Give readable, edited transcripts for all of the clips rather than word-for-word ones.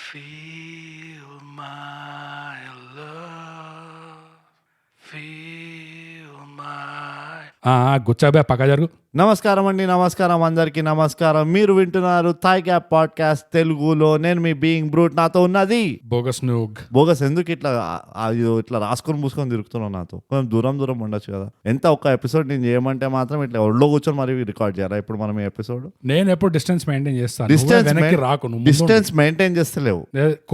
Feel my love. Feel my. గుచ్చాబే పక్క జరుగు. నమస్కారం అండి, నమస్కారం అందరికీ నమస్కారం. మీరు వింటున్నారు థాయ్ గ్యాప్ పాడ్కాస్ట్ తెలుగులో. నేను మీ బీయింగ్ బ్రూట్, నాతో ఉన్నది బోగస్ నూగ్. బోగస్. ఎందుకు ఇట్లా ఇట్లా రాసుకొని పూసుకొని తిరుగుతున్నావు నాతో? కొంచెం దూరం ఉండొచ్చు కదా. ఎంత ఒక్క ఎపిసోడ్ నేను చేయమంటే మాత్రం ఇట్లా ఒళ్ళో కూర్చొని మరి రికార్డ్ చేయాలా ఇప్పుడు మనం ఈ ఎపిసోడ్? నేను ఎప్పుడు డిస్టెన్స్ మెయింటైన్ చేస్తాను. డిస్టెన్స్ మెయింటైన్ చేస్తలేవు.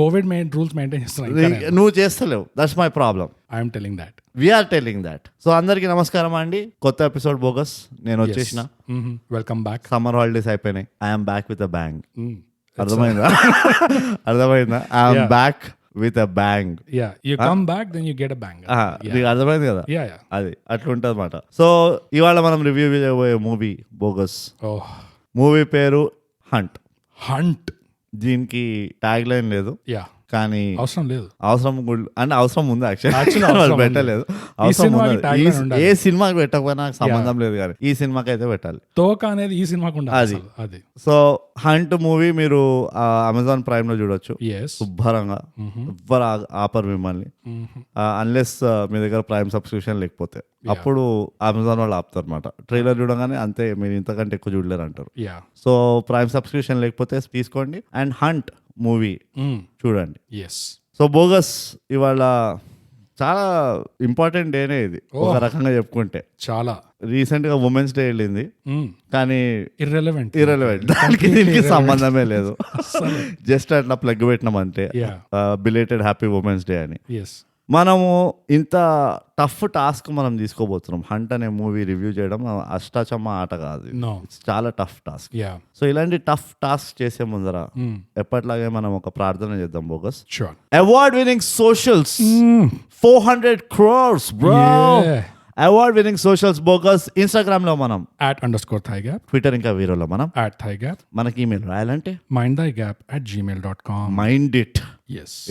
కోవిడ్ రూల్స్ మెయింటైన్ చేస్తాను. నువ్వు చేస్తలేవు. That's my problem. I'm telling that. We're telling that. So అందరికీ నమస్కారం అండి. కొత్త ఎపిసోడ్ బోగస్. నేను వచ్చేసిన. Welcome back. సమ్మర్ హాలిడేస్ అయిపోయినాయి. I'm back with a bang. అర్థమైందా? I'm back with a bang. You come back, then you get a bang. నీకు అర్థమైంది కదా? అది అట్లా ఉంటుంది అన్నమాట. సో ఇవాళ మనం రివ్యూ చేయబోయే మూవీ బోగస్. మూవీ పేరు హంట్. దీనికి ట్యాగ్ లైన్ లేదు, కానీ అవసరం లేదు. అవసరం ఉంది యాక్చువల్లీ. పెట్టలేదు. అవసరం ఉంది. ఏ సినిమాకి పెట్టకపోయినా నాకు సంబంధం లేదు, కానీ ఈ సినిమాకి అయితే పెట్టాలి. తోక అనేది ఈ సినిమాకి ఉండాలి. అది సో హంట్ మూవీ మీరు అమెజాన్ ప్రైమ్ లో చూడొచ్చు శుభ్రంగా. ఎవ్వరు ఆపరు మిమ్మల్ని, అన్లెస్ మీ దగ్గర ప్రైమ్ సబ్స్క్రిప్షన్ లేకపోతే. అప్పుడు అమెజాన్ వాళ్ళు ఆపుతారు అనమాట. ట్రైలర్ చూడగానే అంతే, మీరు ఇంతకంటే ఎక్కువ చూడలేరు అంటారు. సో ప్రైమ్ సబ్స్క్రిప్షన్ లేకపోతే తీసుకోండి అండ్ హంట్ మూవీ చూడండి. సో బోగస్ ఇవాళ చాలా ఇంపార్టెంట్ డేనే ఇది ఒక రకంగా చెప్పుకుంటే. చాలా రీసెంట్ గా ఉమెన్స్ డే వెళ్ళింది, కానీ ఇర్రెలవెంట్ దానికి దీనికి సంబంధమే లేదు. జస్ట్ అట్లా ప్లగ్ పెట్టినాం అంతే. బిలేటెడ్ హ్యాపీ ఉమెన్స్ డే అని. మనము ఇంత టఫ్ టాస్క్ మనం తీసుకోబోతున్నాం. హంట్ అనే మూవీ రివ్యూ చేయడం అష్టాచమ్మ ఆట కాదు. చాలా టఫ్ టాస్క్. సో ఇలాంటి టఫ్ టాస్క్ చేసే ముందర ఎప్పటిలాగే మనం ఒక ప్రార్థన చేద్దాం bogus. Award winning socials 400 crores bro. Award winning socials bogus. Instagram లో మనం @_thaigap, ట్విట్టర్ ఇంకా వీరోలో మనం @thaigap. మనకి ఈమెయిల్ రాయాలంటే mindthaigap@gmail.com. Mind it.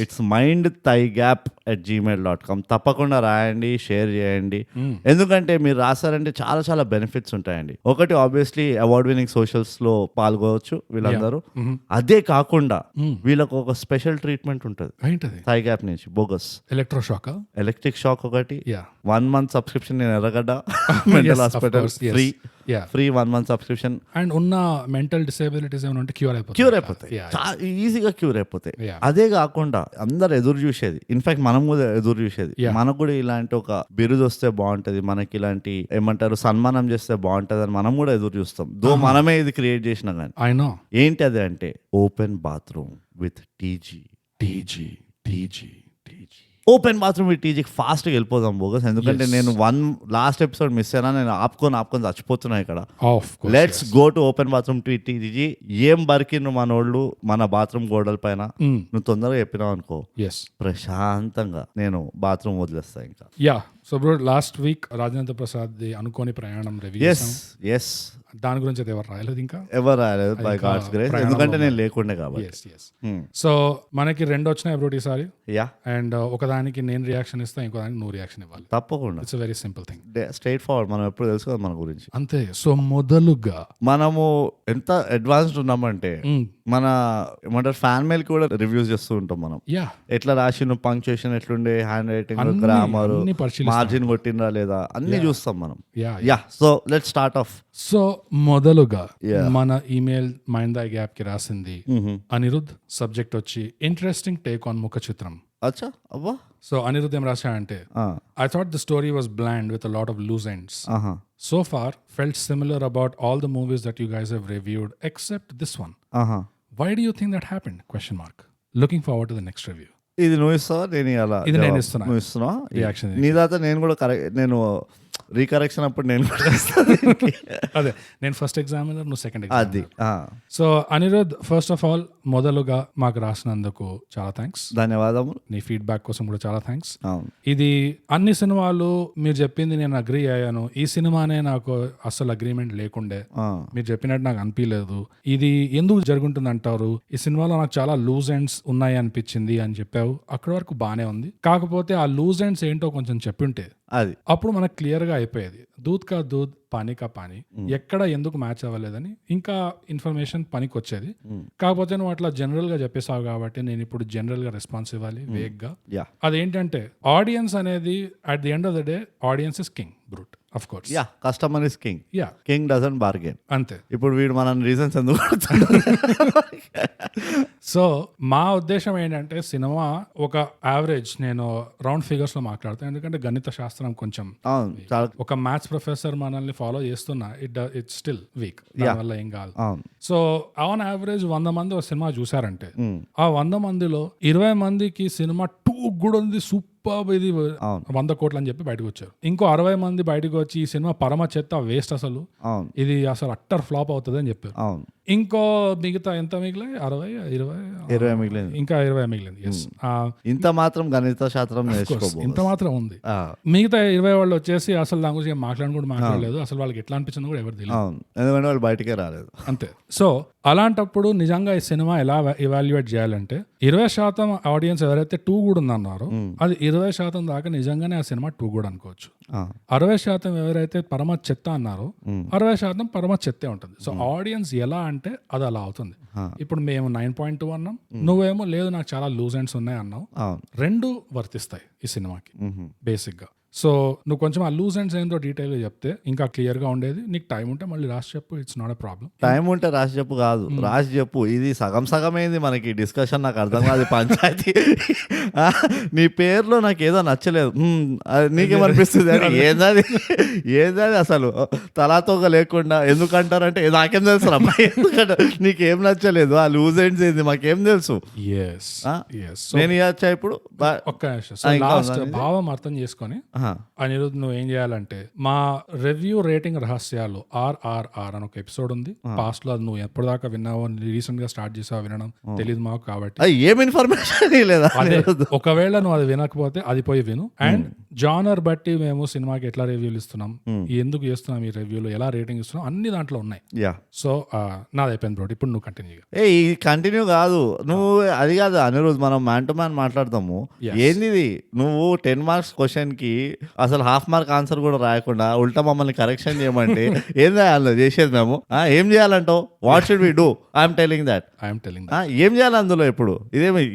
It's mindthaigap@gmail.com. తప్పకుండా రాయండి, షేర్ చేయండి. ఎందుకంటే మీరు రాసారంటే చాలా చాలా బెనిఫిట్స్ ఉంటాయండి. ఒకటి ఆబ్వియస్లీ అవార్డ్ వినింగ్ సోషల్స్ లో పాల్గొవచ్చు వీళ్ళందరూ. అదే కాకుండా వీళ్ళకు ఒక స్పెషల్ ట్రీట్మెంట్ ఉంటుంది థాయ్ గ్యాప్ నుంచి బోగస్. ఎలక్ట్రిక్ షాక్ ఒకటి, 1 month సబ్స్క్రిప్షన్. నేను ఎర్రగడ్డ mental hospital free 1 month subscription. And ఉన్న మెంటల్ డిసేబిలిటీస్ ఏమైనా ఉంటే క్యూర్ అయిపోతాయి. ఈజీగా క్యూర్ అయిపోతాయి. అదే కాకుండా అందరు ఎదురు చూసేది, ఇన్ఫాక్ట్ మనం కూడా ఎదురు చూసేది, మనకు కూడా ఇలాంటి ఒక బిరుదు వస్తే బాగుంటది, మనకి ఇలాంటి ఏమంటారు సన్మానం చేస్తే బాగుంటది అని మనం కూడా ఎదురు చూస్తాం. మనమే ఇది క్రియేట్ చేసినా కానీ. ఏంటి అది అంటే open bathroom with TG. Open bathroom with TG. Fast గా వెళ్ళిపోదాం బోగస్, ఎందుకంటే నేను లాస్ట్ ఎపిసోడ్ మిస్ అయినా. నేను ఆపుకొని చచ్చిపోతున్నా ఇక్కడ. Let's go to open bathroom with TG. ఏం బరికిను మనోళ్ళు మన బాత్రూమ్ గోడల పైన. నువ్వు తొందరగా చెప్పినావు అనుకో, ప్రశాంతంగా నేను బాత్రూమ్ వదిలేస్తా ఇంకా. So bro, last week Rajendra Prasad అనుకోని ప్రయాణం రివ్యూ. దాని గురించి అయితే ఎవరు రాయలేదు, ఇంకా ఎవరు రాయలేదు బై గాడ్స్ గ్రేస్, ఎందుకంటే నేను లేకుండే కాబట్టి. సో మనకి 2 వచ్చినాయి బ్రో ఈసారి. అండ్ ఒకదానికి నేను రియాక్షన్ ఇస్తా, ఇంకో దానికి నువ్వు రియాక్షన్ ఇవ్వాలి. తప్పకుండా. It's very simple thing, straight forward. మనం ఎప్పుడు తెలుసు కదా మన గురించి, అంతే. సో మొదలుగా మనము ఎంత అడ్వాన్స్డ్ ఉన్నామంటే మన ఏమంటారు ఫ్యాన్ మెయిల్ కూడా రివ్యూస్ చేస్తూ ఉంటాం మనం. ఎట్లా రాసిన పంక్చుయేషన్ ఎట్లుండే, హ్యాండ్ రైటింగ్, గ్రామర్, మార్జిన్ కొట్టిందా లేదా అన్ని చూస్తాం మనం. So let's start off. So మొదలుగా మన ఈమెయిల్ mindthaigap కి రాసింది అనిరుద్. సబ్జెక్ట్ వచ్చి interesting take on Mukha Chitram. అచ్చా అవ్వా. సో అనిరుద్ ఏం రాశాడంటే, I thought the story was bland with a lot of loose ends. So far felt similar about all the movies that you guys have reviewed except this one. Why do you think that happened? ? Looking forward to the next review. ఇది నువ్వు ఇస్తావా? నేను ఇస్తున్నా. నువ్వు ఇస్తున్నావా reaction? నీ దాకా నేను కూడా నేను రీకరెక్షన్ అప్పుడు నేను అదే, నేను ఫస్ట్ ఎగ్జామినర్, నువ్వు second examiner. So Anirudh, first of all మొదలుగా మాకు రాసినందుకు చాలా థ్యాంక్స్, ధన్యవాదములు. నీ ఫీడ్బ్యాక్ కోసం కూడా చాలా థ్యాంక్స్. ఇది అన్ని సినిమాలు మీరు చెప్పింది నేను అగ్రీ అయ్యాను. ఈ సినిమానే నాకు అసలు అగ్రిమెంట్ లేకుండే, మీరు చెప్పినట్టు నాకు అనిపించలేదు. ఇది ఎందుకు జరుగుతుంది అంటారు, ఈ సినిమాలో నాకు చాలా లూజ్ ఎండ్స్ ఉన్నాయి అనిపించింది అని చెప్పావు. అక్కడి వరకు బానే ఉంది. కాకపోతే ఆ లూజ్ ఎండ్స్ ఏంటో కొంచెం చెప్పింటే అది అప్పుడు మనకు క్లియర్ గా అయిపోయేది. దూద్ కా దూద్ పానీ కా పానీ ఎక్కడ ఎందుకు మ్యాచ్ అవ్వలేదని ఇంకా ఇన్ఫర్మేషన్ పనికి వచ్చేది. కాకపోతే నువ్వు అట్లా జనరల్ గా చెప్పేసావు కాబట్టి నేను ఇప్పుడు జనరల్ గా రెస్పాన్స్ ఇవ్వాలి వేగ్గా. అదేంటంటే ఆడియన్స్ అనేది at the end of the day audience is king brute. Of course. Yeah, customer is king. Yeah. King doesn't bargain. అంతే. ఇప్పుడు వీడు మన రీజన్స్ ఎందుకు సో మా ఉద్దేశం ఏంటంటే సినిమా ఒక యావరేజ్, నేను రౌండ్ ఫిగర్స్ లో మాట్లాడతాను ఎందుకంటే గణిత శాస్త్రం కొంచెం ఒక మ్యాథ్స్ ప్రొఫెసర్ మనల్ని ఫాలో చేస్తున్నా ఇట్ స్టిల్ వీక్, దానివల్ల ఏం కాదు. సో ఆన్ యావరేజ్ 100 మంది ఒక సినిమా చూసారంటే ఆ 100 మందిలో 20 మందికి సినిమా టూ గుడ్ ఉంది, సూపర్, ఇది 100 కోట్లు అని చెప్పి బయటకు వచ్చారు. ఇంకో 60 మంది బయటకు వచ్చి ఈ సినిమా పరమ చెత్త, వేస్ట్, అసలు ఇది అసలు అట్టర్ ఫ్లాప్ అవుతుంది అని చెప్పారు. ఇంకో మిగతా ఎంత మిగిలి 20 మిగిలింది, ఇంకా 20 మిగిలింది. ఇంత మాత్రం గణిత శాస్త్రం ఇంత మాత్రం ఉంది. మిగతా 20 వాళ్ళు వచ్చేసి అసలు దాని గురించి మాట్లాడలేదు, అసలు వాళ్ళకి ఎట్లా అనిపించింది కూడా ఎవరు తెలియదు, ఎందుకంటే వాళ్ళు బయటకే రాలేదు. అంతే. సో అలాంటప్పుడు నిజంగా ఈ సినిమా ఎలా ఎవాల్యుయేట్ చేయాలంటే 20% ఆడియన్స్ ఎవరైతే 2 కూడా ఉందన్నారో అది 20% దాకా నిజంగానే ఆ సినిమా 2 కూడా అనుకోవచ్చు. 60% ఎవరైతే పరమ చెత్త అన్నారో 60% పరమ చెత్తే ఉంటుంది. సో ఆడియన్స్ ఎలా అంటే అది అలా అవుతుంది. ఇప్పుడు మేము 9.2 అన్నాం, నువ్వేమో లేదు నాకు చాలా లూజ్ ఎండ్స్ ఉన్నాయి అన్నావు. రెండు వర్తిస్తాయి ఈ సినిమాకి బేసిక్ గా. సో నువ్వు కొంచెం ఆ లూజ్ ఎండ్స్ ఏందో డీటెయిల్ గా చెప్తే ఇంకా క్లియర్ గా ఉండేది. నీకు టైం ఉంటే మళ్ళీ రాసి చెప్పు, it's not a problem. Time ఉంటే రాసి చెప్పు కాదు, రాసి చెప్పు. ఇది సగం సగమైంది మనకి డిస్కషన్, నాకు అర్థం కాదు పంచాయతీ. నీ పేరులో నాకు ఏదో నచ్చలేదు, నీకేమనిపిస్తుంది అని, ఏందది అసలు తలాతోగా లేకుండా ఎందుకంటారంటే నాకేం తెలుసు అమ్మాయి, ఎందుకంటే నీకేం నచ్చలేదు, ఆ లూజ్ ఎండ్స్ ఏంది మాకేం తెలుసు. నేను ఇవ్వచ్చా ఇప్పుడు ఒక్క భావం అర్థం చేసుకొని అనిరుద్ నువ్వు ఏం చేయాలంటే మా రివ్యూ రేటింగ్ రహస్యాలు RRR అని ఒక ఎపిసోడ్ ఉంది. పాస్ట్ లో అది నువ్వు ఎప్పటిదాకా విన్నావో, రీసెంట్ గా స్టార్ట్ చేసావు వినడం తెలియదు మాకు, కాబట్టి ఏం ఇన్ఫర్మేషన్ లేదా. ఒకవేళ నువ్వు అది వినకపోతే అది పోయి విను. అండ్ జానర్ బట్టి మేము సినిమాకి ఎట్లా రివ్యూలు ఇస్తున్నాం, ఎందుకు చేస్తున్నాం ఈ రివ్యూలు, ఎలా రేటింగ్ ఇస్తున్నాం, అన్ని దాంట్లో ఉన్నాయి. సో నాది అయిపోయింది బ్రో, ఇప్పుడు నువ్వు కంటిన్యూ కాదు, నువ్వు అది కాదు అనిరుద్, మనం మ్యాన్ టు మ్యాన్ మాట్లాడతాము. ఏంది నువ్వు 10 మార్క్స్ క్వశ్చన్ కి అసలు హాఫ్ మార్క్ ఆన్సర్ కూడా రాయకుండా ఉల్టా మమ్మల్ని కరెక్షన్ చేయమంటే ఏం చేయాలి చేసేది మేము? ఏం చేయాలంటావు? What should we do? I'm telling that. ఏం చేయాలి అందులో? ఇప్పుడు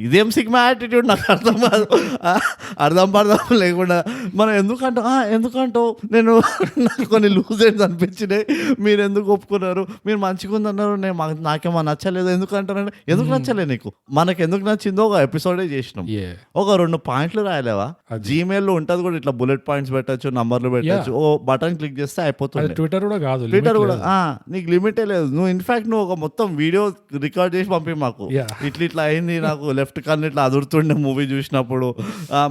ఇదేం సిగ్మా యాటిట్యూడ్ నాకు అర్థం కాదు. అర్థం పడదాం లేకుండా మనం ఎందుకంటావు నేను నాకు కొన్ని లూజ్ ఎండ్స్ అనిపించినాయి, మీరు ఎందుకు ఒప్పుకున్నారు, మీరు మంచిగా ఉందన్నారు, నాకేమో నచ్చలేదు ఎందుకంటారంటే, ఎందుకు నచ్చలేదు నీకు? మనకు ఎందుకు నచ్చిందో ఒక ఎపిసోడే చేసినాం. ఒక 2 పాయింట్లు రాయలేవా? జీమెయిల్లో ఉంటుంది కూడా, ఇట్లా బుల్లెట్ పాయింట్స్ పెట్టచ్చు, నంబర్లు పెట్టచ్చు, ఓ బటన్ క్లిక్ చేస్తే అయిపోతుంది. ట్విట్టర్ కూడా కాదు, ట్విట్టర్ కూడా నీకు లిమిటే లేదు. నువ్వు ఇన్ఫాక్ట్ నువ్వు ఒక మొత్తం వీడియో రికార్డ్ చేసి పంపి మాకు, ఇట్లా అయింది, నాకు లెఫ్ట్ కన్ను ఇట్లా అదురుతుండే మూవీ చూసినప్పుడు,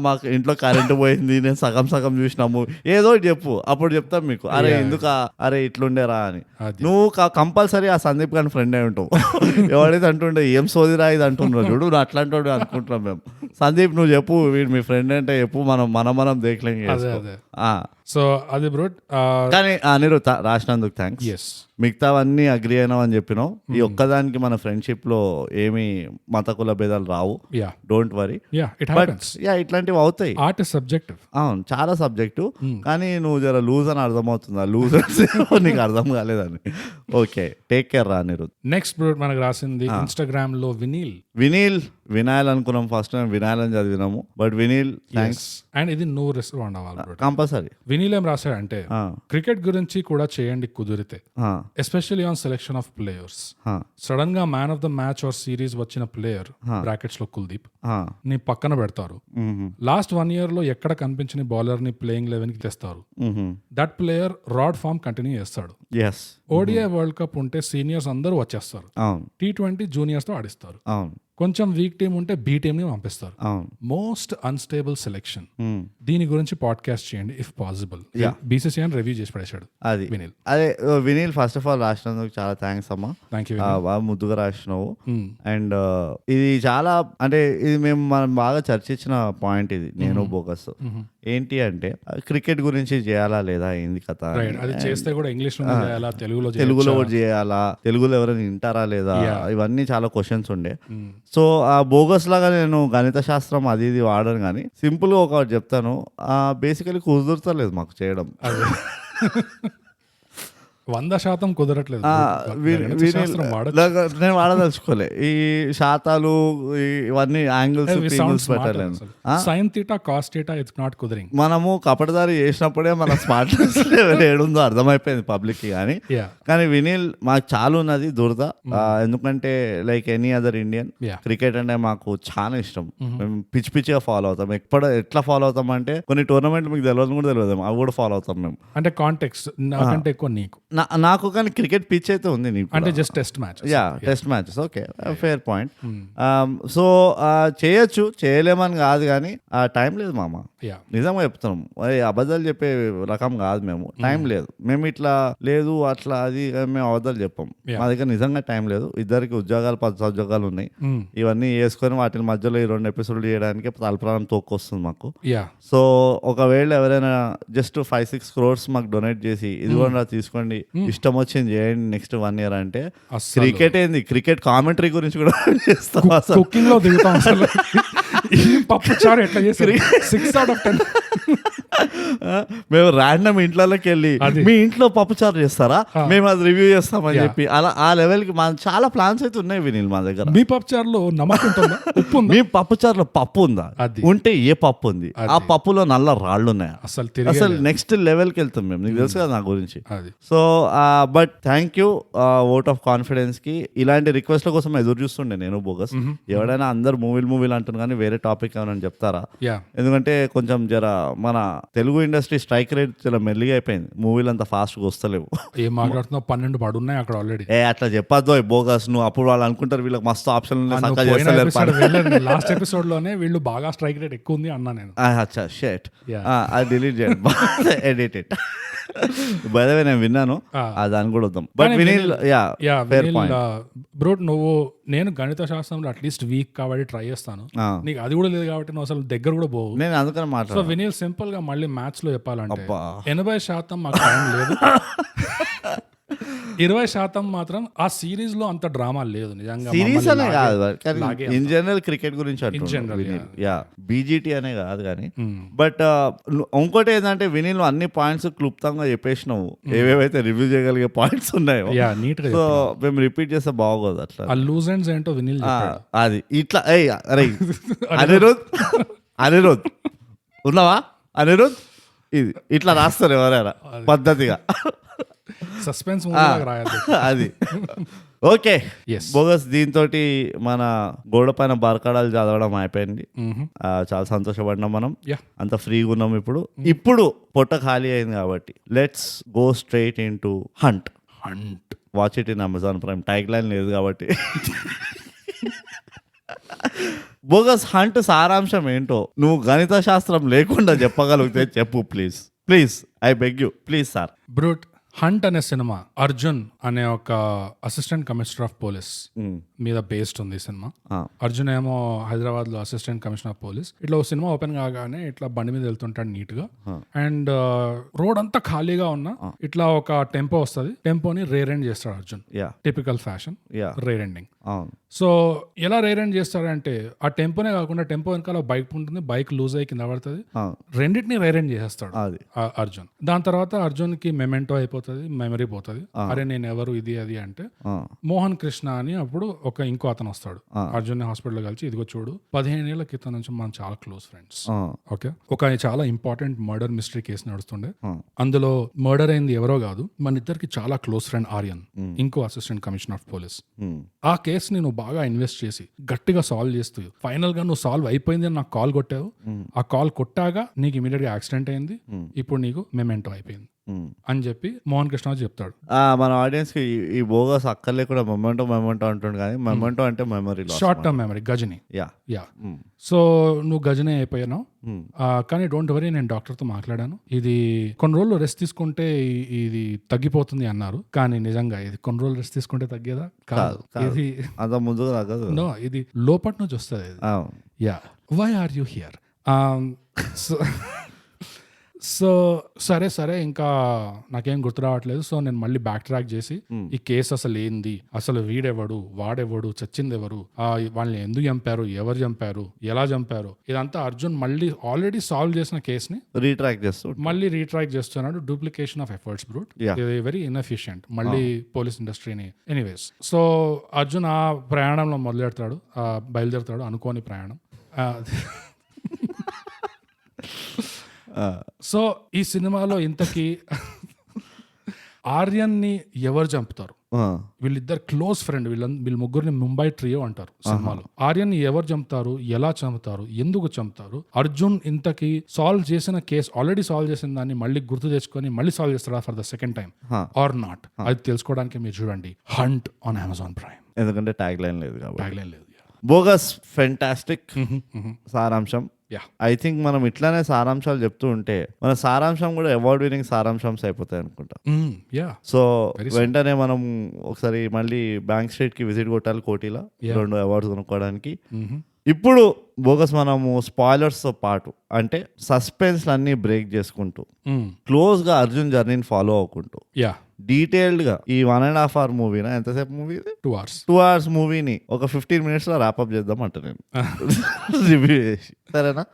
మాకు ఇంట్లో కరెంట్ పోయింది, నేను సగం చూసినాము, ఏదో చెప్పు, అప్పుడు చెప్తాం మీకు, అరే ఎందుకు అరే ఇట్లుండేరా అని. నువ్వు కంపల్సరీ ఆ సందీప్ గారి ఫ్రెండ్ అయి ఉంటావు. ఎవడైతే అంటుండే ఏం సోదిరా ఇది అంటున్నావు చూడు, నువ్వు అట్లాంటి అనుకుంటున్నాం మేము. సందీప్ నువ్వు చెప్పు, వీడు మీ ఫ్రెండ్ అంటే చెప్పు, మనం దేఖలేం. సో అది బ్రో. కానీ అనిరుద్ రాసినందుకు థ్యాంక్స్. మిగతావన్నీ అగ్రి అయినావని చెప్పినావు. ఈ ఒక్కదానికి మన ఫ్రెండ్షిప్ లో ఏమి మత కుల భేదాలు రావు, డోంట్ వరీ. ఇట్లాంటివి అవుతాయి. Art is subjective. అవును, చాలా సబ్జెక్టివ్. కానీ నువ్వు జర లూజ్ అని అర్థమవుతుందా? లూజ్ నీకు అర్థం కాలేదని. ఓకే, టేక్ కేర్ రా అనిరుద్. నెక్స్ట్ బ్రో మనకు రాసింది ఇన్స్టాగ్రామ్ లో వినాయల్ అనుకున్నాం ఫస్ట్ టైం, వినాయల్ అని చదివినాము, బట్ వినీల్ థ్యాంక్స్. అండ్ ఇది నువ్వు రెస్పాండ్ అవ్వాలి కంపల్సరీ. వినీల్ ఏం రాశాడంటే, క్రికెట్ గురించి కూడా చేయండి కుదిరితే, especially on selection of players. Sudden గా man of the match or series వచ్చిన ప్లేయర్ బ్రాకెట్స్ లో కుల్దీప్ ని పక్కన పెడతారు. లాస్ట్ 1 year లో ఎక్కడ కనిపించిన బౌలర్ ని ప్లేయింగ్ 11 కి తెస్తారు. దట్ ప్లేయర్ రాడ్ ఫామ్ కంటిన్యూ చేస్తాడు. ఓడిఐ వరల్డ్ కప్ ఉంటే సీనియర్స్ అందరూ వచ్చేస్తారు. T20 జూనియర్స్ తో ఆడిస్తారు. కొంచెం వీక్ టీం ఉంటే బి టీమ్ ని పంపిస్తారు. Most unstable selection. దీని గురించి పాడ్కాస్ట్ చేయండి ఇఫ్ పాసిబుల్. బీసీసీ అని రివ్యూ చేసి పడేశాడు అది Vineel. Vineel first of all రాసినందుకు చాలా థ్యాంక్స్ అమ్మా. బాగా ముద్దుగా రాసినావు. అండ్ ఇది చాలా అంటే ఇది మనం బాగా చర్చించిన పాయింట్ ఇది, నేను బోగస్. ఏంటి అంటే క్రికెట్ గురించి చేయాలా లేదా, ఏంది కథ, చేస్తే కూడా ఇంగ్లీష్ తెలుగులో కూడా చేయాలా, తెలుగులో ఎవరైనా వింటారా లేదా, ఇవన్నీ చాలా క్వశ్చన్స్ ఉండే. సో ఆ బోగస్ లాగా నేను గణిత శాస్త్రం అది ఇది వాడను, కానీ సింపుల్ గా ఒకటి చెప్తాను. బేసికలీ కుదురుతలేదు మాకు చేయడం. 100% కుదరట్లేదు. శాస్త్రం వాడొచ్చు. నేను వాడదలుచుకోలే ఈ శాతాలు ఇవన్నీ యాంగిల్స్ పెట్టలేను. Sine theta cos theta it's not కుదరింగ్. మనము కపటదారి చేసినప్పుడే మన స్మార్ట్నెస్ లెవెల్ ఏడుందో అర్థమైపోయింది పబ్లిక్ కి. కానీ వినీల్ మాకు చాలా ఉన్నది దురద. ఎందుకంటే like any other Indian cricket అంటే మాకు చాలా ఇష్టం. మేము పిచ్చి పిచ్చిగా ఫాలో అవుతాం. ఎట్లా ఫాలో అవుతాం అంటే కొన్ని టోర్నమెంట్ మీకు తెలియదు కూడా తెలియదు, అవి కూడా ఫాలో అవుతాం మేము. అంటే కాంటెక్స్ట్ నాకంటే ఎక్కువ నీకు నాకు కానీ క్రికెట్ పిచ్ అయితే ఉంది నీకు. అంటే just test match. Test matches. Okay, fair point. So చేయొచ్చు, చేయలేమని కాదు, కానీ టైం లేదు మామ. నిజంగా చెప్తున్నాం, అబద్ధాలు చెప్పే రకం కాదు మేము. టైం లేదు, మేము ఇట్లా లేదు అట్లా అది మేము అబద్ధాలు చెప్పాం. మా దగ్గర నిజంగా టైం లేదు. ఇద్దరికి ఉద్యోగాలు 10 ఉద్యోగాలు ఉన్నాయి. ఇవన్నీ వేసుకొని వాటి మధ్యలో ఈ 2 ఎపిసోడ్లు చేయడానికి తలప్రాణం తోక్కొస్తుంది మాకు. సో ఒకవేళ ఎవరైనా జస్ట్ 5-6 crores మాకు డొనేట్ చేసి ఇది కూడా తీసుకోండి, ఇష్టం వచ్చింది చేయండి నెక్స్ట్ 1 year అంటే, క్రికెట్ ఏంది క్రికెట్ కామెంటరీ గురించి కూడా చేస్తాం. అసలు కుకింగ్ లో దిగుతాం. అసలు పప్పు చారు ఎట్లా చేసి 6 out of 10 మేము ర్యాండమ్ ఇంట్లోకి వెళ్ళి మీ ఇంట్లో పప్పు చారు చేస్తారా, మేము అది రివ్యూ చేస్తామని చెప్పి అలా ఆ లెవెల్ కి చాలా ప్లాన్స్ అయితే ఉన్నాయి వినీల్ మా దగ్గర. మీ పప్పు చారులో నమ్మకం ఉంటుందా? ఉప్పు మీ పప్పు చారులో పప్పు ఉందా? ఉంటే ఏ పప్పు ఉంది? ఆ పప్పులో నల్ల రాళ్ళు ఉన్నాయా? అసలు నెక్స్ట్ లెవెల్ కి వెళ్తాం మేము. నీకు తెలుసు కదా నా గురించి. So but thank you vote of confidence కి. ఇలాంటి రిక్వెస్ట్ల కోసం ఎదురు చూస్తుండే నేను బోగస్. ఎవడైనా అందరు మూవీలు అంటున్నారు కానీ వేరే టాపిక్ ఏమైనా చెప్తారా? ఎందుకంటే కొంచెం జర మన తెలుగు ఇండస్ట్రీ స్ట్రైక్ రేట్ చాలా మెల్లిగా అయిపోయింది. మూవీలు అంత ఫాస్ట్ గా వస్తలేవు. ఏం మాట్లాడుతున్నావు? 12 పడున్నాయి అక్కడ ఆల్రెడీ. అట్లా చెప్పొద్దు బోగస్. నువ్వు అప్పుడు వాళ్ళు అనుకుంటారు వీళ్ళకి మస్తు ఆప్షన్. లాస్ట్ ఎపిసోడ్ లోనే వీళ్ళు బాగా స్ట్రైక్ రేట్ ఎక్కువ ఉంది అన్నా నేను. అచ్చా షేట్, అది డిలీట్ చేయండి, edit it. By the way నేను విన్నాను, దాన్ని కూడా వద్దాం. బట్ వినీల్ బ్రో, నువ్వు నేను గణిత శాస్త్రంలో అట్లీస్ట్ వీక్ కాబట్టి ట్రై చేస్తాను. నీకు అది కూడా లేదు కాబట్టి నువ్వు అసలు దగ్గర కూడా పోవు. నేను అందుకని మాట్లాడు. సో వినీల్ సింపుల్ గా మళ్ళీ మ్యాచ్ లో చెప్పాలంటే 80% మాకు టైం లేదు. 20% మాత్రం ఆ సిరీస్ లో అంత డ్రామా లేదు నిజంగా. సిరీస్ అనే కాదు, ఇన్ జనరల్ క్రికెట్ గురించి బీజీటీ అనే కాదు కానీ. బట్ ఇంకోటి ఏంటంటే వినీల్ అన్ని పాయింట్స్ క్లుప్తంగా చెప్పేసినావు, ఏవేవైతే రివ్యూ చేయగలిగే పాయింట్స్ ఉన్నాయో. సో మేము రిపీట్ చేస్తే బాగోదు. అట్లా ఆ లూజ్ ఎండ్స్ ఏంటో వినీల్ అది ఇట్లా. అరే అనిరుద్ ఉన్నావా? అనిరుద్ ఇది ఇట్లా రాస్తారు ఎవరైనా పద్ధతిగా. సస్పెన్స్ అది ఓకే బోగస్. దీంతో మన గోడ పైన బార్కడాలు చదవడం అయిపోయింది. చాలా సంతోషపడినాం మనం, అంత ఫ్రీగా ఉన్నాం. ఇప్పుడు పొట్ట ఖాళీ అయింది కాబట్టి let's go straight in to hunt. Watch it in Amazon prime. Tag line లేదు కాబట్టి. బోగస్, హంట్ సారాంశం ఏంటో నువ్వు గణిత శాస్త్రం లేకుండా చెప్పగలిగితే చెప్పు please. Please I beg you please sir. Brute, hunt అనే సినిమా అర్జున్ అనే ఒక అసిస్టెంట్ కమిషనర్ ఆఫ్ పోలీస్ మీద బేస్డ్ ఉంది ఈ సినిమా. అర్జున్ ఏమో హైదరాబాద్ లో అసిస్టెంట్ కమిషనర్ ఆఫ్ పోలీస్. ఇట్లా ఓ సినిమా ఓపెన్ కాగానే ఇట్లా బండి మీద వెళ్తుంటాడు నీట్ గా, అండ్ రోడ్ అంతా ఖాళీగా ఉన్నా ఇట్లా ఒక టెంపో వస్తుంది. టెంపోని రేర్ ఎండ్ చేస్తాడు Arjun. Typical fashion rare ending. So ఎలా రేర్ ఎండ్ చేస్తాడంటే ఆ టెంపోనే కాకుండా టెంపో వెనకాల బైక్ ఉంటుంది, బైక్ లూజ్ అయ్యి కింద పడుతుంది, రెండింటిని రేర్ ఎండ్ చేసేస్తాడు అర్జున్. దాని తర్వాత అర్జున్ కి మెమెంటో అయిపోతుంది, మెమరీ పోతుంది. అరే నేను ఎవరు ఇది అది అంటే మోహన్ కృష్ణ అని అప్పుడు ఇంకో అతను వస్తాడు. అర్జున్ హాస్పిటల్ కలిసి ఇదిగో చూడు 15 ఏళ్ల క్రితం నుంచి మనం చాలా క్లోజ్ ఫ్రెండ్స్. ఓకే, ఒక చాలా ఇంపార్టెంట్ మర్డర్ మిస్టరీ కేసు నడుస్తుండే. అందులో మర్డర్ అయింది ఎవరో కాదు, మన ఇద్దరికి చాలా క్లోజ్ ఫ్రెండ్ ఆర్యన్, ఇంకో అసిస్టెంట్ కమిషనర్ ఆఫ్ పోలీస్. ఆ కేసుని నువ్వు బాగా ఇన్వెస్ట్ చేసి గట్టిగా సాల్వ్ చేస్తూ ఫైనల్ గా నువ్వు సాల్వ్ అయిపోయింది అని నాకు కాల్ కొట్టావు. ఆ కాల్ కొట్టాగా నీకు ఇమీడియట్ గా యాక్సిడెంట్ అయింది, ఇప్పుడు నీకు మెమెంటో అయిపోయింది అని చెప్పి మోహన్ కృష్ణ చెప్తాడు. మన ఆడియన్స్ కి ఈ బోగస్ అక్కర్లే కూడా మొమెంటో అంటుండే, కానీ మొమెంటో అంటే memory, short term memory, Ghajini. So నువ్వు గజని అయిపోయాను, కానీ డోంట్ వరీ, నేను డాక్టర్తో మాట్లాడాను. ఇది కొన్ని రోజులు రెస్ట్ తీసుకుంటే ఇది తగ్గిపోతుంది అన్నారు, కానీ నిజంగా ఇది కొన్ని రోజులు రెస్ట్ తీసుకుంటే తగ్గేదా? కాదు, ఇది అంత ముందుగా తగ్గదు. నో, ఇది లోపటి నుంచి వస్తుంది. Yeah, why are you here? So సరే ఇంకా నాకేం గుర్తు రావట్లేదు. సో నేను మళ్ళీ బ్యాక్ ట్రాక్ చేసి ఈ కేసు అసలు ఏంది, అసలు వీడెవడు, వాడెవడు, చచ్చింది ఎవరు, వాళ్ళని ఎందుకు చంపారు, ఎవరు చంపారు, ఎలా చంపారు, ఇదంతా అర్జున్ మళ్ళీ ఆల్రెడీ సాల్వ్ చేసిన కేసుని మళ్ళీ రీట్రాక్ చేస్తున్నాడు. Duplication of efforts brute, very inefficient మళ్ళీ పోలీస్ ఇండస్ట్రీని. ఎనీవేస్, సో అర్జున్ ఆ ప్రయాణంలో బయలుదేరుతాడు, అనుకోని ప్రయాణం. సో ఈ సినిమాలో ఇంతకీ ఆర్యన్ని ఎవరు చంపుతారు? వీళ్ళిద్దరు క్లోజ్ ఫ్రెండ్, వీళ్ళు ముగ్గురిని ముంబై ట్రియో అంటారు సినిమాలో. ఆర్యన్ని ఎవరు చంపుతారు, ఎలా చంపుతారు, ఎందుకు చంపుతారు? అర్జున్ ఇంతకీ సాల్వ్ చేసిన కేసు, ఆల్రెడీ సాల్వ్ చేసిన దాన్ని మళ్ళీ గుర్తు తెచ్చుకొని మళ్ళీ సాల్వ్ చేస్తారా for the second time or not? అది తెలుసుకోవడానికి మీరు చూడండి హంట్ ఆన్ అమెజాన్ ప్రైమ్. ఎందుకంటే ట్యాగ్ లైన్ లేదు. బోగస్ ఫెంటాస్టిక్ సారాంశం. ఐ థింక్ మనం ఇట్లానే సారాంశాలు చెప్తూ ఉంటే మన సారాంశం కూడా అవార్డ్ వినింగ్ సారాంశంస్ అయిపోతాయి అనుకుంటా. సో వెంటనే మనం ఒకసారి మళ్ళీ బ్యాంక్ స్ట్రీట్ కి విజిట్ కొట్టాలి, కోటిలో 2 అవార్డ్స్ కొనుక్కోవడానికి. ఇప్పుడు బోగస్ మనము స్పాయిలర్స్ తో పాటు అంటే సస్పెన్స్ అన్ని బ్రేక్ చేసుకుంటూ క్లోజ్ గా అర్జున్ జర్నీని ఫాలో అవ్వకుంటూ డీటెయిల్డ్ గా ఈ 1.5 hour మూవీనా, ఎంతసేపు మూవీ? 2 hours మూవీని ఒక 15 minutes లో ర్యాప్అప్ చేద్దాం అంట నేను రివ్యూ చేసి. సరేనా?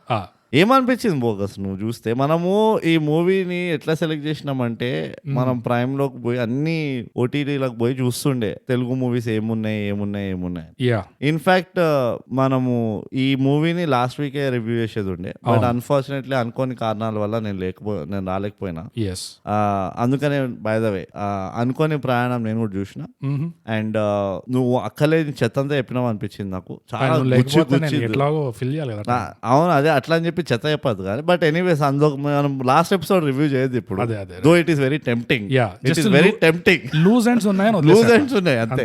ఏమనిపించింది బోగస్ నువ్వు చూస్తే? మనము ఈ మూవీని ఎట్లా సెలెక్ట్ చేసినామంటే మనం ప్రైమ్ లోకి పోయి అన్ని ఓటీటీలకు పోయి చూస్తుండే తెలుగు మూవీస్ ఏమున్నాయి. ఇన్ఫాక్ట్ మనము ఈ మూవీని లాస్ట్ వీకే రివ్యూ చేసేది ఉండే, బట్ అన్ఫార్చునేట్లీ అనుకోని కారణాల వల్ల నేను రాలేకపోయినా. అందుకనే బై ద వే అనుకోని ప్రయాణం నేను కూడా చూసిన. అండ్ నువ్వు అక్కలేని చెత్తంతా చెప్పినావు అనిపించింది నాకు. చాలా అవును, అదే అట్లా అని చెప్పి చెత్త చెప్పదు కానీ, బట్ ఎనీవేస్ అందులో మనం లాస్ట్ ఎపిసోడ్ రివ్యూ చేయదు ఇప్పుడు. Though it is very tempting. Loose ends ఉన్నాయి అంతే,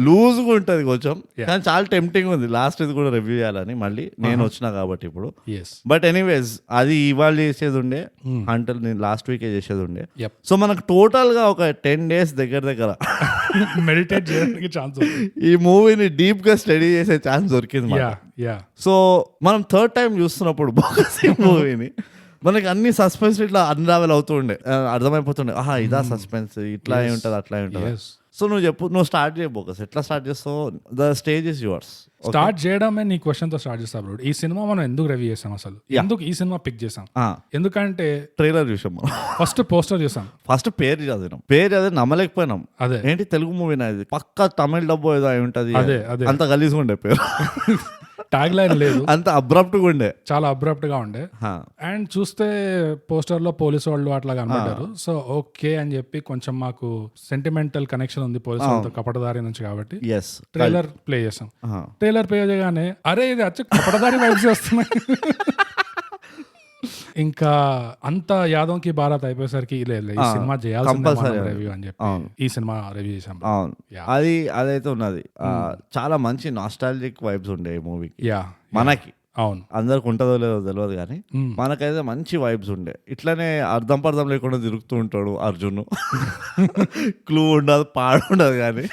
లూజ్ గా ఉంటది కొంచెం, కానీ చాలా టెంప్టింగ్ ఉంది. లాస్ట్ ఇది కూడా రివ్యూ చేయాలని మళ్ళీ నేను వచ్చినా కాబట్టి ఇప్పుడు. బట్ ఎనీవేస్ అది ఇవాళ చేసేది ఉండే, అంటే నేను లాస్ట్ వీకే చేసేది ఉండే. సో మనకు టోటల్ గా ఒక 10 days దగ్గర మెడిటేట్ చేయడానికి ఛాన్స్, ఈ మూవీని డీప్ గా స్టడీ చేసే ఛాన్స్ దొరికింది. సో మనం థర్డ్ టైం చూస్తున్నప్పుడు బోగస్ మూవీని మనకి అన్ని సస్పెన్స్ ఇట్లా అన్రావెల్ అవుతూ ఉండే, అర్థమైపోతుండే ఇదా సస్పెన్స్, ఇట్లా ఉంటుంది అట్లా ఉంటుంది. సో నువ్వు చెప్పు, నువ్వు స్టార్ట్ చేయబోకస్, ఎట్లా స్టార్ట్ చేస్తావు? The stage is yours. Start చేయడమే నీ క్వశ్చన్ తో స్టార్ట్ చేస్తా బ్రో. ఈ సినిమా మనం ఎందుకు రివ్యూ చేసాం, అసలు ఎందుకు ఈ సినిమా పిక్ చేసాం? ఎందుకంటే ట్రైలర్ చూసాం, ఫస్ట్ పోస్టర్ చూసాం, ఫస్ట్ పేరు చదివి నమ్మలేకపోయినాం. అదే ఏంటి తెలుగు మూవీనా ఇది, పక్కా తమిళ డబ్బు ఏదో అయి ఉంటది, అంత గలీజ్గా ఉండే పేరు. ట్యాగ్ లైన్ లేదు, అంత అబ్రప్ట్ గా ఉండే, చాలా అబ్రప్ట్ గా ఉండే. అండ్ చూస్తే పోస్టర్ లో పోలీసు వాళ్ళు అట్లా కనబడ్డారు. సో ఓకే అని చెప్పి కొంచెం మాకు సెంటిమెంటల్ కనెక్షన్ ఉంది పోలీసు వాళ్ళతో, కపటదారి నుంచి కాబట్టి ట్రైలర్ ప్లే చేసాం. ట్రైలర్ ప్లే చేయగానే అరే ఇది వచ్చి కపటదారి వైబ్స్ వస్తున్నాయి. ఇంకా అంత యాదవ్ కి భారత్ అయిపోయేసరికి ఈ సినిమా చేయాల్సిందే రివ్యూ అని చెప్పి ఈ సినిమా రివ్యూ చేసాం. అది అదైతే ఉన్నది. చాలా మంచి నాస్టాలజిక్ వైబ్స్ ఉండే ఈ మూవీకి మనకి. అవును, అందరికి ఉంటుందో లేదో తెలియదు కానీ మనకైతే మంచి వైబ్స్ ఉండే. ఇట్లానే అర్థం పర్థం లేకుండా తిరుగుతూ ఉంటాడు అర్జున్, క్లూ ఉండదు, పాడు ఉండదు, కానీ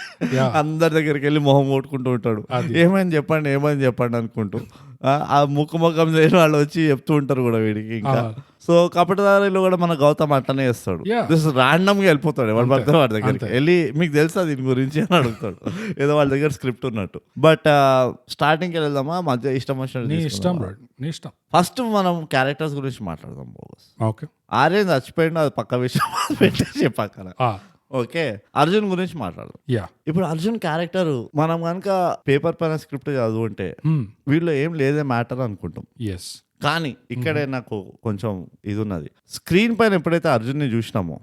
అందరి దగ్గరికి వెళ్ళి మొహం కొట్టుకుంటూ ఉంటాడు. ఏమైంది చెప్పండి అనుకుంటూ ఆ ముఖం చేయని వాళ్ళు వచ్చి చెప్తూ ఉంటారు కూడా వీడికి. ఇంకా సో కపటదారిలో కూడా మన గౌతమ్ అట్లనే చేస్తాడు, ర్యాండమ్ గా వెళ్ళిపోతాడు ఎవరి పడితే వాడి దగ్గరికి వెళ్ళి, మీకు తెలుసా దీని గురించి అని అడుగుతాడు, ఏదో వాళ్ళ దగ్గర స్క్రిప్ట్ ఉన్నట్టు. బట్ స్టార్టింగ్ వెళ్దామా, మధ్య ఇష్టం ఫస్ట్ మనం క్యారెక్టర్స్ గురించి మాట్లాడదాం. ఓకే, ఆర్యన్ చచ్చిపోయిండు, అది పక్క విషయం పెట్టేసి పక్కన. ఓకే, అర్జున్ గురించి మాట్లాడదాం. ఇప్పుడు అర్జున్ క్యారెక్టర్ మనం కనుక పేపర్ పైన స్క్రిప్ట్ చదువుంటే వీళ్ళు ఏం లేదే మ్యాటర్ అనుకుంటాం. కానీ ఇక్కడే నాకు కొంచెం ఇది ఉన్నది, స్క్రీన్ పైన ఎప్పుడైతే అర్జున్ ని చూసినామో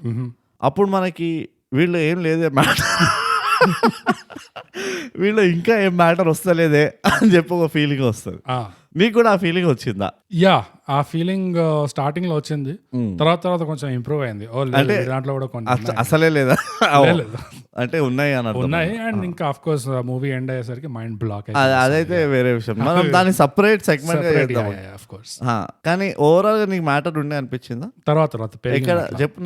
అప్పుడు మనకి వీళ్ళు ఏం లేదే మ్యాటర్, వీళ్ళు ఇంకా ఏం మ్యాటర్ వస్తలేదే అని చెప్పి ఒక ఫీలింగ్ వస్తుంది. నీకు కూడా ఆ ఫీలింగ్ వచ్చిందా? ఆ ఫీలింగ్ స్టార్టింగ్ లో వచ్చింది, తర్వాత కొంచెం ఇంప్రూవ్ అయింది. అంటే దాంట్లో కూడా కొంచెం అసలే లేదా అంటే ఉన్నాయి అండ్ ఇంకా ఆఫ్ కోర్స్ మూవీ ఎండ్ అయ్యేసరికి మైండ్ బ్లాక్. అదైతే వేరే విషయం, మనం దాన్ని సపరేట్ సెగ్మెంట్ గా చేద్దాం. కానీ ఓవరాల్ గా నీకు మ్యాటర్ ఉండే అనిపించిందా? తర్వాత ఇక్కడ చెప్పు,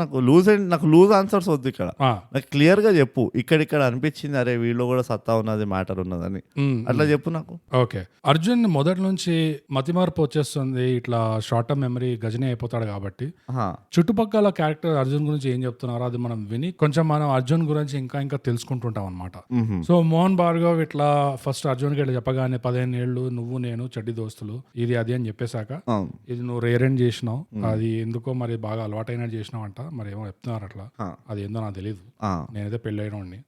నాకు లూజ్ ఆన్సర్స్ వద్దు, ఇక్కడ నాకు క్లియర్ గా చెప్పు, ఇక్కడ అనిపించింది అరే వీళ్ళు కూడా సత్తా ఉన్నది, మ్యాటర్ ఉన్నదని, అట్లా చెప్పు నాకు. ఓకే, అర్జున్ మొదటి నుంచి మతిమార్పు వచ్చేస్తుంది, ఇట్లా షార్ట్ టర్మ్ మెమరీ గజనీ అయిపోతాడు కాబట్టి చుట్టుపక్కల క్యారెక్టర్ అర్జున్ గురించి ఏం చెప్తున్నారో అది మనం విని కొంచెం మనం అర్జున్ గురించి ఇంకా తెలుసుకుంటుంటాం అనమాట. సో మోహన్ భార్గవ్ ఇట్లా ఫస్ట్ అర్జున్కి ఇట్లా చెప్పగానే 15 ఏళ్ళు నువ్వు నేను చెడ్డి దోస్తులు ఇది అది అని చెప్పేశాక ఇది నువ్వు రేరెంట్ చేసినావు, అది ఎందుకో మరి బాగా అలవాటైనట్టు చేసినావు అంట, మరి ఏమో చెప్తున్నారు అట్లా, అది ఏందో నాకు తెలియదు, నేనైతే పెళ్ళైనోడిని.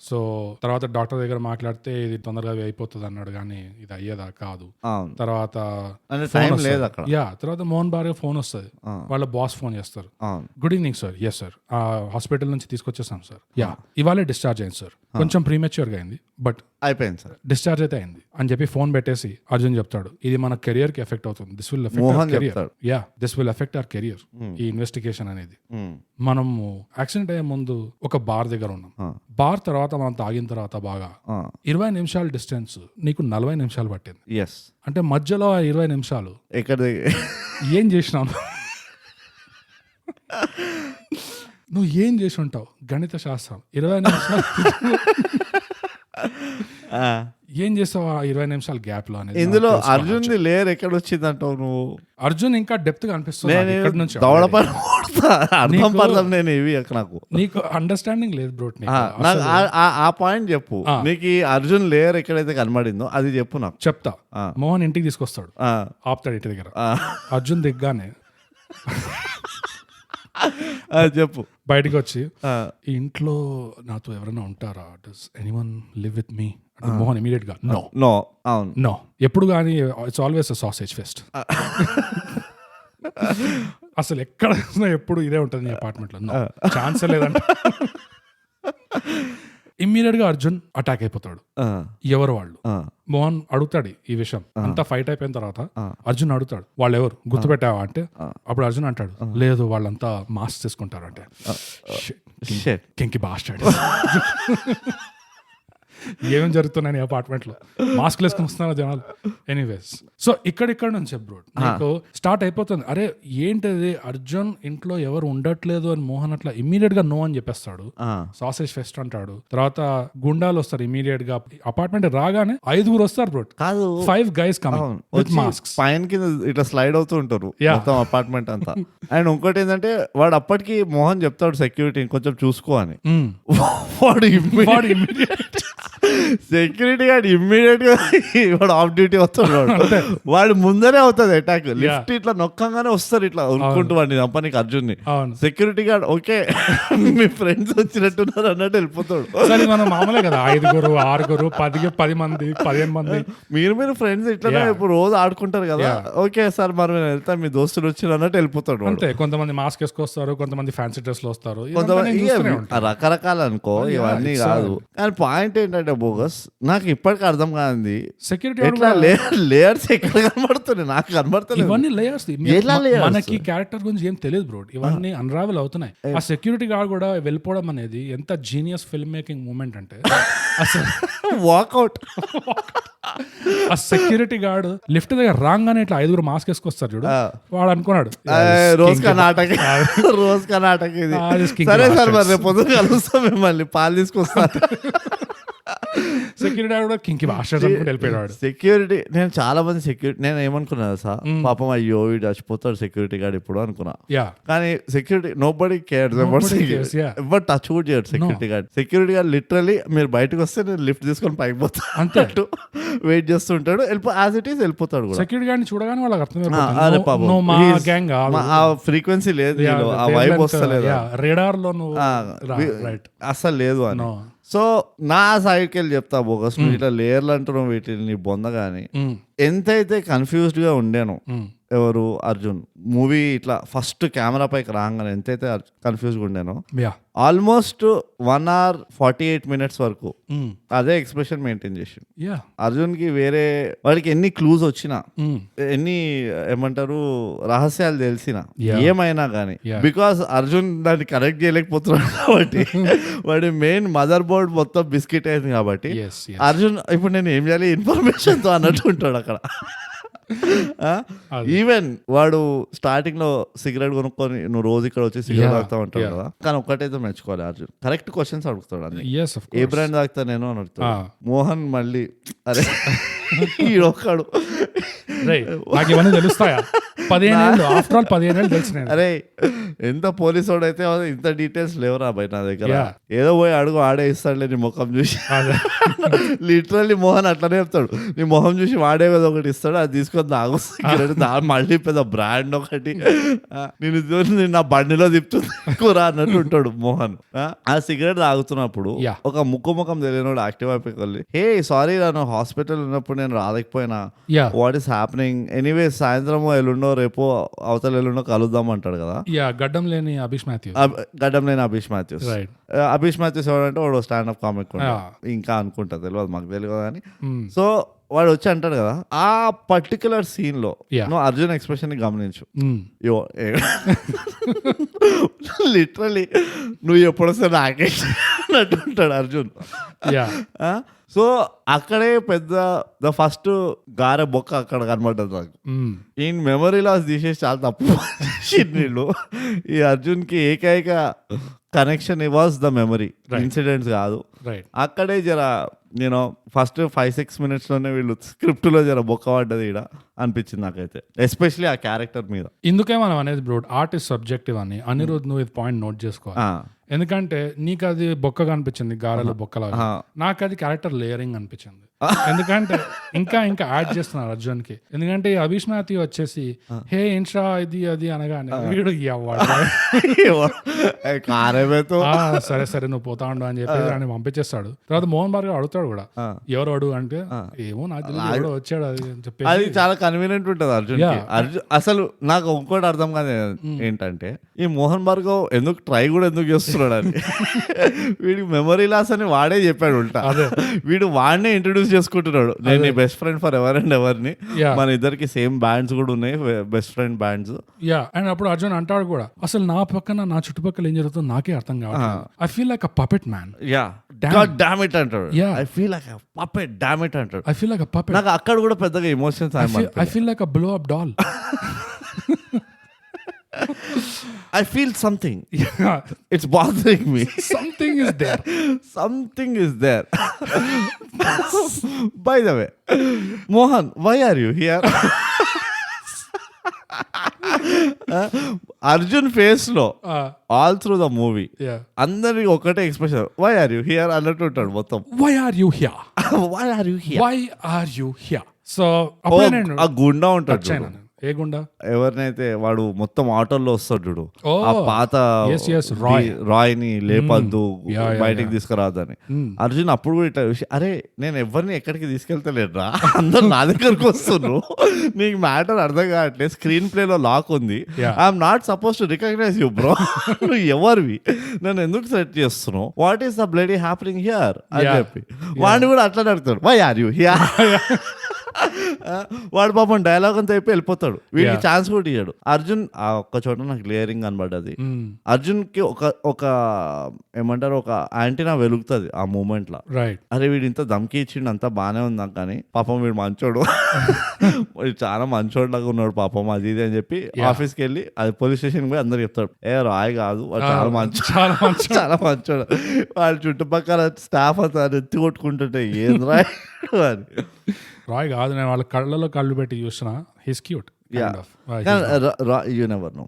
సో తర్వాత డాక్టర్ దగ్గర మాట్లాడితే ఇది తొందరగా అయిపోతుంది అన్నాడు, కానీ ఇది అయ్యేదా కాదు. తర్వాత తర్వాత మోహన్ భార్గవ్ ఫోన్ వస్తుంది, వాళ్ళ బాస్ ఫోన్ చేస్తారు, good evening sir, yes sir hospital నుంచి తీసుకొచ్చేసాం సార్, ఇవాళే డిశ్చార్జ్ అయింది సార్, కొంచెం ప్రీమెచ్యూర్ గా అయింది బట్ అయిపోయింది సార్, డిశ్చార్జ్ అయితే అయింది అని చెప్పి ఫోన్ పెట్టేసి అర్జున్ చెప్తాడు, ఇది మన కెరియర్ కి ఎఫెక్ట్ అవుతుంది, this will effect hour career, ఈ ఇన్వెస్టిగేషన్ అనేది. మనము యాక్సిడెంట్ అయ్యే ముందు ఒక బార్ దగ్గర ఉన్నాం, బార్ తర్వాత మనం తాగిన తర్వాత బాగా 20 నిమిషాల డిస్టెన్స్ నీకు 40 నిమిషాలు పట్టింది. అంటే మధ్యలో 20 నిమిషాలు ఎక్కడ ఏం చేసినావు నువ్వు, ఏం చేసి ఉంటావు? గణిత శాస్త్రం 20 నిమిషాలు ఏం చేస్తావు ఆ 20 నిమిషాల గ్యాప్ లో అనేది. ఇందులో అర్జున్ లేయర్ ఎక్కడ వచ్చింది అంటావు నువ్వు? అర్జున్ ఇంకా డెప్త్ గా అనిపిస్తుంది నీకు అండర్స్టాండింగ్ లేదు బ్రో. ఆ పాయింట్ చెప్పు, నీకు అర్జున్ లేయర్ ఎక్కడైతే కనబడిందో అది చెప్పు నాకు. చెప్తా. మోహన్ ఇంటికి తీసుకొస్తాడు, ఆపుతాడు ఇంటి దగ్గర, అర్జున్ దిగ్గానే చెప్పు బయటికి వచ్చి, ఈ ఇంట్లో నాతో ఎవరైనా ఉంటారా, does anyone live with me? Mohan immediate గా నో ఎప్పుడు కానీ ఇట్స్ ఆల్వేస్ సాసేజ్ ఫెస్ట్, అసలు ఎక్కడ ఎప్పుడు ఇదే ఉంటుంది నీ అపార్ట్మెంట్ లో, ఛాన్స్ లేదంట. ఇమ్మీడియట్ గా అర్జున్ అటాక్ అయిపోతాడు. ఎవరు వాళ్ళు? మోహన్ అడుగుతాడు ఈ విషయం అంతా, ఫైట్ అయిపోయిన తర్వాత అర్జున్ అడుగుతాడు వాళ్ళు ఎవరు గుర్తుపెట్టావా అంటే, అప్పుడు అర్జున్ అంటాడు లేదు వాళ్ళంతా మాస్క్ తీసుకుంటారు అంటే, కెంకి బాస్టాడు ఏమేమి జరుగుతున్నాయి అపార్ట్మెంట్ లో, మాస్క్ వేసుకుని వస్తున్నారు జనాలు. ఎనీవేస్, సో ఇక్కడ నుంచి బ్రో నీకు స్టార్ట్ అయిపోతుంది, అరే ఏంటది అర్జున్ ఇంట్లో ఎవరు ఉండట్లేదు అని మోహన్ అట్లా ఇమ్మీడియట్ గా నో అని చెప్పేస్తాడు, సాసేజ్ ఫెస్ట్ అంటాడు. తర్వాత గుండాలు వస్తారు ఇమ్మీడియట్ గా, అపార్ట్మెంట్ రాగానే 5 వస్తారు బ్రో, కాదు 5 గైస్ కమింగ్ విత్ మాస్క్స్, పైన కింద ఇట్లా స్లైడ్ అవుతూ ఉంటారు మొత్తం అపార్ట్మెంట్ అంతా. అండ్ ఇంకోటి ఏంటంటే వాడు అప్పటికి మోహన్ చెప్తాడు సెక్యూరిటీని కొంచెం చూసుకో అని, వాడు సెక్యూరిటీ గార్డ్ ఇమ్మీడియట్ గా వాడు ఆఫ్ డ్యూటీ వస్తాడు, వాడు ముందరే అవుతుంది అటాక్, లిఫ్ట్ ఇట్లా నొక్కంగానే వస్తారు ఇట్లా ఉనుకుంటూ వాడిని చంపనీకి అర్జున్ని. సెక్యూరిటీ గార్డ్ ఓకే మీ ఫ్రెండ్స్ వచ్చినట్టున్నారు అన్నట్టు వెళ్ళిపోతాడు. మనం మామూలే కదా 5, 6, 10 మంది 15 మంది మీరు ఫ్రెండ్స్ ఇట్లా ఇప్పుడు రోజు ఆడుకుంటారు కదా, ఓకే సార్ మరి నేను వెళ్తాను మీ దోస్తులు వచ్చిన అన్నట్టు వెళ్ళిపోతాడు. అంతే, కొంతమంది మాస్క్ వేసుకొస్తారు, కొంతమంది ఫ్యాన్సీ డ్రెస్ లో వస్తారు, కొంతమంది రకరకాలు అనుకో, ఇవన్నీ కాదు. కానీ పాయింట్ ఏంటంటే బోగస్ నాకు ఇప్పటికీ అర్థం కాదు, సెక్యూరిటీ లేయర్స్ ఎక్కడ కనబడుతున్నాయి నాకు కనబడుతుంది, ఇవన్నీ లేయర్స్ మనకి క్యారెక్టర్ గురించి ఏం తెలియదు బ్రో, ఇవన్నీ అన్రావెల్ అవుతున్నాయి. ఆ సెక్యూరిటీ గార్డ్ కూడా వెళ్ళిపోవడం అనేది ఎంత జీనియస్ ఫిల్మ్ మేకింగ్ మూమెంట్ అంటే, అసలు వాకౌట్ ఆ సెక్యూరిటీ గార్డ్ లిఫ్ట్ దగ్గర రాగానే ఇట్లా 5 మాస్క్ వేసుకొస్తారు చూడు, వాడు అనుకున్నాడు రోజు కర్ణాటక సరే సార్ మరి రేపు పొద్దున కలుస్తాం మిమ్మల్ని పాలు తీసుకొస్తారు. సెక్యూరిటీ కూడా కింకి వెళ్ళిపోయాడు. సెక్యూరిటీ నేను చాలా మంది సెక్యూరిటీ నేను ఏమనుకున్నా సార్, పాపం అయ్యో వీడు చచ్చిపోతాడు సెక్యూరిటీ గార్డ్ ఇప్పుడు అనుకున్నా, కానీ సెక్యూరిటీ నో బడీ కేర్స్ ఎవరు టచ్ కూడా చేయడు security guard. Security guard literally మీరు బయటకు వస్తే నేను లిఫ్ట్ తీసుకొని పైకి పోతా అంటూ వెయిట్ చేస్తుంటాడు, యాజ్ ఇట్ ఈస్ వెళ్ళిపోతాడు. సెక్యూరిటీ గార్డ్ చూడగానే వాళ్ళకి అర్థం ఆ ఫ్రీక్వెన్సీ లేదు, ఆ వైబ్ వస్తలేదు, రేడార్ లో అసలు లేదు అని. సో నా సైడ్కి వెళ్ళి చెప్తా బోగస్, నువ్వు ఇట్లా లేయర్లు అంటున్నావు వీటిని నీ బొందగాని, ఎంతైతే కన్ఫ్యూజ్డ్ గా ఉండేను ఎవరు అర్జున్ మూవీ ఇట్లా ఫస్ట్ కెమెరా పైకి రాగానే ఎంతైతే కన్ఫ్యూజ్గా ఉండేనో, ఆల్మోస్ట్ 1 hour 48 minutes వరకు అదే ఎక్స్ప్రెషన్ మెయింటైన్ చేసి అర్జున్ కి వేరే వాడికి ఎన్ని క్లూజ్ వచ్చినా ఎన్ని ఏమంటారు రహస్యాలు తెలిసినా ఏమైనా కానీ, బికాస్ అర్జున్ దాన్ని కరెక్ట్ చేయలేకపోతున్నాడు కాబట్టి వాడి మెయిన్ మదర్ బోర్డ్ మొత్తం బిస్కెట్ అయింది కాబట్టి అర్జున్ ఇప్పుడు నేను ఏం చేయాలి ఇన్ఫర్మేషన్ తో అన్నట్టు ఉంటాడు అక్కడ. ఈవెన్ వాడు స్టార్టింగ్ లో సిగరెట్ కొనుక్కొని నువ్వు రోజు ఇక్కడ వచ్చి సిగరెట్ తాగుతా ఉంటావు కదా, కానీ ఒక్కటైతే మెచ్చుకోవాలి అర్జున్ కరెక్ట్ క్వశ్చన్స్ అడుగుతాడు అన్ని, ఏ బ్రాండ్ తాగుతా నేను అని అడుగుతాడు. మోహన్ మళ్ళీ అరే ఈడొక్కడు నాకు ఇవన్నీ తెలుస్తాయా 15 ఏళ్ళు ఆఫ్టర్ ఆల్ 15 ఏళ్ళు తెలిసిన అరే ఎంత పోలీసు వాడు అయితే ఇంత డీటెయిల్స్ లేవురా బయట నా దగ్గర. Yeah. ఏదో పోయి అడుగు ఆడే ఇస్తాడులే నీ ముఖం చూసి. లిటరల్లీ మోహన్ అట్లనే చెప్తాడు, నీ మొహం చూసి వాడే కదా ఒకటి ఇస్తాడు, అది తీసుకొని తాగు సిగరెట్, మళ్ళీ పెద్ద బ్రాండ్ ఒకటి నేను నా బండిలో తిప్పుతుంది కూర అన్నట్టు ఉంటాడు మోహన్. ఆ సిగరెట్ తాగుతున్నప్పుడు ఒక ముఖం తెలియనోడు యాక్టివ్ అయిపోయి, హే సారీ నేను హాస్పిటల్ ఉన్నప్పుడు నేను రాలేకపోయినా, వాట్ ఈస్ హ్యాపెనింగ్, ఎనీవే సాయంత్రం ఎల్లుండో రేపు అవతల ఎల్లుండో కలుద్దాం అంటాడు కదా. గడ్డం లేని అభిష్ మాథ్యూస్. అభిష్ మాథ్యూస్ ఎవరంటే వాడు స్టాండప్ కామిక్ ఇంకా అనుకుంటా, తెలియదు మాకు తెలియదు కానీ. సో వాడు వచ్చి అంటాడు కదా, ఆ పర్టికులర్ సీన్ లో నువ్వు అర్జున్ ఎక్స్ప్రెషన్ ని గమనించు. లిటరలీ నువ్వు ఎప్పుడొస్తే నాకే అన్నట్టుంటాడు అర్జున్. సో అక్కడే పెద్ద ద ఫస్ట్ గారె బొక్క అక్కడ కనబడ్డది నాకు. ఈ మెమరీ లాస్ తీసేసి చాలా తప్పు వీళ్ళు. ఈ అర్జున్ కి ఏకైక connection was the memory, incidents కాదు. అక్కడే జర నేను ఫస్ట్ 5-6 minutes లోనే వీళ్ళు స్క్రిప్ట్ లో జర బొక్క పడ్డది ఈడ అనిపించింది నాకైతే, ఎస్పెషలీ ఆ క్యారెక్టర్ మీద. ఇందుకే మనం అనేది బ్రో ఆర్ట్ ఇస్ సబ్జెక్టివ్ అని. అనిరుద్ నువ్వు ఇది పాయింట్ నోట్ చేసుకోవాలి, ఎందుకంటే నీకు అది బొక్కగా అనిపించింది గారెలో బొక్కలాగా, నాకు అది క్యారెక్టర్ లేయరింగ్ అనిపించింది. ఎందుకంటే ఇంకా యాడ్ చేస్తున్నారు అర్జున్ కి. ఎందుకంటే అభిష్ మాథ్యూ వచ్చేసి హే ఇన్స్టా ఇది అది అనగానే వీడు సరే నువ్వు పోతా ఉండు అని చెప్పి ఆయన పంపించేస్తాడు. తర్వాత మోహన్ బాబు అడుగుతాడు కూడా, ఎవరు అడుగు అంటే ఏమో నాకు వచ్చాడు అది అని చెప్పి. అది చాలా కన్వీనియంట్ ఉంటుంది అర్జున్. అసలు నాకు ఇంకోటి అర్థం కాదు ఏంటంటే, ఈ మోహన్ భార్గవ్ ఎందుకు ట్రై కూడా ఎందుకు చేస్తున్నాడు అని. వీడికి మెమరీ లాస్ అని వాడే చెప్పాడు ఉల్టా. వీడు వాడినే ఇంట్రడ్యూస్ చేసుకుంటున్నాడు, నేను నీ best friend for ever and ఎవరిని, మన ఇద్దరికి సేమ్ బ్యాండ్స్ కూడా ఉన్నాయి, బెస్ట్ ఫ్రెండ్ బ్యాండ్స్. అండ్ అప్పుడు అర్జున్ అంటాడు కూడా, అసలు నా పక్కన నా చుట్టుపక్కల ఏం జరుగుతుందో నాకే అర్థం కాదు. I feel like a puppet man. Damn it అంటాడు. I feel like a puppet, damn it అంటాడు. I feel like a puppet. నాకు అక్కడ కూడా పెద్దగా emotions. I feel like a blow up doll. I feel something. It's bothering me. Something is there. Something is there. By the way, Mohan, why are you here? Arjun face లో all through the movie అందరికి ఒకటే expression, why are you here అన్నట్టు ఉంటాడు మొత్తం. Why are you here, why are you here, why are you here. So ఆ గుండా ఉంటాడు, ఏ గుండా ఎవరినైతే వాడు మొత్తం ఆటోల్లో వస్తాడు చూడు, ఆ పాత రాయ్ ని లేపద్దు బయటికి తీసుకురాదని. అర్జున్ అప్పుడు కూడా ఇట్లా చూసి, అరే నేను ఎవరిని ఎక్కడికి తీసుకెళ్తలేడ్రా, అందరు నా దగ్గరకు వస్తున్నారు, నీకు మ్యాటర్ అర్థం కావట్లేదు, స్క్రీన్ ప్లే లో లాక్ ఉంది, I'm not suppose to recognise you bro, నువ్వు ఎవరివి, నన్ను ఎందుకు సెట్ చేస్తున్నావు, what is the bloody happening here అని చెప్పి వాడిని కూడా అట్లా అడుగుతాడు, వై ఆర్ యూ హియర్. వాడు పాపం డైలాగ్ అంతా అయిపోయి వెళ్ళిపోతాడు, వీడికి ఛాన్స్ కూడా ఇయ్యాడు. అర్జున్ ఆ ఒక్క చోట నాకు క్లియరింగ్ కనబడ్డది. అర్జున్ కి ఒక ఏమంటారు, ఒక యాంటీనా వెలుగుతుంది ఆ మూమెంట్ లో. అరే వీడు ఇంత దమ్కి ఇచ్చిండు, అంతా బానే ఉందా, కానీ పాపం వీడు మంచోడు, చాలా మంచోడు లాగా ఉన్నాడు పాపం, అది ఇది అని చెప్పి ఆఫీస్కి వెళ్ళి అది పోలీస్ స్టేషన్ పోయి అందరు చెప్తాడు, ఏ రాయ్ కాదు చాలా మంచోడు, వాళ్ళ చుట్టుపక్కల స్టాఫ్ అంతా ఎత్తి కొట్టుకుంటుంటే ఏం రాయ్ అని. రాయ్ కాదు, నేను వాళ్ళ కళ్ళలో కళ్ళు పెట్టి చూసిన, he's cute. You never know.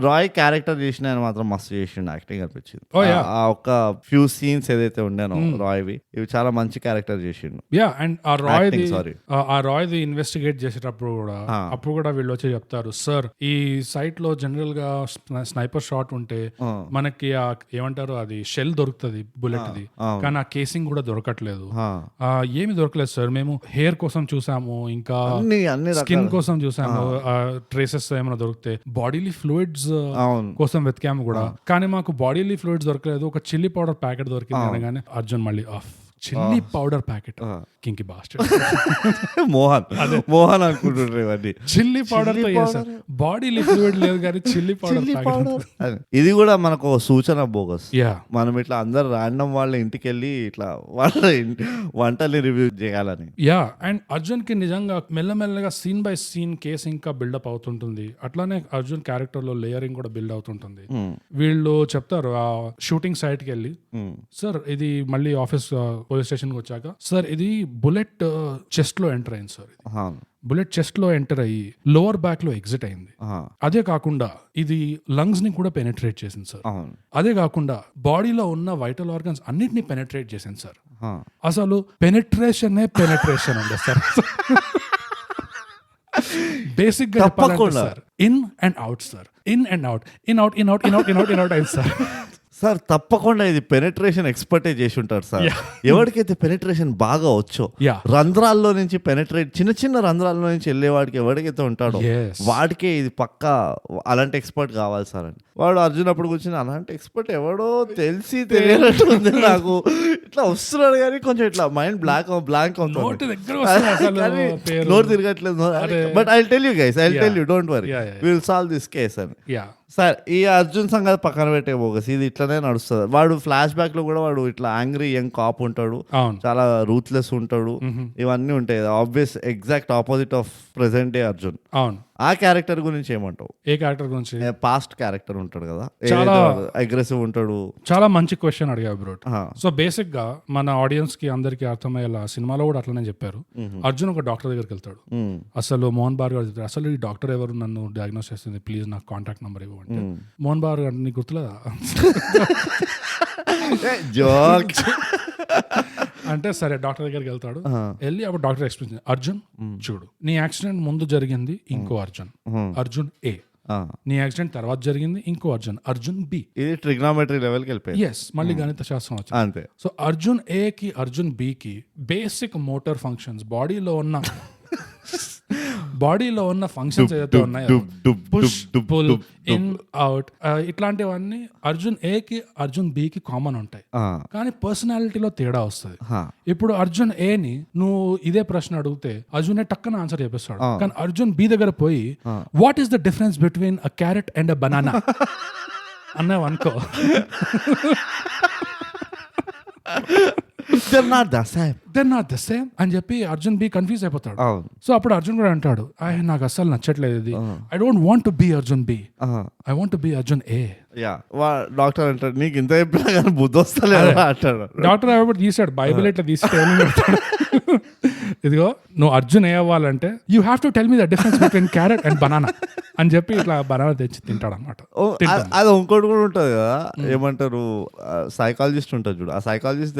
Roy character చేసిన ఆయన మాత్రం మస్తు చేసిండు, యాక్టింగ్ అనిపించింది. ఆ ఒక్క ఫ్యూ సీన్స్ ఏదైతే ఉండేనో రాయ్వి, ఇవి చాలా మంచి క్యారెక్టర్ చేసిండు. అండ్ ఆ రాయ్ ది ఇన్వెస్టిగేట్ చేసేటప్పుడు కూడా అప్పుడు కూడా వీళ్ళు వచ్చి చెప్తారు, సార్ ఈ సైట్ లో జనరల్ గా స్నైపర్ షాట్ ఉంటే మనకి ఏమంటారు అది షెల్ దొరుకుతుంది బుల్లెట్ ది, కానీ ఆ కేసింగ్ కూడా దొరకట్లేదు, ఏమి దొరకలేదు సార్, మేము హెయిర్ కోసం చూసాము, ఇంకా స్కిన్ కోసం చూసాము, ట్రేసెస్ ఏమైనా దొరికితే, బాడీలీ ఫ్లూయిడ్స్ కోసం వెతికాము కూడా, కానీ మాకు బాడీలీ ఫ్లూయిడ్స్ దొరకలేదు, ఒక చిల్లీ పౌడర్ ప్యాకెట్ దొరికింది అనగానే అర్జున్ మళ్ళీ off, chilli powder packet, kinky bastard. Mohan అనుకుంటుండ్రు ఇవన్నీ, చిల్లీ పౌడర్ తో చేశారు, బాడీలీ ఫ్లూయిడ్ లేదు కానీ చిల్లీ పౌడర్. ఇది కూడా మనకు సూచన బోగస్. మనం ఇట్లా అందరు ర్యాండమ్ వాళ్ళ ఇంటికి వెళ్ళి ఇట్లా వాళ్ళ వంటల్ని రివ్యూ చేయాలని. అండ్ అర్జున్ కి నిజంగా మెల్లమెల్లగా సీన్ బై సీన్ కేసు ఇంకా బిల్డప్ అవుతుంటుంది, అట్లానే అర్జున్ క్యారెక్టర్ లో లేయరింగ్ కూడా బిల్డ్ అవుతుంటుంది. వీళ్ళు చెప్తారు ఆ షూటింగ్ సైట్ కి వెళ్ళి, సార్ ఇది మళ్ళీ ఆఫీస్ పోలీస్ స్టేషన్ కి వచ్చాక, సార్ ఇది బుల్లెట్ చెస్ట్ లో ఎంటర్ అయింది సార్, బుల్లెట్ చెస్ట్ లో ఎంటర్ అయ్యి లోవర్ బ్యాక్ లో ఎగ్జిట్ అయింది. అదే కాకుండా ఇది లంగ్స్ ని కూడా పెనిట్రేట్ చేసింది సార్. అదే కాకుండా బాడీలో ఉన్న వైటల్ ఆర్గన్స్ అన్నిటిని పెనిట్రేట్ చేసింది సార్. అసలు పెనిట్రేషన్ ఉంది సార్. బేసిక్ గా sir, in and out sir, in and out, in out, in out, in out, in out, in out అయింది సార్. సార్ తప్పకుండా ఇది పెనిట్రేషన్ ఎక్స్పర్టే చేసి ఉంటారు సార్. ఎవరికైతే పెనిట్రేషన్ బాగా వచ్చో, రంధ్రాల్లో నుంచి పెనిట్రేట్, చిన్న చిన్న రంధ్రాల్లో నుంచి వెళ్ళేవాడికి ఎవరికైతే ఉంటాడో వాడికే ఇది పక్కా అలాంటి ఎక్స్పర్ట్ కావాలి సార్ అని. వాడు అర్జున్ అప్పుడు కూర్చొని అలాంటి ఎక్స్పర్ట్ ఎవడో తెలిసి తెలియనట్టు ఉంది నాకు, ఇట్లా వస్తున్నాడు కానీ కొంచెం ఇట్లా మైండ్ బ్లాంక్ అవుతుంది, నోరు తిరగట్లేదు. But I tell you guys, I tell you, don't worry, we will solve this case అని. సార్ ఈ అర్జున్ సంగతి పక్కన పెట్టే బోగస్, ఇది ఇట్లానే నడుస్తుంది. వాడు ఫ్లాష్ బ్యాక్ లో కూడా వాడు ఇట్లా యాంగ్రీ యంగ్ కాప్ ఉంటాడు, చాలా రూత్లెస్ ఉంటాడు, ఇవన్నీ ఉంటాయి. Obvious exact opposite of present day Arjun. అవును. ఆ క్యారెక్టర్ గురించి ఏమంటావు? ఏ క్యారెక్టర్ గురించి? పాస్ట్ క్యారెక్టర్ ఉంటాడు కదా, చాలా అగ్రెసివ్ ఉంటాడు. చాలా మంచి క్వశ్చన్ అడిగా బ్రో. సో బేసిక్ గా మన ఆడియన్స్ కి అందరికి అర్థమయ్యేలా సినిమాలో కూడా అట్లనే చెప్పారు. అర్జున్ ఒక డాక్టర్ దగ్గరికి వెళ్తాడు. అసలు మోహన్ భార్గవ్ చెప్తాడు, అసలు ఈ డాక్టర్ ఎవరు, నన్ను డయాగ్నోస్ చేస్తుంది, ప్లీజ్ నాకు కాంటాక్ట్ నెంబర్ ఇవ్వండి. మోహన్ భార్గవ్ నీకు గుర్తులేదా అంటే సరే డాక్టర్ దగ్గరికి వెళ్తాడు. వెళ్ళి అప్పుడు డాక్టర్ ఎక్స్ప్లెయిన్, అర్జున్ చూడు, నీ యాక్సిడెంట్ ముందు జరిగింది ఇంకో అర్జున్, అర్జున్ ఏ. నీ యాక్సిడెంట్ తర్వాత జరిగింది ఇంకో అర్జున్, అర్జున్ బి. ఇది ట్రిగ్నోమెట్రీ లెవెల్ కి వెళ్ళిపోయింది. ఎస్, మళ్ళీ గణిత శాస్త్రం వచ్చింది అంతే. సో అర్జున్ ఏ కి అర్జున్ బి కి బేసిక్ మోటార్ ఫంక్షన్స్, బాడీలో ఉన్న ఫంక్షన్స్ ఏదైతే ఉన్నాయో, పుష్, పుల్, ఇన్, అవుట్, ఇట్లాంటివన్నీ అర్జున్ ఏ కి అర్జున్ బి కి కామన్ ఉంటాయి. కానీ పర్సనాలిటీలో తేడా వస్తుంది. ఇప్పుడు అర్జున్ ఏ ని నువ్వు ఇదే ప్రశ్న అడిగితే అర్జున్ ఏ టక్కన ఆన్సర్ చెప్పేస్తాడు. కానీ అర్జున్ బి దగ్గర పోయి what is the difference between a carrot and a banana అన్నావు అనుకో, they're not the same అని చెప్పి అర్జున్ బి కన్ఫ్యూజ్ అయిపోతాడు. సో అప్పుడు అర్జున్ కూడా అంటాడు, నాకు అస్సలు నచ్చట్లేదు ఇది, I don't want to be Arjun B, I want to be Arjun A. Doctor అంటాడు, నీకు ఇంత చెప్పినా కానీ బుద్ధి వస్తలేదు అంటాడు. డాక్టర్ కాబట్టి తీసాడు, బైబిల్ ఇట్లా తీస్తే ఇదిగో నువ్వు అర్జున్ ఏ అవ్వాలంటే you have to tell me the difference between carrot and banana అని చెప్పి ఇట్లా బనానా తెచ్చి తింటాడు అనమాట. అది ఇంకోటి కూడా ఉంటుంది కదా, ఏమంటారు, సైకాలజిస్ట్ ఉంటుంది చూడు, ఆ సైకాలజిస్ట్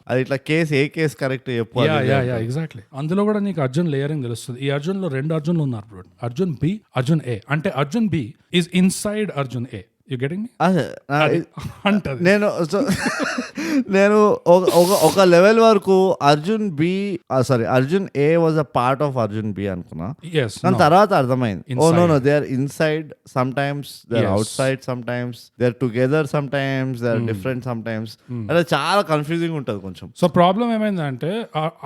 అది ఇట్లా ఏ కేసు కరెక్ట్ చెప్పు. ఎగ్జాక్ట్లీ. అందులో కూడా నీకు అర్జున్ లేయరింగ్ తెలుస్తుంది. ఈ అర్జున్ లో 2 అర్జున్లు ఉన్నారు bro, Arjun B, Arjun A. అంటే Arjun B is inside Arjun A. You getting me? నేను ఒక లెవెల్ వరకు Arjun B Arjun A was a part of Arjun B అనుకున్నా. దాని తర్వాత అర్థమైంది, oh no they are inside sometimes, they are outside sometimes, they are together sometimes, they are different sometimes. అంటే చాలా confusing ఉంటుంది కొంచెం. So problem ఏమైందంటే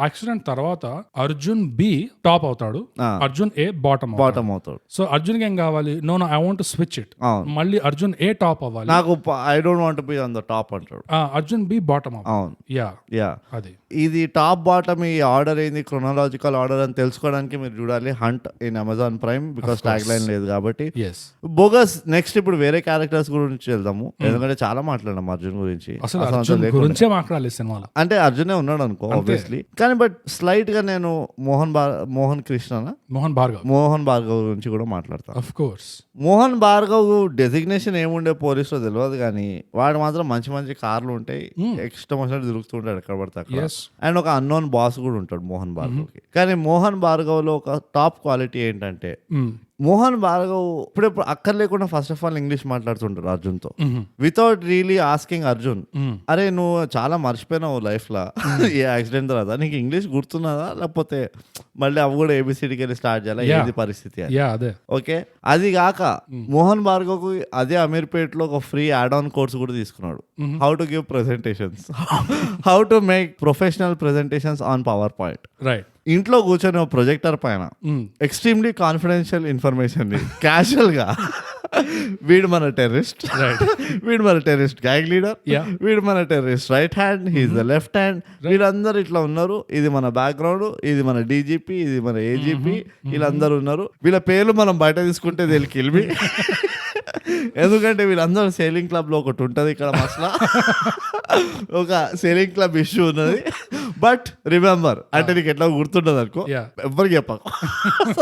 accident తర్వాత అర్జున్ బి టాప్ అవుతాడు, అర్జున్ ఏ బాటమ్ అవుతాడు. So Arjun కి ఏం కావాలి, no I want to switch it, మళ్ళీ అర్జున్ ఏ టాప్ అవ్వాలి, నాకు I don't want to be on the top అంటాడు. అర్జున్ బి బాటమ్ అవ్వాలి. అవును, యా అది. ఇది టాప్ బాటమ్ ఈ ఆర్డర్ ఏంది, క్రొనాలజికల్ ఆర్డర్ అని తెలుసుకోవడానికి మీరు చూడాలి Hunt in Amazon Prime, because tag line లేదు కాబట్టి. బోగస్. నెక్స్ట్ ఇప్పుడు వేరే క్యారెక్టర్స్ గురించి వెళ్దాము, ఎందుకంటే చాలా మాట్లాడినాం అర్జున్ గురించి. గురించే మాట్లాడాలి సినిమాలో, అంటే అర్జునే ఉన్నాడు అనుకో ఆబ్వియస్లీ, కానీ బట్ స్లైట్ గా నేను మోహన్ భార్గవ్ గురించి కూడా మాట్లాడతాను. Of course Mohan Bhargav designation ఏముండే పోలీసులో తెలియదు, కానీ వాడు మాత్రం మంచి మంచి కార్లు ఉంటాయి, ఇష్టం వచ్చినట్టు తిరుగుతుంటాడు ఎక్కడ పడితే అక్కడ. అండ్ ఒక అన్నోన్ బాస్ కూడా ఉంటాడు మోహన్ భార్గవ్ కి. కానీ మోహన్ భార్గవ్ లో ఒక టాప్ క్వాలిటీ ఏంటంటే, మోహన్ భార్గవ్ ఇప్పుడెప్పుడు అక్కర్లేకుండా ఫస్ట్ ఆఫ్ ఆల్ ఇంగ్లీష్ మాట్లాడుతుంటారు అర్జున్ తో, వితౌట్ రియలీ ఆస్కింగ్ అర్జున్, అరే నువ్వు చాలా మర్చిపోయినావు లైఫ్ లా ఏ యాక్సిడెంట్ తర్వాత, నీకు ఇంగ్లీష్ గుర్తున్నదా, లేకపోతే మళ్ళీ అవి కూడా ఏబిసిడికి వెళ్ళి స్టార్ట్ చేయాలి, ఏది పరిస్థితి అని. ఓకే, అది కాక మోహన్ భార్గవ్ కు అదే అమీర్పేట్ లో ఒక ఫ్రీ యాడ్ ఆన్ కోర్స్ కూడా తీసుకున్నాడు, how to give presentations, how to make professional presentations on power point. Right. ఇంట్లో కూర్చొని ప్రొజెక్టర్ పైన ఎక్స్ట్రీమ్లీ కాన్ఫిడెన్షియల్ ఇన్ఫర్మేషన్ ని క్యాజువల్ గా, వీడు మన టెర్రరిస్ట్, వీడు మన టెర్రరిస్ట్ గ్యాంగ్ లీడర్, వీడు మన terrorist right hand, he is the left hand, వీళ్ళందరూ ఇట్లా ఉన్నారు, ఇది మన బ్యాక్గ్రౌండ్, ఇది మన డీజీపీ, ఇది మన ఏజీపీ, వీళ్ళందరూ ఉన్నారు, వీళ్ళ పేర్లు మనం బయట తీసుకుంటే వీళ్ళకి కిల్మి ఎందుకంటే వీళ్ళందరూ సేలింగ్ క్లబ్ లో ఒకటి ఉంటది ఇక్కడ మసలా, ఒక సేలింగ్ క్లబ్ ఇష్యూ ఉన్నది. బట్ రిమెంబర్ అంటే నీకు ఎట్లా గుర్తుండదు అనుకో, ఎవ్వరికి చెప్పకు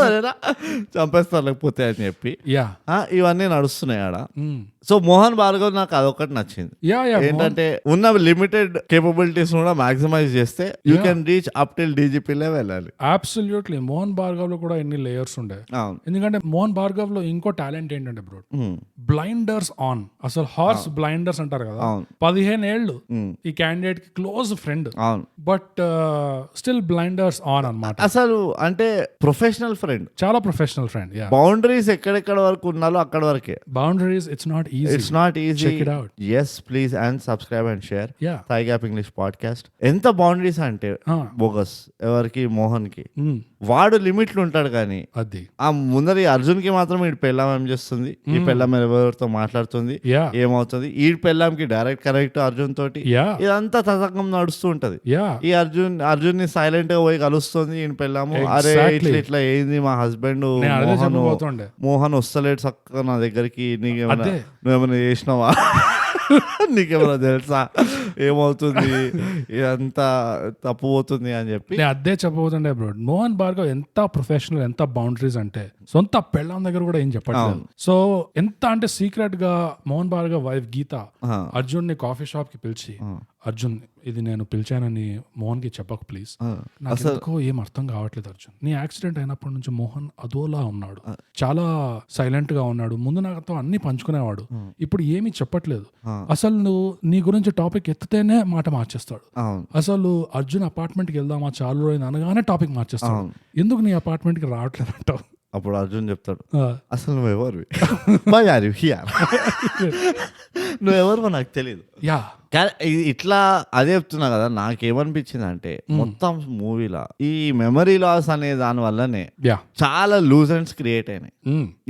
సరేనా, చంపేస్తారు లేకపోతే అని చెప్పి ఇవన్నీ నడుస్తున్నాయి ఆడ. సో మోహన్ భార్గవ్ నాకు అదొకటి నచ్చింది, ఏంటంటే ఉన్న లిమిటెడ్ కేపబిలిటీస్ కూడా మాక్సిమైజ్ చేస్తే you can reach up till DGP level వెళ్ళాలి. అబ్సల్యూట్లీ. మోహన్ భార్గవ్ లో కూడా ఎన్ని లేయర్స్ ఉండే. ఎందుకంటే మోహన్ భార్గవ్ లో ఇంకో టాలెంట్ ఏంటంటే బ్రో, బ్లైండర్స్ ఆన్. అసలు హార్స్ బ్లైండర్స్ అంటారు కదా, 15 ఏళ్ళు ఈ క్యాండిడేట్ కి close friend, but still blinders on అన్నమాట. అసలు అంటే ప్రొఫెషనల్ ఫ్రెండ్, చాలా ప్రొఫెషనల్ ఫ్రెండ్. బౌండరీస్ ఎక్కడెక్కడ వరకు ఉన్నాలో అక్కడ వరకే. Boundaries it's not easy. It's not easy. Check it out. Yes, please, and subscribe and share. Yeah. Thigh Gap English podcast. ఎంత boundaries అంటే బోగస్ ఎవరికి, మోహన్ కి వాడు లిమిట్లు ఉంటాడు కానీ అది ఆ ముందరి అర్జున్ కి మాత్రం ఈ పెళ్ళాం ఏం చేస్తుంది, ఈ పెళ్ళాం ఎవరితో మాట్లాడుతుంది, ఏమవుతుంది, ఈ పెళ్ళాంకి డైరెక్ట్ కనెక్ట్ అర్జున్ తోటి, ఇదంతా తతంగం నడుస్తూ ఉంటది. ఈ అర్జున్ ని సైలెంట్ గా పోయి కలుస్తుంది ఈ పెళ్ళాము, అరే ఇట్లా ఇట్లా ఏంది మా హస్బెండ్ మోహన్ వస్తలేడు చక్కగా నా దగ్గరికి, నువ్వేమైనా చేసినావా, నీకేమైనా తెలుసా ఏమవుతుంది, ఇదంతా తప్పు పోతుంది అని చెప్పి నేను అదే చెప్పబోతుండే బ్రో. మోహన్ భార్గవ్ ఎంత ప్రొఫెషనల్, ఎంత బౌండరీస్ అంటే సొంత పెళ్ళాం దగ్గర కూడా ఏం చెప్పట్లేదు. సో ఎంత అంటే సీక్రెట్ గా మోహన్ భార్గవ్ వైఫ్ గీత అర్జున్ ని కాఫీ షాప్ కి పిలిచి, అర్జున్ ఇది నేను పిలిచానని మోహన్ కి చెప్పకు ప్లీజ్, నాకు ఏం అర్థం కావట్లేదు అర్జున్, నీ యాక్సిడెంట్ అయినప్పటి నుంచి మోహన్ అదోలా ఉన్నాడు, చాలా సైలెంట్ గా ఉన్నాడు, ముందు నాతో అన్ని పంచుకునేవాడు, ఇప్పుడు ఏమీ చెప్పట్లేదు, అసలు నువ్వు నీ గురించి టాపిక్ ఎత్తితేనే మాట మార్చేస్తాడు, అసలు అర్జున్ అపార్ట్మెంట్ కి వెళ్దామా చాలు రోజులు అనగానే టాపిక్ మార్చేస్తాడు, ఎందుకు నీ అపార్ట్మెంట్ కి రావట్లేదు అంటావు. అప్పుడు అర్జున్ చెప్తాడు, అసలు నువ్వెవరు నువ్వెవరు నాకు తెలియదు. ఇట్లా అదే చెప్తున్నా కదా, నాకేమనిపించింది అంటే మొత్తం మూవీలో ఈ మెమరీ లాస్ అనే దాని వల్లనే చాలా లూజెండ్స్ క్రియేట్ అయినాయి.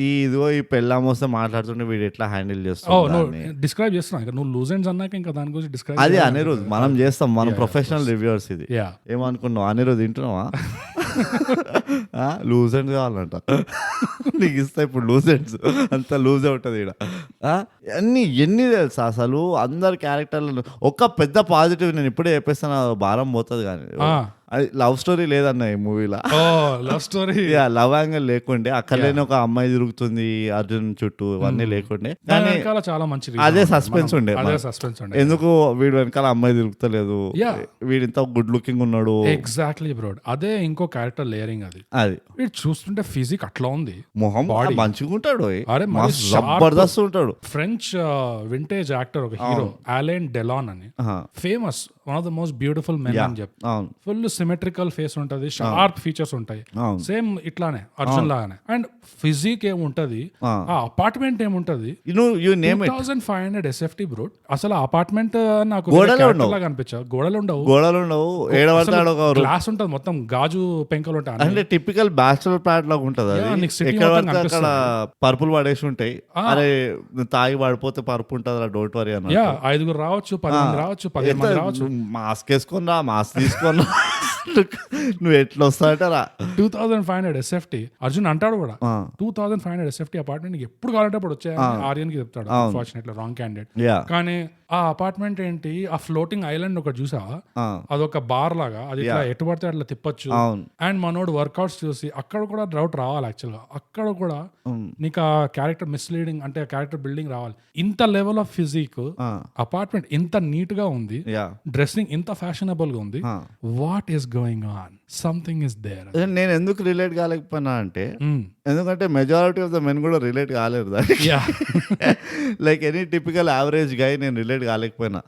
ఇదిగో ఈ పెళ్ళాం వస్తే మాట్లాడుతుంటే వీడు ఎట్లా హ్యాండిల్ చేస్తావు డిస్క్రైబ్ చేస్తున్నా, నువ్వు లూజెండ్స్ అన్నాక ఇంకా దాని గురించి డిస్క్రైబ్. అది అనిరుద్ మనం చేస్తాం, మనం ప్రొఫెషనల్ రివ్యూవర్స్. ఇది ఏమనుకున్నావు అనిరుద్ వింటున్నావా, లూజెండ్స్ కావాలంట నీకు ఇస్తా ఇప్పుడు లూజెండ్స్, అంత లూజ్ ఉంటుంది ఇక్కడ. ఎన్ని తెలుసా అసలు అందరు క్యారెక్టర్లు. ఒక పెద్ద పాజిటివ్ నేను ఇప్పుడే చెప్పేస్తాను, భారం పోతుంది కానీ అది లవ్ స్టోరీ లేదన్న ఈ మూవీలో. లవ్ స్టోరీ లవ్ యాంగిల్ లేకుండే, అక్కడలేని ఒక అమ్మాయి తిరుగుతుంది అర్జున్ చుట్టూ, ఇవన్నీ లేకుండే, కానీ చాలా మంచి అదే సస్పెన్స్ ఉండే, ఎందుకు వీడు వెనకాల అమ్మాయి తిరుగుతలేదు, వీడు ఇంత గుడ్ లుకింగ్ ఉన్నాడు. ఎగ్జాక్ట్లీ బ్రో, అదే ఇంకో క్యారెక్టర్ లేయరింగ్. అది వీడు చూస్తుంటే ఫిజిక్ అట్లా ఉంది, మొహం మంచిగా ఉంటాడు, జబర్దస్త్ ఉంటాడు. ఫ్రెంచ్ వింటేజ్ యాక్టర్ ఒక హీరో అలెన్ డెలాన్ అని, famous, one of the most beautiful men అని చెప్పి, ఫుల్ సిమెట్రికల్ ఫేస్ ఉంటది, షార్ప్ ఫీచర్స్ ఉంటాయి, సేమ్ ఇట్లానే అర్జున్ లాగానే. అండ్ ఫిజిక్ ఏముంటది, ఆ అపార్ట్మెంట్ ఏముంటది, 2500 SFT బ్రో. అసలు అపార్ట్మెంట్ నాకు లాగా అనిపించా, గోడలు ఉండవు, గ్లాస్ ఉంటది, మొత్తం గాజు పెంకలు ఉంటాయి, అంటే టిపికల్ బ్యాచులర్ ప్లాట్ లాగా ఉంటది. అక్కడ పరుపులు పడేసి ఉంటాయి, అరే తాగి పడిపోతే పరుపు ఉంటది, డోంట్ వరీ అన్న. 5 రావచ్చు, 10 మంది రావచ్చు, 15 మంది రావచ్చు. మాస్క్ వేసుకున్నా, మాస్క్ తీసుకున్నా, నువ్వు ఎట్లా వస్తాడరా. 2500 SFT అర్జున్ అంటాడు కూడా, 2500 SFT అపార్ట్మెంట్ ఎప్పుడు కావాలంటే అప్పుడు వచ్చాయి ఆర్యన్ కి చెప్తాడు. Unfortunately wrong candidate. కానీ ఆ అపార్ట్మెంట్ ఏంటి, ఆ ఫ్లోటింగ్ ఐలాండ్ ఒకటి చూసా, అదొక బార్ లాగా, అది ఇట్లా ఎటు పడితే అట్లా తిప్పొచ్చు. అండ్ మనోడు వర్కౌట్స్ చూసి అక్కడ కూడా డౌట్ రావాలి, యాక్చువల్ గా అక్కడ కూడా నీకు ఆ క్యారెక్టర్ మిస్లీడింగ్ అంటే క్యారెక్టర్ బిల్డింగ్ రావాలి. ఇంత లెవెల్ ఆఫ్ ఫిజిక్, అపార్ట్మెంట్ ఇంత నీట్ గా ఉంది, డ్రెస్సింగ్ ఇంత ఫ్యాషనబుల్ గా ఉంది, what is going on, something is there. నేను ఎందుకు రిలేట్ కాలేకపోయినా అంటే, ఎందుకంటే మెజారిటీ ఆఫ్ ద మెన్ కూడా రిలేట్ కాలేరు దానికి. Like any typical average guy నేను రిలేట్ కాలేకపోయినా.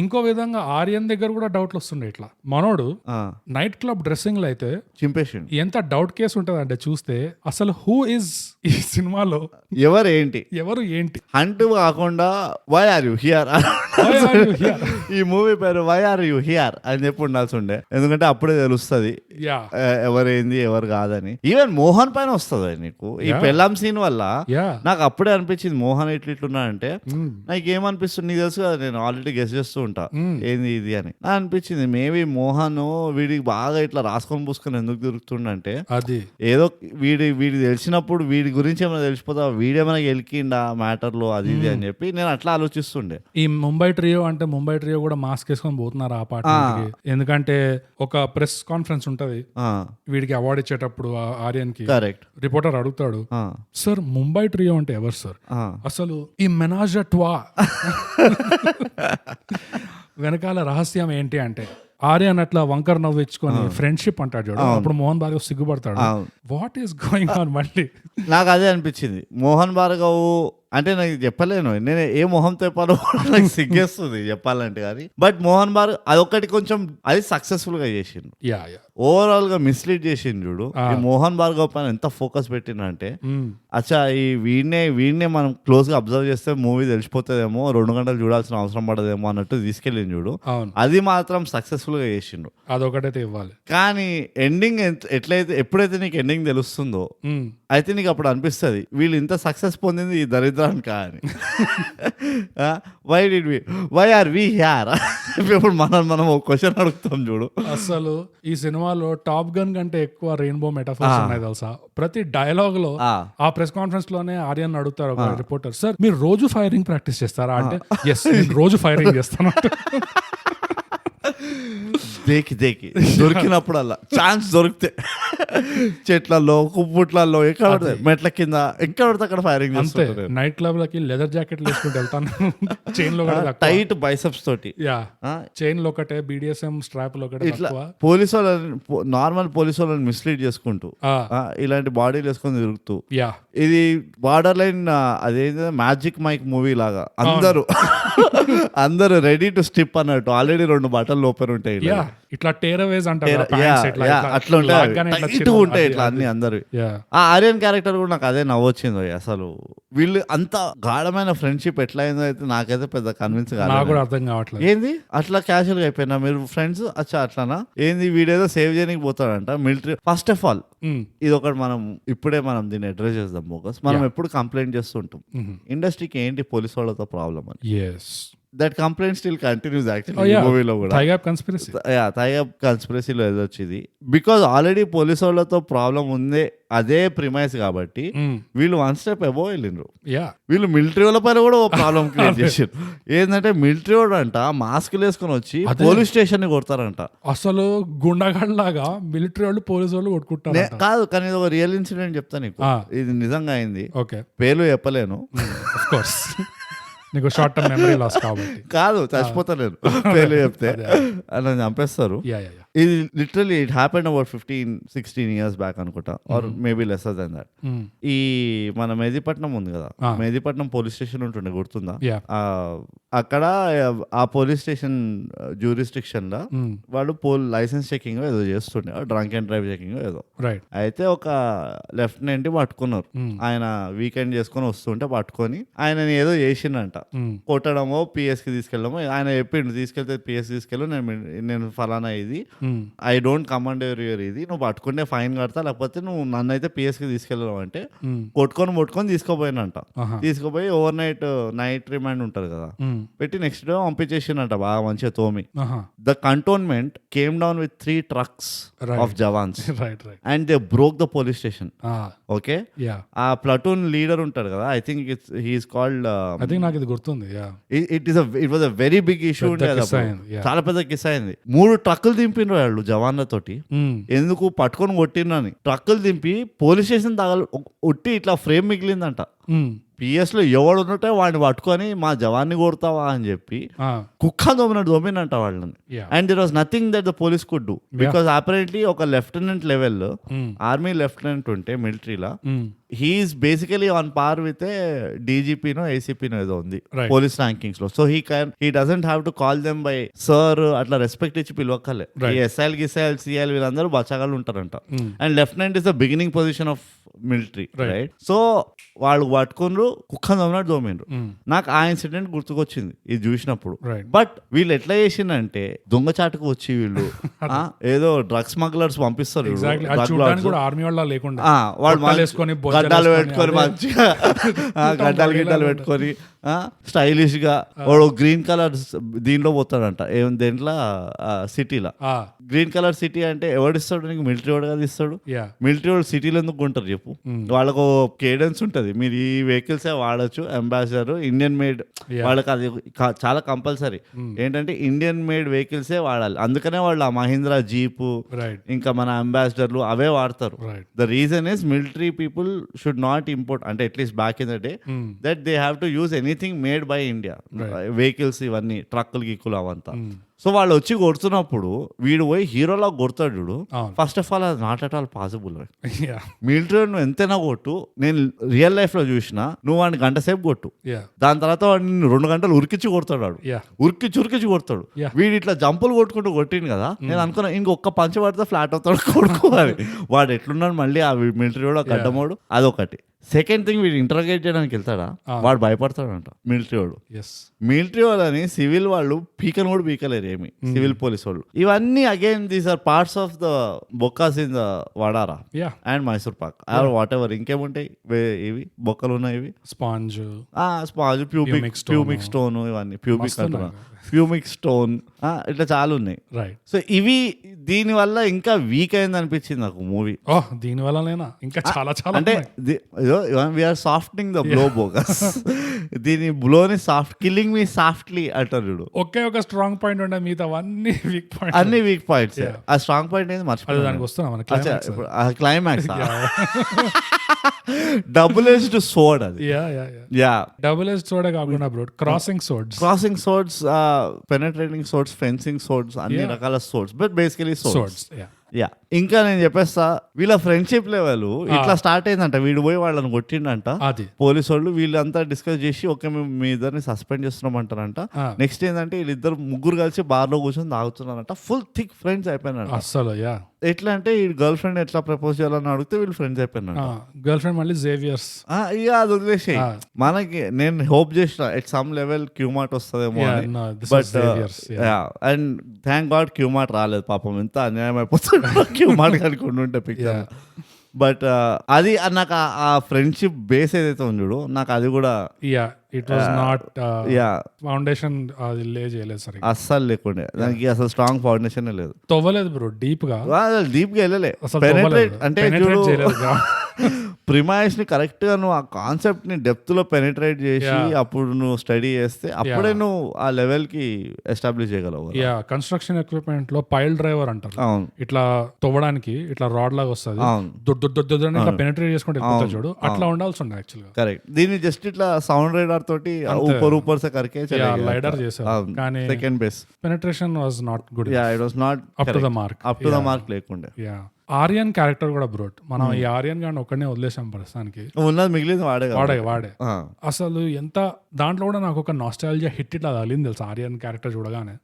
ఇంకో విధంగా ఆర్యన్ దగ్గర కూడా డౌట్లు వస్తుండే, ఇట్లా మనోడు నైట్ క్లబ్ డ్రెస్సింగ్ లో అయితే చింపేసి ఎంత డౌట్ కేసు ఉంటది అంటే చూస్తే, అసలు హూ ఇస్ ఈ సినిమాలో ఎవరు ఏంటి అంటూ కాకుండా వై ఆర్ యు హియర్, ఈ మూవీ పేరు వై ఆర్ యు హియర్ అని చెప్పి ఉండాల్సి ఉండే. ఎందుకంటే అప్పుడే తెలుస్తుంది యా ఎవరేంది ఎవరు కాదని. ఈవెన్ మోహన్ పైన వస్తుంది నీకు ఈ పెళ్ళాం సీన్ వల్ల. యా నాకు అప్పుడే అనిపించింది మోహన్ ఇట్లున్నా అంటే నాకు ఏమనిపిస్తుంది నీకు తెలుసు కదా, నేను ఆల్రెడీ గెస్ చేస్తూ ఉంటా ఏంది ఇది అని. నాకు అనిపించింది మేబీ మోహన్ వీడికి బాగా ఇట్లా రాసుకొని పూసుకొని ఎందుకు తిరుగుతుండంటే అది ఏదో వీడి తెలిసినప్పుడు వీడి గురించి ఏమైనా తెలిసిపోతా వీడేమైనా గెలికిండా మ్యాటర్ లో అది ఇది అని చెప్పి నేను అట్లా ఆలోచిస్తుండే. ఈ ముంబై ట్రియో అంటే ముంబై ట్రియో కూడా మాస్క్ వేసుకొని పోతున్నారు ఆ పాట, ఎందుకంటే ఒక ప్రెస్ కాన్ఫరెన్స్ ఉంటది వీడికి అవార్డు ఇచ్చేటప్పుడు ఆర్యన్ కి కరెక్ట్ రిపోర్టర్ అడుగుతాడు, సార్ ముంబై ట్రియో అంటే ఎవరు సార్, అసలు ఈ మెనాజ్ ట్వా వెనకాల రహస్యం ఏంటి అంటే ఆర్యన్ అట్లా వంకర్ నవ్వించుకొని ఫ్రెండ్షిప్ అంటాడు చూడు, అప్పుడు మోహన్ భార్గవ్ సిగ్గుపడతాడు. వాట్ ఈస్ గోయింగ్ ఆన్ మళ్ళీ నాకు అదే అనిపించింది. మోహన్ భార్గవ్ అంటే నాకు చెప్పలేను నేను ఏ మొహం తెప్పాలో నాకు సిగ్గేస్తుంది చెప్పాలంటే, కానీ బట్ మోహన్ భార్గవ్ అదొకటి కొంచెం అది సక్సెస్ఫుల్ గా చేసిండు. ఓవరాల్ గా మిస్లీడ్ చేసిండు చూడు. ఈ మోహన్ భార్గవ్ పైన ఎంత ఫోకస్ పెట్టినంటే అచ్చా ఈ వీడినే మనం క్లోజ్ గా అబ్జర్వ్ చేస్తే మూవీ తెలిసిపోతుందేమో 2 గంటలు చూడాల్సిన అవసరం పడదేమో అన్నట్టు తీసుకెళ్ళింది చూడు. అది మాత్రం సక్సెస్ఫుల్ గా చేసిండు, అదొకటైతే ఇవ్వాలి. కానీ ఎండింగ్ ఎప్పుడైతే నీకు ఎండింగ్ తెలుస్తుందో అయితే నీకు అప్పుడు అనిపిస్తుంది వీళ్ళు ఇంత సక్సెస్ పొందింది ఈ దరిద్రాన్ని కాని. వై ఆర్ వి హియర్ ఇప్పుడు మనం ఒక క్వశ్చన్ అడుగుతాం చూడు. అసలు ఈ సినిమాలో టాప్ గన్ కంటే ఎక్కువ రెయిన్బో మెటాఫర్స్ ఉన్నాయి తెలుసా. ప్రతి డైలాగ్ లో ఆ ప్రెస్ కాన్ఫరెన్స్ లోనే ఆర్యన్ అడుగుతారు ఒక రిపోర్టర్, సార్ మీరు రోజు ఫైరింగ్ ప్రాక్టీస్ చేస్తారా అంటే ఎస్ నేను రోజు ఫైరింగ్ చేస్తాను. దేకి దొరికినప్పుడల్లా ఛాన్స్ దొరికితే చెట్లలో కుప్పుట్లలో ఎక్కడ మెట్ల కింద ఎక్కడ పడితే అక్కడ ఫైరింగ్ చేస్తాను. నైట్ క్లబ్ లకి లెదర్ జాకెట్ వేసుకుంటూ వెళ్తాను, చైన్ లో టైట్ బైసెప్స్ తోటి, చైన్ లో ఒకటే BDSM స్ట్రాప్ లో ఒకటే. ఇట్లా పోలీసు వాళ్ళని నార్మల్ పోలీసు వాళ్ళని మిస్లీడ్ చేసుకుంటూ ఇలాంటి బాడీలు వేసుకొని తిరుగుతూ, ఇది బార్డర్ లైన్ అదేంటి మ్యాజిక్ మైక్ మూవీ లాగా అందరూ రెడీ టు స్టిప్ అన్నట్టు. ఆల్రెడీ 2 బట్టలు ఓపెన్ ఉంటాయి ఇట్లా టేరవేజ్ అంటారు అట్లా ఉంటాయి ఇట్లా అన్ని అందరు. ఆ ఆర్యన్ క్యారెక్టర్ కూడా నాకు అదే నవ్వొచ్చింది. అసలు వీళ్ళు అంత గాఢమైన ఫ్రెండ్షిప్ ఎట్లా అయిందో అయితే నాకైతే పెద్ద కన్విన్స్ కాదు, అర్థం కావట్లేదు. ఏంది అట్లా క్యాజువల్ గా అయిపోయినా మీరు ఫ్రెండ్స్ అట్లానా ఏంది వీడేదో సేవ్ చేయడానికి పోతాడంట మిలిటరీ. ఫస్ట్ ఆఫ్ ఆల్ ఇది ఒకటి మనం ఇప్పుడే మనం దీన్ని అడ్రస్ చేద్దాం ఫోకస్. మనం ఎప్పుడు కంప్లైంట్ చేస్తుంటాం ఇండస్ట్రీకి ఏంటి పోలీసు వాళ్ళతో ప్రాబ్లం అని. That complaint still continuous actually మూవీలో కూడా. థైగప్ కన్స్పిరసీలో ఏదొచ్చింది బికాజ్ ఆల్రెడీ పోలీసు వాళ్ళతో ప్రాబ్లం ఉందే అదే ప్రిమైస్ కాబట్టి వీళ్ళు 1 స్టెప్ అబోవ్ వెళ్ళిండ్రు. వీళ్ళు మిలిటరీ వాళ్ళ పైన కూడా ఓ ప్రాబ్లం క్రియేట్ చేసారు. ఏంటంటే మిలిటరీ వాడు అంట మాస్కులు వేసుకొని వచ్చి పోలీస్ స్టేషన్ ని కొడతారంట. అసలు గుండగాళ్ళలాగా మిలిటరీ వాళ్ళు పోలీసు వాళ్ళు కొట్టుకుంటారు. కాదు కానీ ఇది ఒక రియల్ ఇన్సిడెంట్ చెప్తాను నీకు, ఇది నిజంగా అయింది. పేర్లు చెప్పలేను నీకు షార్ట్ టర్మ్ మెమరీ లాస్ కాబట్టి. కాదు చచ్చిపోతలేను పేర్లు చెప్తే అలా చంపేస్తారు. ఇది literally it happened about 15-16 years back అనుకుంటా, or maybe lesser than that. ఈ మన మెహదీపట్నం ఉంది కదా, మెహదీపట్నం పోలీస్ స్టేషన్ ఉంటుండే గుర్తుందా? అక్కడ ఆ పోలీస్ స్టేషన్ జ్యూరిస్డిక్షన్ లో వాళ్ళు లైసెన్స్ చెకింగ్ ఏదో చేస్తుండే, డ్రంక్ అండ్ డ్రైవ్ చెకింగ్ ఏదో. అయితే ఒక లెఫ్టినెంట్ పట్టుకున్నారు. ఆయన వీకెండ్ చేసుకొని వస్తుంటే పట్టుకొని ఆయన ఏదో చేసిండంట, కొట్టడమో పిఎస్ కి తీసుకెళ్ళడమో. ఆయన చెప్పిండు తీసుకెళ్తే పిఎస్ తీసుకెళ్ళు, నేను ఫలానా ఇది ఐ డోంట్ కమాండ్ యువర్ ఇది, నువ్వు పట్టుకుంటే ఫైన్ కడతా లేకపోతే నువ్వు నన్ను అయితే పిఎస్ కి తీసుకెళ్ళడం అంటే కొట్టుకొని తీసుకోపోయినంట. తీసుకుపోయి ఓవర్ నైట్ రిమాండ్ ఉంటది కదా పెట్టి నెక్స్ట్ డే పంపించేసిందంట బాగా మంచిగా తోమి. The cantonment came down with 3 trucks of jawans and they broke the police station. Okay, ఆ ప్లటూన్ లీడర్ ఉంటాడు కదా, ఐ థింక్ హీస్ కాల్డ్, నాకు ఇది గుర్తుంది. It was a very big issue ఉండేది, చాలా పెద్ద కిస్ అయింది. 3 ట్రక్కులు దింపిండ్రు వాళ్ళు జవాన్లతోటి. ఎందుకు పట్టుకొని కొట్టిండ్రని ట్రక్కులు దింపి పోలీస్ స్టేషన్ ఒట్టి ఇట్లా ఫ్రేమ్ మిగిలిందంట. పిఎస్ లో ఎవడు ఉన్నట్టే వాడిని పట్టుకొని మా జవాన్ని కొడతావా అని చెప్పి కుక్క దోమినంట వాళ్ళని. And there was nothing that the police could do because apparently ఒక లెఫ్టినెంట్ లెవెల్ ఆర్మీ లెఫ్టినెంట్ ఉంటే మిలిటరీలో he's basically on par with a డీజీపీనో ఏసీపీనో ఏదో ఉంది పోలీస్ ర్యాంకింగ్స్ లో. So he doesn't have to call them by sir అట్లా respect ఇచ్చి పిలవక్కలే. ఈ ఎస్ఐఎల్ గిసైఎల్ సిఎల్ వీళ్ళందరూ బచ్చగాళ్ళు ఉంటారంట. And lieutenant is the beginning position of military, right? So వాడు పట్టుకున్నారు, కుక్కను దోమినట్టు దోమిండ్రు. నాకు ఆ ఇన్సిడెంట్ గుర్తుకొచ్చింది ఇది చూసినప్పుడు. Right. బట్ వీళ్ళు ఎట్లా చేసిందంటే దొంగచాటుకు వచ్చి వీళ్ళు ఏదో డ్రగ్స్ స్మగ్లర్స్ పంపిస్తారు చూడు, ఎగ్జాక్ట్లీ drug చూడడానికి lords. కూడా ఆర్మీ వాళ్ళ లేకుండా వాళ్ళు బట్టలు వేసుకొని, బొజ్జలు గడ్డాలు వేసుకొని, పెట్టుకొని అదే. మంచిగా గడ్డాలు గిడ్డాలు పెట్టుకొని స్టైలిష్ గా వాడు గ్రీన్ కలర్ దీనిలో పోతాడంట, ఏం దేంట్లో సిటీలో. గ్రీన్ కలర్ సిటీ అంటే ఎవడిస్తాడు నీకు? మిలిటరీ వాడు కదా ఇస్తాడు. మిలిటరీ వాడు సిటీలో ఎందుకు కొంటారు చెప్పు? వాళ్ళకు కేడెన్స్ ఉంటుంది, మీరు ఈ వెహికల్స్ వాడచ్చు. అంబాసిడర్ ఇండియన్ మేడ్, వాళ్ళకి అది చాలా కంపల్సరీ. ఏంటంటే ఇండియన్ మేడ్ వెహికల్సే వాడాలి. అందుకనే వాళ్ళు ఆ మహీంద్రా జీపు ఇంకా మన అంబాసిడర్లు అవే వాడతారు. The reason is military people should not import, అంటే at least back in the day that they have to use anything made by India. Vehicles ఇవన్నీ ట్రక్కులు గిక్కులు అవంతా. సో వాళ్ళు వచ్చి కొడుతున్నప్పుడు వీడు పోయి హీరోలా కొడతాడు చూడు. ఫస్ట్ ఆఫ్ ఆల్ అది not at all possible. Military నువ్వు ఎంతైనా కొట్టు, నేను రియల్ లైఫ్ లో చూసిన నువ్వు వాడిని గంట సేపు కొట్టు, దాని తర్వాత వాడిని 2 గంటలు ఉరికిచ్చి కొడతాడు. వాడు ఉరికిచ్చి కొడతాడు. వీడు ఇట్లా జంపులు కొట్టుకుంటూ కొట్టింది కదా, నేను అనుకున్నా ఇంకొక పంచ పడితే ఫ్లాట్ అవుతాడు కొడుకోవాలి. వాడు ఎట్లున్నాడు మళ్ళీ ఆ మిలిటరీ వాడు గడ్డమోడు. అదొకటి. సెకండ్ థింగ్, వీడు ఇంటర్గేట్ చేయడానికి వెళ్తాడా, వాడు భయపడతాడంట మిలిటరీ వాడు. మిలిటరీ వాళ్ళని సివిల్ వాళ్ళు పీకను కూడా పీకలేరు ఏమి, సివిల్ పోలీస్ వాళ్ళు. ఇవన్నీ again these are parts of the బొక్కాస్ ఇన్ ద వడారా and Mysore pak or whatever. ఇంకేముంటాయి ఇవి బొక్కలు ఉన్నాయి, ఇవి స్పాంజ్, ప్యూమిక్ స్టోన్, ఇవన్నీ ప్యూమిక్ స్టోన్, ఇట్లా చాలా ఉన్నాయి. సో ఇవి దీని వల్ల ఇంకా వీక్ అయింది అనిపించింది నాకు మూవీ. దీని వల్ల ఇంకా చాలా చాలా అంటే we are softening the blow bogus. దీని బ్లోని సాఫ్ట్, కిల్లింగ్ మీ సాఫ్ట్లీ అంటారు చూడు. ఒకే ఒక స్ట్రాంగ్ పాయింట్ ఉండే, మిగతా అన్ని వీక్ పాయింట్, అన్ని వీక్ పాయింట్స్. ఆ స్ట్రాంగ్ పాయింట్ ఏంది మర్చిపోయి దానికి వస్తున్నాం. క్లైమాక్స్ డబుల్ ఎడ్జ్డ్ సోర్డ్ అది. డబుల్ ఎడ్జ్డ్ సోర్డ్ కాకుండా bro, crossing swords, penetrating swords, fencing swords, అన్ని రకాల సోర్డ్స్, బట్ బేసికలీ సోర్డ్స్. ఇంకా నేను చెప్పేస్తా, వీళ్ళ ఫ్రెండ్షిప్ లెవెల్ ఇట్లా స్టార్ట్ అయిందంట. వీడు పోయి వాళ్ళని కొట్టిండంట పోలీసు వాళ్ళు. వీళ్ళంతా డిస్కస్ చేసి ఓకే మేము మీ ఇద్దరిని సస్పెండ్ చేస్తున్నామంటారంట. నెక్స్ట్ ఏంటంటే వీళ్ళిద్దరు ముగ్గురు కలిసి బార్ లో కూర్చొని తాగుతున్నారంట. ఫుల్ థిక్ ఫ్రెండ్స్ అయిపోయినారు అసలు. ఎట్లా అంటే ఈ గర్ల్ ఫ్రెండ్ ఎట్లా ప్రపోజ్ చేయాలని అడిగితే వీళ్ళు ఫ్రెండ్స్ అయిపోయినారు. గర్ల్ ఫ్రెండ్ మళ్ళీ జేవియర్స్. ఇక అది వదిలేసి మనకి నేను హోప్ చేసిన ఎట్ సమ్ లెవెల్ క్యూమార్ట్ వస్తుందేమో అని. బట్ అండ్ థ్యాంక్ గాడ్ క్యూమార్ట్ రాలేదు పాపం. ఎంత అన్యాయం అయిపోతుంది క్యూమార్ట్ కనుక్కుంటూ ఉంటే పిక్చర్. బట్ అది నాకు ఆ ఫ్రెండ్షిప్ బేస్ ఏదైతే ఉంది చూడు, నాకు అది కూడా ఇట్ వాస్ నాట్ ఫౌండేషన్ అది లే చేయలేదు సరే, అస్సలు లేకుండే. దానికి అసలు స్ట్రాంగ్ ఫౌండేషన్ లేదు, తవ్వలేదు బ్రో. డీప్ గా వెళ్ళలే. అంటే ప్రిమైస్ ని కరెక్ట్ గా నువ్వు ఆ కాన్సెప్ట్ ని డెప్త్ లో పెనిట్రేట్ చేసి అప్పుడు నువ్వు స్టడీ చేస్తే అప్పుడే నువ్వు ఆ లెవెల్ కి ఎస్టాబ్లిష్ చేయగలవు. కన్స్ట్రక్షన్ ఎక్విప్మెంట్ లో పైల్ డ్రైవర్ అంటారు, ఇట్లా తవ్వడానికి ఇట్లా రాడ్ లాగా వస్తుంది, ఇట్లా పెనిట్రేట్ చేసుకుంటే చూడు, అట్లా ఉండాల్సి ఉండే యాక్చువల్ గా. కరెక్ట్. దీన్ని జస్ట్ ఇట్లా సౌండ్ రైడర్ తోటి ఊపర్ సే కర్కే లైడర్ చేశారు, కానీ second base penetration was not good. It was not up to the mark లేకుండే. ఆర్యన్ క్యారెక్టర్ కూడా బ్రోట్. మనం ఈ ఆర్యన్ గాని ఒక్కడనే వదిలేసాం ప్రస్తుతానికి, ఉన్నది మిగిలింది వాడే. అసలు ఎంత దాంట్లో కూడా నాకు ఒక నాస్టాలజియా హిట్ ఇట్లా తగిలింది తెలుసు ఆర్యన్ క్యారెక్టర్ చూడగానే.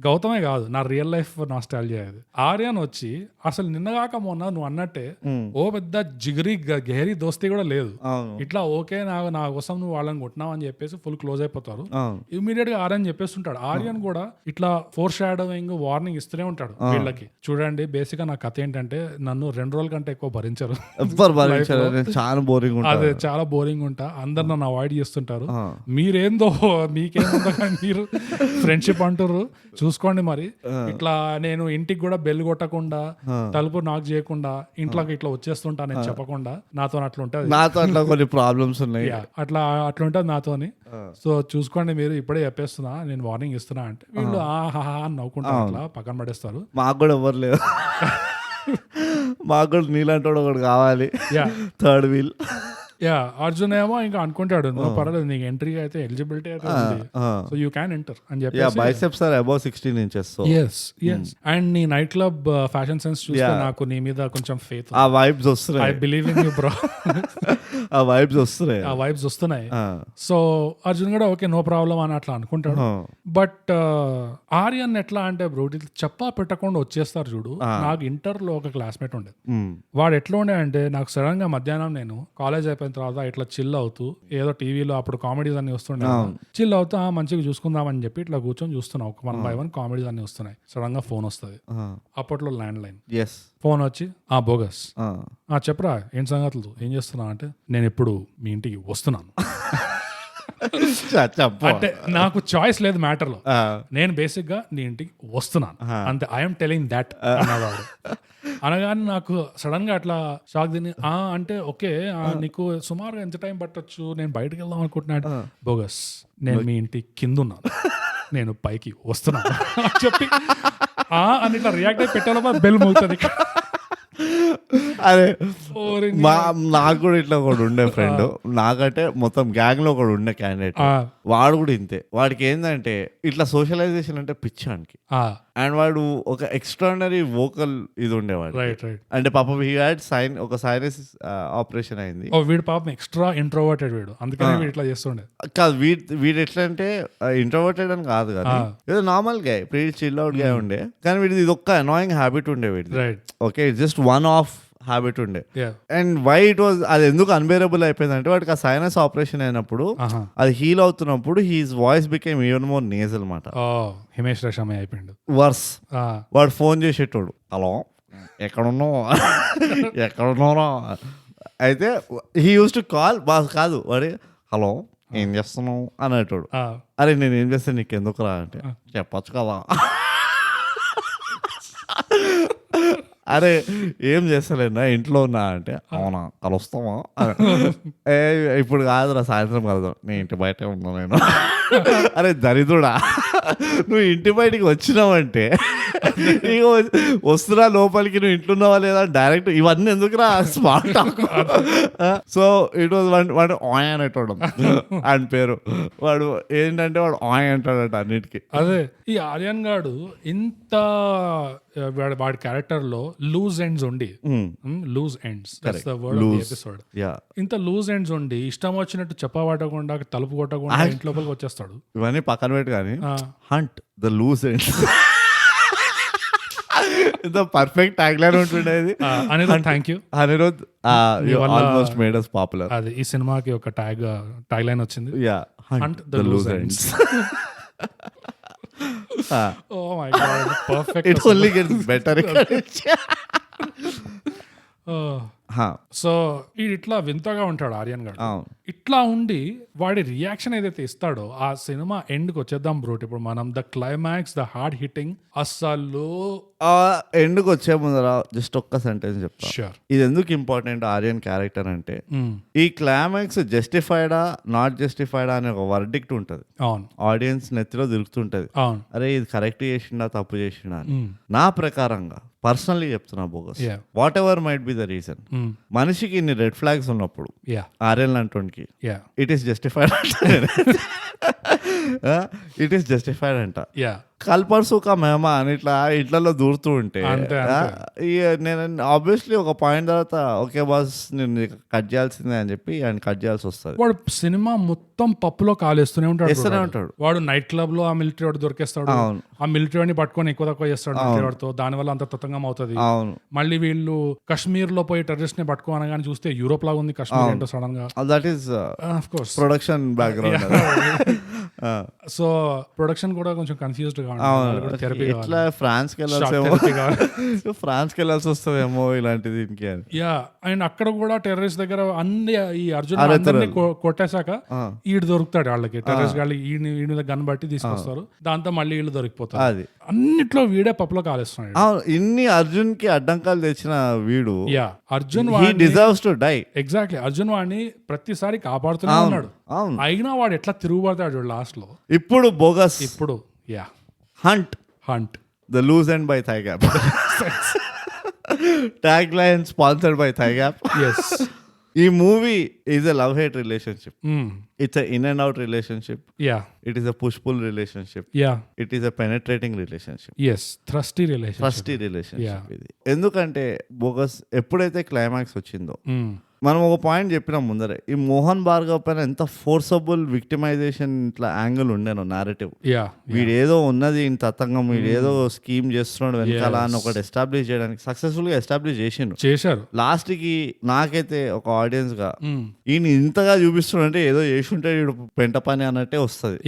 గౌతమే కాదు, నా రియల్ లైఫ్ నాస్టాలజియా అది. ఆర్యన్ వచ్చి అసలు నిన్నగాక మొన్న నువ్వు అన్నట్టే ఓ పెద్ద జిగిరి గెహరీ దోస్తీ కూడా లేదు. ఇట్లా ఓకే నా కోసం నువ్వు వాళ్ళని కొట్టినావు అని చెప్పేసి ఫుల్ క్లోజ్ అయిపోతారు. ఇమీడియట్ గా ఆర్యన్ చెప్పేస్తుంటాడు. ఆర్యన్ కూడా ఇట్లా ఫోర్ షాడోయింగ్ వార్నింగ్ ఇస్తూనే ఉంటాడు వీళ్ళకి. చూడండి బేసిక్ గా నా కథ ఏంటంటే, నన్ను 2 రోజుల కంటే ఎక్కువ భరించరు, చాలా బోరింగ్, అదే చాలా బోరింగ్ ఉంటా, అందరు నన్ను అవాయిడ్ చేస్తుంటారు, మీరేందో మీకేందో మీరు ఫ్రెండ్షిప్ అంటారు చూసుకోండి మరి. ఇట్లా నేను ఇంటికి కూడా బెల్ కొట్టకుండా తలుపు నాక్ చేయకుండా ఇంట్లోకి ఇట్లా వచ్చేస్తుంటా నేను చెప్పకుండా, నాతో అట్లా ఉంటది, నాతో అట్లా కొన్ని ప్రాబ్లమ్స్ ఉన్నాయి, అట్లా ఉంటది నాతోని. సో చూసుకోండి మీరు, ఇప్పుడే చెప్పేస్తున్నా, నేను వార్నింగ్ ఇస్తున్నా అంటే వీళ్ళు ఆహా అని నవ్వుకుంటా అట్లా పక్కన పడేస్తారు. మాకు కూడా ఎవరు లేరు, మాకు కూడా నీలాంటి ఒకటి కావాలి థర్డ్ వీల్. అర్జున్ ఏమో ఇంకా అనుకుంటాడు, నువ్వు పర్వాలేదు నీకు ఎంట్రీ అయితే ఎలిజిబిలిటీ అయితే ఉంది, సో యూ క్యాన్ ఎంటర్ అని చెప్పి. Biceps are above 16 inches. And నీ నైట్ క్లబ్ ఫ్యాషన్ సెన్స్ చూస్తే నాకు నీ మీద కొంచెం ఫెయిత్, ఆ వైబ్స్ వస్తున్నాయి. I believe in you bro. ఆ వైబ్స్ వస్తున్నాయి. సో అర్జున్ కూడా ఓకే నో ప్రాబ్లం అని అట్లా అనుకుంటాడు. బట్ ఆర్యన్ ఎట్లా అంటే బ్రో, చెప్పా పెట్టకుండా వచ్చేస్తారు చూడు. నాకు ఇంటర్ లో ఒక క్లాస్మేట్ ఉండేది, వాడు ఎట్లా ఉండే అంటే, నాకు సడన్ గా మధ్యాహ్నం నేను కాలేజ్ అయిపోయింది అయిపోయిన తర్వాత ఇట్లా చిల్ అవుతూ ఏదో టీవీలో అప్పుడు కామెడీస్ అన్ని వస్తుండే చిల్ అవుతూ మంచిగా చూసుకుందామని చెప్పి ఇట్లా కూర్చొని చూస్తున్నాం. ఒక 1 by 1 కామెడీస్ అన్ని వస్తున్నాయి. సడన్ గా ఫోన్ వస్తుంది. అప్పట్లో ల్యాండ్ లైన్. ఫోన్ వచ్చి బోగస్ చెప్పరా ఏంటి సంగతులు, ఏం చేస్తున్నా అంటే నేను ఇప్పుడు మీ ఇంటికి వస్తున్నాను. అంటే నాకు చాయిస్ లేదు మ్యాటర్ లో. నేను బేసిక్ గా నీ ఇంటికి వస్తున్నాను అంతే. ఐఎమ్ టెలింగ్ దాట్ అన్నవాడు. అనగానే నాకు సడన్ గా అట్లా షాక్ తిని అంటే ఓకే నీకు సుమారుగా ఎంత టైం పట్టొచ్చు, నేను బయటకు వెళ్దాం అనుకుంటున్నాడు. బోగస్ నేను మీ ఇంటి కింద ఉన్నాను, నేను పైకి వస్తున్నాను చెప్పి అని ఇట్లా రియాక్ట్ అయి పెట్టాలో బెల్ మోగుతుంది. అరే నాకు కూడా ఇట్లా ఒకడు ఉండే ఫ్రెండ్, నాకంటే మొత్తం గ్యాంగ్ లో ఒకడు ఉండే క్యాండిడేట్. వాడు కూడా ఇంతే. వాడికి ఏంటంటే ఇట్లా సోషలైజేషన్ అంటే పిచ్చానికి. అండ్ వాడు ఒక ఎక్స్ట్రాడినరీ వోకల్ ఇది ఉండేవాడు. అంటే పాపం హీ హ్యాడ్ ఒక సైనస్ ఆపరేషన్ అయింది. వీడు పాపం ఎక్స్ట్రా ఇంట్రోవర్టెడ్ వీడు, అందుకని ఇట్లా చేస్తుండే. కాదు వీడు ఎట్లా అంటే ఇంట్రోవర్టెడ్ అని కాదు కానీ ఏదో నార్మల్ గా ప్రీటీ చిల్ అవుట్ గా ఉండే. కానీ వీడిది ఇది ఒక్క అనాయింగ్ హ్యాబిట్ ఉండే వీడి. Okay just one of habit ఉండే. అండ్ వై ఇట్ వాజ్ అది ఎందుకు అన్బేరబుల్ అయిపోయింది అంటే వాడికి ఆ సైనస్ ఆపరేషన్ అయినప్పుడు అది హీల్ అవుతున్నప్పుడు he's voice became even more nasal మాట. హిమేష్ రేషమే అయిపోయింది వర్స్. వాడు ఫోన్ చేసేటోడు, హలో ఎక్కడున్నావు ఎక్కడున్నారా అయితే హీ యూస్ టు కాల్ కాదు వాడి హలో ఏం చేస్తున్నావు అనేటోడు. అరే నేను ఏం చేస్తాను నీకు ఎందుకు రా అంటే చెప్పచ్చు కదా. అరే ఏం చేస్తలేనా ఇంట్లో ఉన్నా అంటే అవునా కలుస్తామా, ఇప్పుడు కాదురా సాయంత్రం కలుద్దాం, నేను ఇంటి బయటే ఉన్నా నేను. అరే దరిద్రుడా నువ్వు ఇంటి బయటికి వచ్చినావంటే ఇక వస్తున్నా లోపలికి, నువ్వు ఇంట్లో ఉన్నావా లేదా డైరెక్ట్ ఇవన్నీ ఎందుకురా smart talk. So it was వాడు ఆయ్ అనేటోడు ఆయన పేరు. వాడు ఏంటంటే వాడు ఆయ్ అంటాడట అన్నిటికీ. అదే ఈ ఆర్యన్ గాడు ఇంత వాడి క్యారెక్టర్ లో లూజ్ ఎండ్స్ ఉండి, లూజ్ ఎండ్స్ ఎపిసోడ్, ఇంత లూజ్ ఎండ్స్ ఉండి ఇష్టం వచ్చినట్టు చెప్పబడకుండా తలుపు కొట్టకుండా ఇంటి లోపలికి వచ్చేస్తాడు. ఇవన్నీ పక్కన పెట్టి కానీ హంట్ ద లూజ్ ఎండ్స్ ఇంత పర్ఫెక్ట్ ట్యాగ్ లైన్ ఉంటుండేది. Anirudh thank you. Anirudh almost made us popular. అది ఈ సినిమాకి ఒక ట్యాగ్ లైన్ వచ్చింది. Hunt the loose ends. Oh my god, perfect. It only gets better. So ఇట్లా వింతగా ఉంటాడు ఆర్యన్ గారు. ఇట్లా ఉండి వాడి రియాక్షన్ ఏదైతే ఇస్తాడో ఆ సినిమా ఎండ్కి వచ్చేద్దాం బ్రో. ఇప్పుడు మనం the climax, the hard hitting, అస్సలు ఎండ్కి వచ్చే ముందర జస్ట్ ఒక్క సెంటెన్స్ చెప్తా. ఇది ఎందుకు ఇంపార్టెంట్ ఆర్యన్ క్యారెక్టర్ అంటే ఈ క్లైమాక్స్ జస్టిఫైడా నాట్ జస్టిఫైడా అనే ఒక వర్డిక్ట్ ఉంటది. ఆడియన్స్ నెత్తిలో తిరుగుతుంటది, అరే ఇది కరెక్ట్ చేసిండా తప్పు చేసిండా అని. నా ప్రకారంగా పర్సనల్లీ చెప్తున్నా bogus, whatever might be the reason, మనిషికి ఇన్ని రెడ్ ఫ్లాగ్స్ ఉన్నప్పుడు ఆర్యన్ అంటోనికి it is justified it is justified అంట. కల్పర్సు ఒక మేమ అని ఇట్లా ఇంట్లో దూరుతూ ఉంటే నేను ఆబ్వియస్లీ ఒక పాయింట్ తర్వాత ఓకే బాస్ నేను కట్ చేయాల్సిందే అని చెప్పి ఆయన కట్ చేయాల్సి వస్తుంది. వాడు సినిమా మొత్తం పప్పులో కాలేస్తూనే ఉంటాడు. వాడు నైట్ క్లబ్ లో ఆ మిలిటరీ వాడు దొరికేస్తాడు, ఆ మిలిటరీ వాడిని పట్టుకొని ఎక్కువ తక్కువ చేస్తాడు వాడితో, దాని వల్ల అంత తతంగం అవుతుంది. మళ్ళీ వీళ్ళు కశ్మీర్ లో పోయి టెర్రరిస్ట్ ని పట్టుకోనగానే చూస్తే యూరోప్ లాగా ఉంది కశ్మీర్ ఏంటో సడన్ గా. That is of course production background. So production కూడా కొంచెం కన్ఫ్యూజ్డ్ గా ఇట్లా ఫ్రాన్స్ కి వెళ్ళాల్సి వస్తుందేమో ఇలాంటిది దీనికి. అండ్ అక్కడ కూడా టెర్రరిస్ట్ దగ్గర అన్ని ఈ అర్జున్ కొట్టేశాక ఈడు దొరుకుతాడు వాళ్ళకి, టెర్రరిస్ట్ వాళ్ళకి ఈ మీద గన్ బట్టి తీసుకొస్తారు, దాంతో మళ్ళీ వీళ్ళు దొరికిపోతారు. అది అన్నిట్లో వీడే పప్పులో కాలేస్తున్నాడు. ఇన్ని అర్జున్ కి అడ్డంకాలు తెచ్చిన వీడు Arjun deserves to die. Exactly, Arjun వాడిని ప్రతిసారి కాపాడుతూనే ఉన్నాడు. అయినా వాడు ఎట్లా తిరుగుబడతాడు లాస్ట్ లో. ఇప్పుడు బోగస్, ఇప్పుడు Hunt, the loose end by Thigh Gap. Tagline sponsored by Thigh Gap. Yes. ఈ movie is a love hate relationship. It's a in and out relationship. It is a push pull relationship. It is a penetrating relationship. Thirsty relationship ఇది. ఎందుకంటే bogus ఎప్పుడైతే climax వచ్చిందో మనం ఒక point చెప్పినాం ముందరే, ఈ మోహన్ భార్గవ్ పైన ఎంత ఫోర్సబుల్ విక్టిమైజేషన్ ఇట్లా యాంగిల్ ఉండేను నారేటివ్. వీడేదో ఉన్నది ఇంత తతంగం, వీడేదో స్కీమ్ చేస్తున్నాడు వెనకాల అని ఒకటి ఎస్టాబ్లిష్ చేయడానికి సక్సెస్ఫుల్ గా ఎస్టాబ్లిష్ చేశారు. లాస్ట్ కి నాకైతే ఒక ఆడియన్స్ గా ఈయన ఇంతగా చూపిస్తున్నాడంటే ఏదో చేసుంటే వీడు పెంట పని అన్నట్టే వస్తుంది.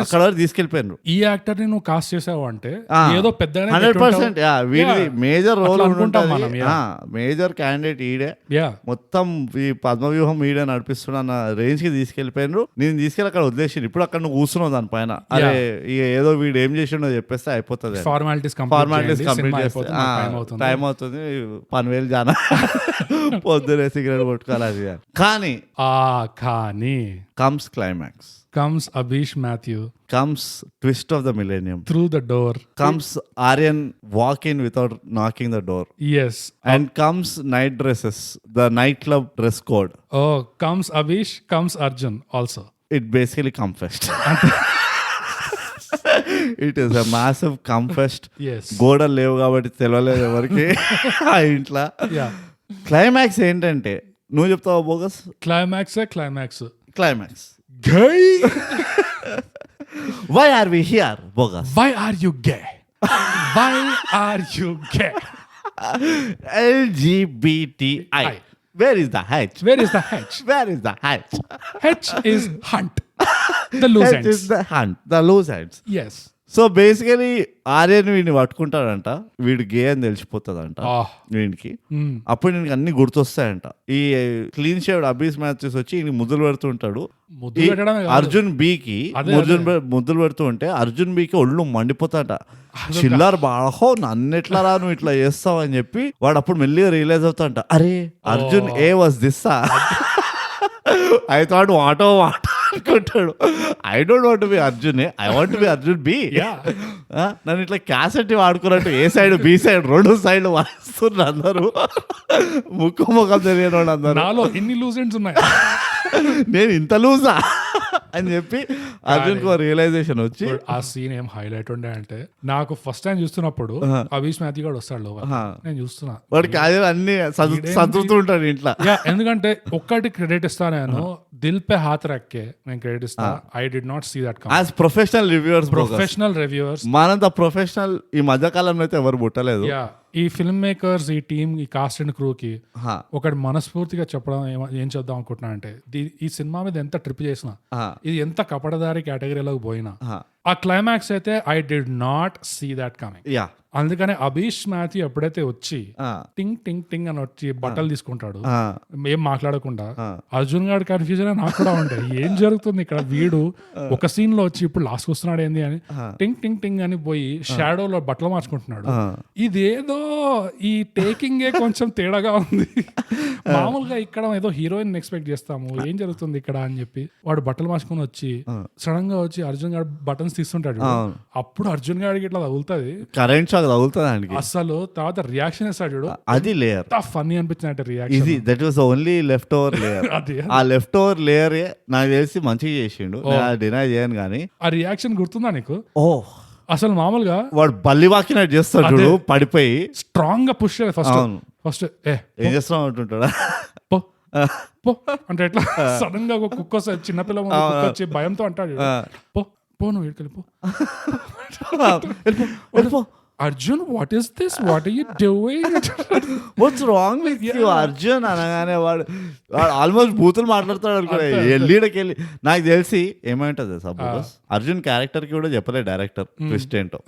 అక్కడ వరకు తీసుకెళ్లిపోయారు. ఈ యాక్టర్ ని నువ్వు కాస్ట్ చేసావు అంటే ఏదో పెద్ద 100% వీడి మేజర్ రోల్ ఉంటుంది. మేజర్ క్యాండిడేట్ ఈడే, మొత్తం ఈ పద్మవ్యూహం ఈడే నడిపిస్తున్నా అన్న రేంజ్ కి తీసుకెళ్లిపోయినారు. నేను తీసుకెళ్ళి అక్కడ వదిలేసి ఇప్పుడు అక్కడ నువ్వు కూర్చున్నావు దానిపైన, అరే ఏదో వీడు ఏం చేసిండో చెప్పేస్తే అయిపోతుంది. ఫార్మాలిటీస్ కంప్లీట్ చేస్తే టైం అవుతుంది, 10,000 జానా పొద్దునే సిగరెట్ కొట్టుకోవాలి. అది కానీ comes climax, comes Abish Mathew, comes twist of the millennium, through the door comes Aryan walk in without knocking the door, yes, and comes night dresses, the nightclub dress code. Comes Abish, comes Arjun also. It basically confessed. It is a massive confessed. Yes, గోడలు లేవు కాబట్టి తెలియలేదు ఎవరికి ఆ ఇంట్లో. Climax ఏంటంటే నువ్వు చెప్తావా bogus? Climax gay. Why are we here, bogus? Why are you gay? Why are you gay? LGBTI. Where is the H? Where is the H? Where is the H? H is hunt. The loose ends. H is the hunt. The loose ends. Yes. So basically Aryan వీడిని పట్టుకుంటాడంట, వీడు గే అని తెలిసిపోతుందంట వీడికి. అప్పుడు నేను అన్ని గుర్తొస్తాయంట. ఈ clean shaved అబీస్ matches వచ్చి ఈయన ముద్దులు పెడుతుంటాడు. అర్జున్ బీకి ముద్దులు పెడుతూ ఉంటే అర్జున్ బీకి ఒళ్ళు మండిపోతాట. చిల్లర్ బాహో నన్నెట్లా రా నువ్వు ఇట్లా చేస్తావు అని చెప్పి వాడు అప్పుడు మెల్లిగా రియలైజ్ అవుతాడంట, అరే అర్జున్ ఏ వాజ్ దిస్సా, ఐ థాట్ వాటో అనుకుంటాడు. I don't want be Arjun, I want be Arjun B. నన్ను ఇట్లా క్యాసెట్ వాడుకున్నట్టు ఏ సైడ్ బి సైడ్ రెండు సైడ్ వాయిస్తున్నారు అందరూ, ముఖం తెలియని వాళ్ళు అందరూ. నాలో ఎన్ని లూజ్ ఎండ్స్ ఉన్నాయి, నేను ఇంత లూజా అని చెప్పి అర్జున్ కు రియలైజేషన్ వచ్చి. ఆ సీన్ ఏం హైలైట్ ఉండే అంటే, నాకు ఫస్ట్ టైం చూస్తున్నప్పుడు అబీష్ మాథ్యూ గారు వస్తాడు, నేను చూస్తున్నా వాడికి అన్ని చదువుతూ ఉంటాడు ఇంట్లో. ఎందుకంటే ఒక్కటి క్రెడిట్ ఇస్తా, నేను దిల్ పే హాత్ రక్కే నేను క్రెడిట్ ఇస్తా. I did not see that as professional reviewers. మనంత ప్రొఫెషనల్ ఈ మధ్య కాలంలో అయితే ఎవరు పుట్టలేదు. ఈ ఫిల్మ్ మేకర్స్, ఈ టీమ్, ఈ కాస్ట్ అండ్ క్రూ కి ఒకటి మనస్ఫూర్తిగా చెప్పడం ఏం చేద్దాం అనుకుంటున్నా అంటే, ఈ సినిమా మీద ఎంత ట్రిప్ చేసినా, ఇది ఎంత కపటదారి కేటగిరీలోకి పోయినా, ఆ క్లైమాక్స్ అయితే I did not see that coming. అందుకనే అబీష్ మాథ్యూ ఎప్పుడైతే వచ్చి టింగ్ టింగ్ టింగ్ అని వచ్చి బట్టలు తీసుకుంటాడు, ఏం మాట్లాడకుండా, అర్జున్ గారి కన్ఫ్యూజన్ నాకు కూడా ఉంటాయి, ఏం జరుగుతుంది ఇక్కడ, వీడు ఒక సీన్ లో వచ్చి ఇప్పుడు లాస్ట్ వస్తున్నాడు ఏంది అని టింగ్ టింగ్ టింగ్ అని పోయి షాడోలో బట్టలు మార్చుకుంటున్నాడు. ఇదేదో ఈ టేకింగ్ కొంచెం తేడాగా ఉంది. మామూలుగా ఇక్కడ ఏదో హీరోయిన్ ఎక్స్పెక్ట్ చేస్తాము, ఏం జరుగుతుంది ఇక్కడ అని చెప్పి వాడు బట్టలు మార్చుకుని వచ్చి సడన్ గా వచ్చి అర్జున్ గారు బటన్స్ తీస్తుంటాడు. అప్పుడు అర్జున్ గారికి ఇట్లా తగులుతుంది, కరెంట్ షాక్ తగులుతుంది అసలు. తర్వాత రియాక్షన్ ఇస్తాడు, అది లేయర్ ఫన్నీ అనిపించిన reaction. That was only left over layer. ఆ లెఫ్ట్ ఓవర్ లేయర్ నాకు తెలిసి మంచిగా చేసిండు, డినై చేయను కానీ. ఆ రియాక్షన్ గుర్తుందా నీకు? అసలు మామూలుగా వాడు బల్లి వాకినట్టు చేస్తాడు, పడిపోయి స్ట్రాంగ్ గా పుష్ ఫస్ట్ ఏం చేస్తున్నావు అంటుంటాడా, పో అంటే ఎట్లా సడన్ గా ఒక కుక్క చిన్నపిల్ల వచ్చి భయంతో అంటాడు, పో నువ్వు వెళ్ళిపో. Arjun what is this, what are you doing, what's wrong with you Arjun అనగానే వాడు ఆల్మోస్ట్ బూతులు మాట్లాడతాడు అనుకో. ఎల్లీడకి వెళ్ళి నాకు తెలిసి ఏమంటది సపోజ్ అర్జున్ క్యారెక్టర్ కి కూడా చెప్పలే డైరెక్టర్ ట్విస్ట్ ఏంటో.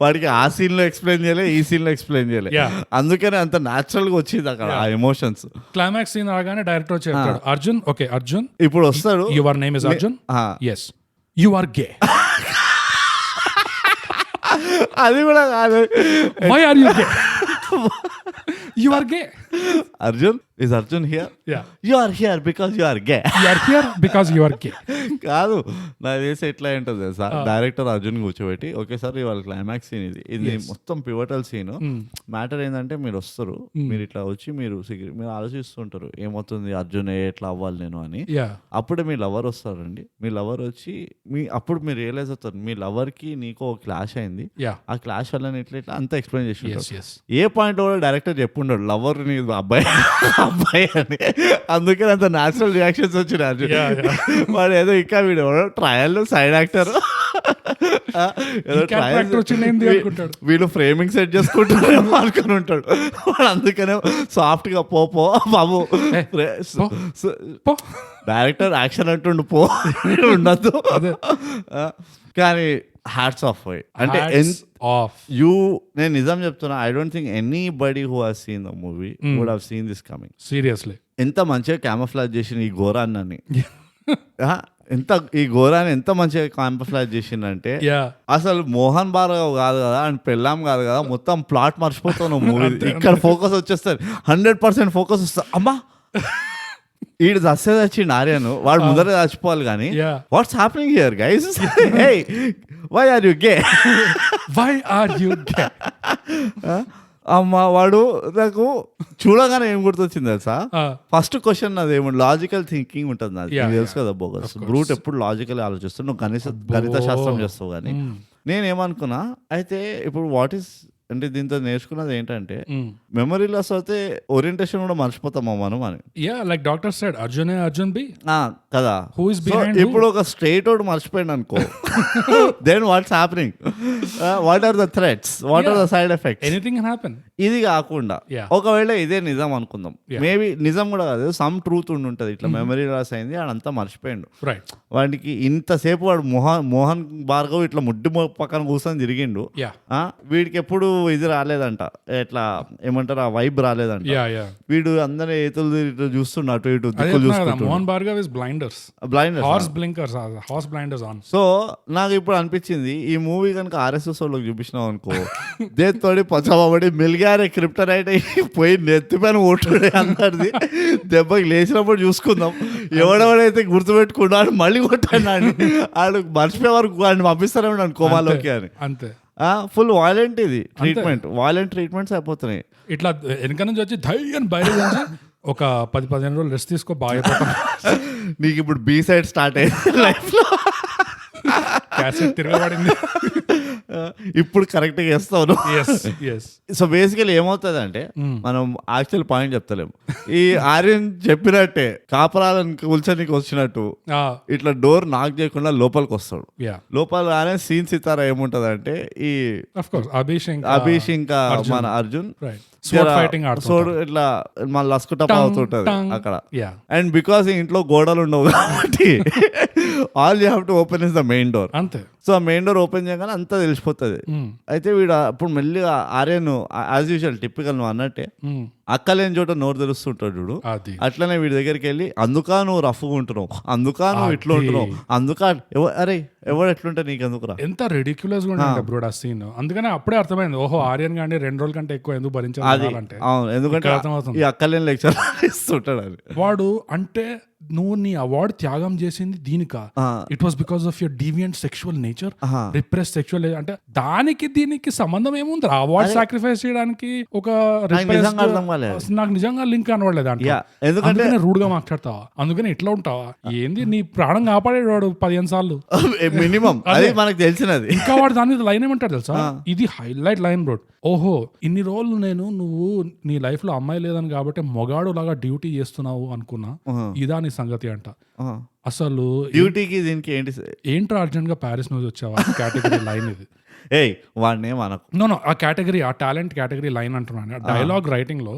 వాడికి ఆ సీన్ లో ఎక్స్ప్లెయిన్ చేయలే, ఈ సీన్ లో ఎక్స్ప్లెయిన్ చేయలే, అందుకనే అంత న్యాచురల్ గా వచ్చింది అక్కడ ఆ ఎమోషన్స్. క్లైమాక్స్ సీన్ రాగానే డైరెక్టర్ చెప్తాడు, అర్జున్ ఓకే అర్జున్ ఇప్పుడు వస్తాడు, your name is Arjun, yes you are gay. అది కూడా కాదు, why are you gay? You are gay. Arjun, is Arjun here? Yeah. You are here because you are gay. You are here because you are gay. కాదు, నాకు తెలిసి ఎట్లా ఉంటుంది sir, director Arjun కూర్చోబెట్టి okay sir ఇవాళ క్లైమాక్స్ సీన్ ఇది మొత్తం pivotal scene. Matter ఏంటంటే మీరు వస్తారు, మీరు ఇట్లా వచ్చి మీరు ఆలోచిస్తుంటారు ఏమవుతుంది అర్జున్ ఎట్లా అవ్వాలి నేను అని. అప్పుడే మీ లవర్ వస్తారండి, మీ లవర్ వచ్చి అప్పుడు మీరు రియలైజ్ అవుతారు మీ లవర్ కి నీకు క్లాష్ అయింది, ఆ క్లాష్ వల్ల ఇట్లా అంతా ఎక్స్ప్లెయిన్ చేసి ఏ పాయింట్ కూడా డైరెక్టర్ చెప్పుండడు లవర్ ని ఇది అబ్బాయి అబ్బాయి అని, అందుకే అంత న్యాచురల్ రియాక్షన్స్ వచ్చినాయి. వాడు ఏదో ఇంకా వీడు ట్రయల్ సైడ్ యాక్టర్ వీడు ఫ్రేమింగ్ సెట్ చేసుకుంటాడు అనుకుని ఉంటాడు వాడు, అందుకనే సాఫ్ట్ గా పో బాబు డైరెక్టర్ యాక్షన్ అంటుండు పో ఉండద్దు. కానీ హ్యాట్స్ ఆఫ్ అంటే నేను నిజం చెప్తున్నా, I don't think anybody who has seen the movie would have seen this coming. Seriously ఎంత మంచిగా క్యామోఫ్లాజ్ చేసిన ఈ ఘోరాన్ని, ఈ ఘోరాన్ని ఎంత మంచిగా క్యామోఫ్లాజ్ చేసిందంటే, అసలు మోహన్ భార్గవ్ కాదు కదా అండ్ పెళ్ళాం కాదు కదా, మొత్తం ప్లాట్ మర్చిపోతాను మూవీ. ఇక్కడ ఫోకస్ వచ్చేస్తారు, 100% ఫోకస్ వస్తా. అమ్మా ఈడు దస్సే వచ్చిండు ఆర్యన్, వాడు ముందర చచ్చిపోవాలి కానీ what's happening here guys, why are you gay, why are you gay. అమ్మ వాడు నాకు చూడగానే ఏం గుర్తొచ్చింది తెలుసా, ఫస్ట్ క్వశ్చన్ నాది ఏమో లాజికల్ థింకింగ్ ఉంటుంది నాది, తెలుసు కదా బోగస్ బ్రూట్ ఎప్పుడు లాజికల్ ఆలోచిస్తావు, నువ్వు గణిత శాస్త్రం చేస్తావు కానీ నేనేమనుకున్నా అయితే ఇప్పుడు వాట్ ఈస్ అంటే దీంతో నేర్చుకున్నది ఏంటంటే మెమరీ లాస్ అయితే ఓరియంటేషన్ కూడా మర్చిపోతామా మనం అని. Like doctor said Arjun B కదా, ఇప్పుడు ఒక స్ట్రైట్ అవుట్ మర్చిపోయింది అనుకో, then what's happening, what are the threats, what are the side effects, anything can happen. ఇది కాకుండా ఒకవేళ ఇదే నిజం అనుకుందాం, మేబీ నిజం కూడా కాదు, సమ్ ట్రూత్ ఉంటది, ఇట్లా మెమరీ లాస్ అయింది వాడంతా మర్చిపోయిండు, వాడికి ఇంతసేపు వాడు మోహన్ భార్గవ్ ఇట్లా ముడ్డి పక్కన కూర్చొని తిరిగిండు, వీడికి ఎప్పుడు ఇది రాలేదంట, ఎట్లా ఏమంటారు ఆ వైబ్ రాలేదంట, వీడు అందరూ ఏతులు చూస్తుండ అటు ఇటు Mohan Bhargav is blinders horse blinders on. So నాకు ఇప్పుడు అనిపించింది ఈ మూవీ కనుక RSS వాళ్ళకి చూపించినావు అనుకో, దేతోడి పచ్చబడి మిల్గారే క్రిప్టనైట్ పోయి నెత్తిపైన ఓటుడే అందరిది, దెబ్బకి లేచినప్పుడు చూసుకుందాం, ఎవడెవడైతే గుర్తుపెట్టుకున్నాడు మళ్ళీ కొట్టాడు ఆడు మర్చిపోయే వరకు వాడిని పంపిస్తారేమో నన్ను కోమాలోకి అని. అంతే, ఫుల్ వాయిలెంట్ ఇది ట్రీట్మెంట్, వాయిలెంట్ ట్రీట్మెంట్స్ అయిపోతున్నాయి. ఇట్లా వెనక నుంచి వచ్చి ధైర్యం బయట ఒక 10-15 రోజులు రెస్ట్ తీసుకో బాగా. నీకు ఇప్పుడు బీ సైడ్ స్టార్ట్ అయింది లైఫ్ లో, క్యాసెట్ తిరగబడింది, ఇప్పుడు కరెక్ట్ గా చేస్తావు. సో బేసికలీ ఏమవుతుంది అంటే మనం యాక్చువల్ పాయింట్ చెప్తలేము, ఈ ఆర్యన్ చెప్పినట్టే కాపరాలను కూల్చడానికి వచ్చినట్టు ఇట్లా డోర్ నాక్ చేయకుండా లోపలికి వస్తాడు. లోపల రానే సీన్ సితారా ఏముంటది అంటే, ఈ అభిష్ ఇంకా మన అర్జున్ ఇట్లా మన లస్కుటప్ అవుతుంటది అక్కడ. అండ్ బికాస్ ఇంట్లో గోడలు ఉండవు కాబట్టి all you have to open is the main door. అంతే. సో ఆ మెయిన్ డోర్ ఓపెన్ చేయగానే అంతా తెలిసిపోతుంది. అయితే వీడు అప్పుడు మెల్లిగా ఆర్యన్ యాజ్ యూజువల్ టిపికల్ నువ్వు అన్నట్టే అక్కలేని చోట నోరు తెలుస్తుంటాడు చూడు, అట్లనే వీడి దగ్గరికి వెళ్ళి అందుకా నువ్వు రఫ్గా ఉంటున్నావు, అందుకా నువ్వు ఇట్లా ఉంటున్నావు, అందుకా అరే ఎవడు ఎట్లుంటే నీకు ఎందుకురా. ఎంత రెడిక్యులస్ గా ఉంటుంది బ్రో ఆ సీన్. అందుకనే అప్పుడే అర్థమైంది, ఓహో ఆర్యన్ గానీ 2 రోజుల కంటే ఎక్కువ ఎందుకు భరించాలి అంటే. అవును, ఎందుకంటే ఈ అక్కలేని లెక్చర్ ఇస్తుంటాడు అది. వాడు అంటే నువ్వు నీ అవార్డు త్యాగం చేసింది దీనికా, it was because of your deviant sexual nature, repress sexual అంటే దానికి దీనికి సంబంధం ఏముంది? అవార్డు సాక్రిఫైస్ చేయడానికి ఒక నాకు నిజంగా లింక్ కనబడలేదు అంటే. ఎందుకంటే రూడ్ గా మాట్లాడతావా, అందుకని ఇట్లా ఉంటావా, ఏంది నీ ప్రాణం కాపాడేవాడు 15 సార్లు మినిమం, అది మనకు తెలిసినది. ఇంకా వాడు దాని మీద లైన్ ఏమంటాడు తెలుసా, ఇది హైలైట్ లైన్ బ్రో. ఓహో ఇన్ని రోజులు నువ్వు నీ లైఫ్ లో అమ్మాయి లేదని కాబట్టి మొగాడు లాగా డ్యూటీ చేస్తున్నావు అనుకున్నా, ఇదా నీ సంగతి అంట. అసలు డ్యూటీకి దీనికి ఏంట్రా అర్జెంట్ గా ప్యారిస్ నుంచి వచ్చావా కేటగిరీ లైన్ ఇది. వాడినే మనకు నో ఆ కేటగిరీ, ఆ టాలెంట్ కేటగిరీ లైన్ అంటున్నాను. డైలాగ్ రైటింగ్ లో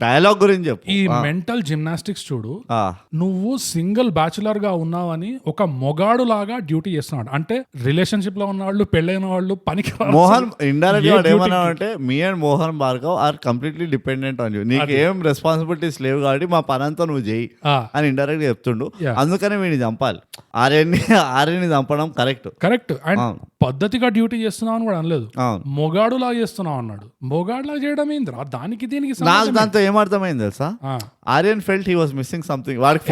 డైలాగ్ గురించి చెప్పు. ఈ మెంటల్ జిమ్నాస్టిక్స్ చూడు, నువ్వు సింగిల్ బ్యాచులర్ గా ఉన్నావని ఒక మొగాడు లాగా డ్యూటీ చేస్తున్నాడు అంటే, రిలేషన్షిప్ లో ఉన్న వాళ్ళు, పెళ్ళైన వాళ్ళు పనికి. మోహన్ ఇండైరెక్ట్ ఏమన్నా అంటే, me and Mohan Bhargav are completely dependent on you, నీకు ఏం రెస్పాన్సిబిలిటీస్ లేవు కాబట్టి మా పని అంతా నువ్వు చేయి అని ఇండైరెక్ట్ గా చెప్తుండు. అందుకనే వీడిని చంపాలి, ఆర్యన్ని చంపడం కరెక్ట్. అండ్ పద్ధతిగా డ్యూటీ చేస్తున్నావు అని కూడా అనలేదు, మొగాడు లాగా చేస్తున్నావు అన్నాడు. మొగాడు లాగా చేయడం ఏంద్రా, దానికి దీనికి నాకు దాంతో ఏమర్థమైంది తెలుసా, Aryan felt he was missing something. వాడికి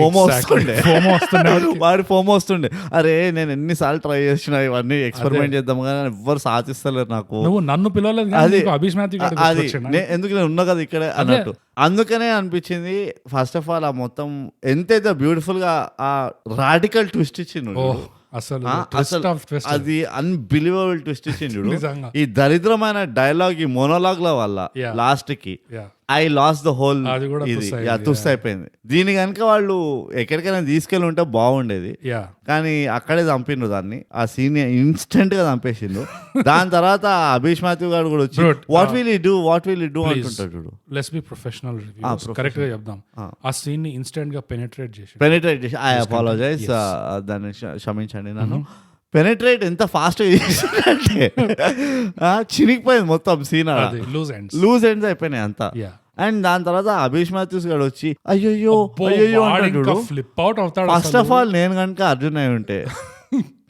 ఫోమో వస్తుండే, అరే నేను ఎన్నిసార్లు ట్రై చేసిన ఇవన్నీ ఎక్స్పెరిమెంట్ చేద్దాం కానీ ఎవ్వరు సాధిస్తలేరు నాకు, నువ్వు నన్ను పిలవలేదు, అది ఎందుకు నేను ఉన్నా కదా ఇక్కడే అన్నట్టు. అందుకనే అనిపించింది ఫస్ట్ ఆఫ్ ఆల్ ఆ మొత్తం ఎంతైతే బ్యూటిఫుల్ గా ఆ రాడికల్ ట్విస్ట్ ఇచ్చిండు అసలు అది అన్బిలీవబుల్ ట్విస్ట్ ఇచ్చిండు. ఈ దరిద్రమైన డైలాగ్, ఈ మోనోలాగ్ ల వల్ల లాస్ట్ కి ఐ లాస్ ద హోల్ అది కూడా ఇది తుస్సైంది, తుస్ అయిపోయింది. దీని కనుక వాళ్ళు ఎక్కడికైనా తీసుకెళ్ళి ఉంటే బాగుండేది, కానీ అక్కడే చంపిండ్రు దాన్ని. ఆ సీన్ ఇన్స్టెంట్ గా చంపేసిండ్రు. దాని తర్వాత అభిష్ మాథ్యూ గారు కూడా వచ్చి వాట్ విల్ యూ డూ అంటుంటాడు చూడు. Let's be professional reviews, correct గా చెప్దాం. ఆ సీన్ ని ఇన్స్టెంట్ గా పెనిట్రేట్ చేసి ఐ అపాలజైజ్, దాన్ని క్షమించండి నన్ను. పెనిట్రేట్ ఎంత ఫాస్ట్ గా చేసిందంటే చినిగిపోయింది మొత్తం సీన్, లూజ్ ఎండ్స్ అయిపోయినాయి అంతా. అండ్ దాని తర్వాత అభిష్ మాథ్యూస్ గారు వచ్చి అయ్యో అంటాడు. ఫ్లిప్ అవుట్ అవుతాడు. ఫస్ట్ ఆఫ్ ఆల్ నేను కనుక అర్జున్ అయి ఉంటే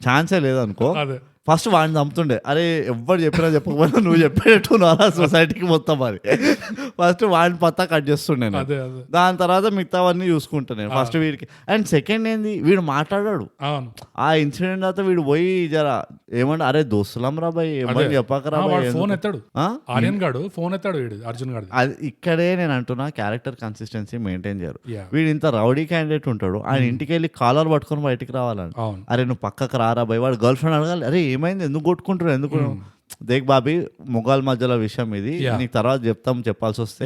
ఛాన్సే లేదనుకో, ఫస్ట్ వాడిని చంపుతుండే. అరే ఎవరు చెప్పినా చెప్పకపోయినా నువ్వు చెప్పేటట్టు నా సొసైటీకి మొత్తం అది. ఫస్ట్ వాడిని పత్తా కట్ చేస్తుండే, దాని తర్వాత మిగతావన్నీ చూసుకుంటా నేను ఫస్ట్ వీడికి. అండ్ సెకండ్ ఏంది, వీడు మాట్లాడాడు ఆ ఇన్సిడెంట్ తర్వాత. వీడు పోయి జర ఏమంటే అరే దోస్తులం రా బాయ్ ఏమని చెప్పకరా, ఫోన్ ఎత్తాడు ఆర్యన్ గాడు, ఫోన్ ఎత్తాడు వీడు అర్జున్ గాడు. అది ఇక్కడే నేను అంటున్నా క్యారెక్టర్ కన్సిస్టెన్సీ మెయింటైన్ చేయరు. వీడు ఇంత రౌడీ క్యాండిడేట్ ఉంటాడు, ఆయన ఇంటికి వెళ్ళి కాలర్ పట్టుకొని బయటికి రావాలని. అరే నువ్వు పక్కకు రారా బాయ్, వాడు గర్ల్ ఫ్రెండ్ అడగాలి, అరే ఏమైంది ఎందుకు కొట్టుకుంటారు, ఎందుకు దేక్ బాబీ మొగాల్ మధ్యలో విషయం ఇది, నీకు తర్వాత చెప్పాల్సి వస్తే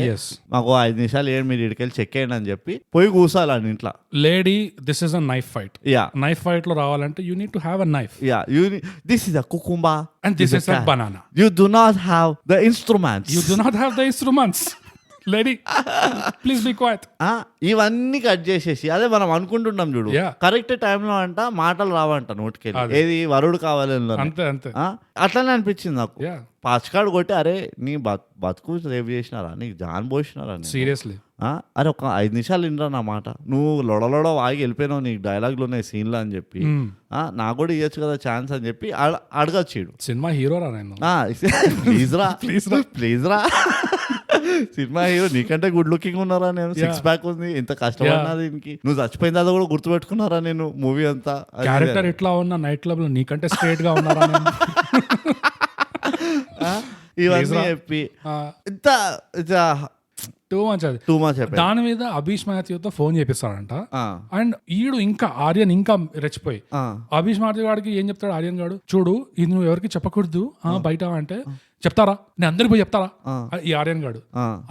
మాకు 5 నిమిషాలు ఏంటి మీరు ఇడికెళ్ళి చెక్ అయ్యండి అని చెప్పి పోయి కూర్చోాలి అని ఇంట్లో. Lady this is a knife fight, knife fight లో రావాలంటే you need to have a knife. This is a cucumber and this is a banana. You do not have the instruments. You do not have the instruments. Lady, please be quiet. ఇవన్నీ cut చేసేసి అదే మనం అనుకుంటున్నాం చూడు, correct టైంలో అంట మాటలు రావంట నోటికెళ్ళి, ఏది వరుడు కావాలి అంతే. అట్లనే అనిపించింది నాకు. పాచికాడు కొట్టి అరే నీ బతుకు రేపు చేసినారా, నీకు జాన్ పోసినారా సీరియస్లీ, అరే ఒక 5 నిమిషాలు వినరా నా మాట, నువ్వు లొడలొడ వాగి వెళ్ళిపోయినావు, నీకు డైలాగులు ఉన్నాయి సీన్లు అని చెప్పి, నాకు కూడా ఇవ్వచ్చు కదా ఛాన్స్ అని చెప్పి అడగచ్చు. సినిమా హీరో రా నేను, ప్లీజ్ రా సినిమా హీరో నీకంటే గుడ్ లుకింగ్ ఉన్నారా నేను, 6 ప్యాక్ ఉంది, ఇంత కష్టపడినా దీనికి, నువ్వు చచ్చిపోయిన తర్వాత కూడా గుర్తుపెట్టుకున్నారా నేను మూవీ అంతా. క్యారెక్టర్ ఎట్లా ఉన్నా నైట్ క్లబ్ లో నీకంటే స్ట్రేట్ గా ఉన్నారా ఇవన్నీ చెప్పి ఇంత టూ మచ్. దాని మీద అభిష్ మాథ్యూతో ఫోన్ చేపిస్తాడంట. అండ్ ఈడు ఇంకా ఆర్యన్ ఇంకా రెచ్చిపోయి అభిష్ మాథ్యూ గాడికి ఏం చెప్తాడు ఆర్యన్ గాడు, చూడు ఇది నువ్వు ఎవరికి చెప్పకూడదు బయట అంటే, చెప్తారా నేను అందరికి పోయి చెప్తారా ఈ ఆర్యన్ గాడు,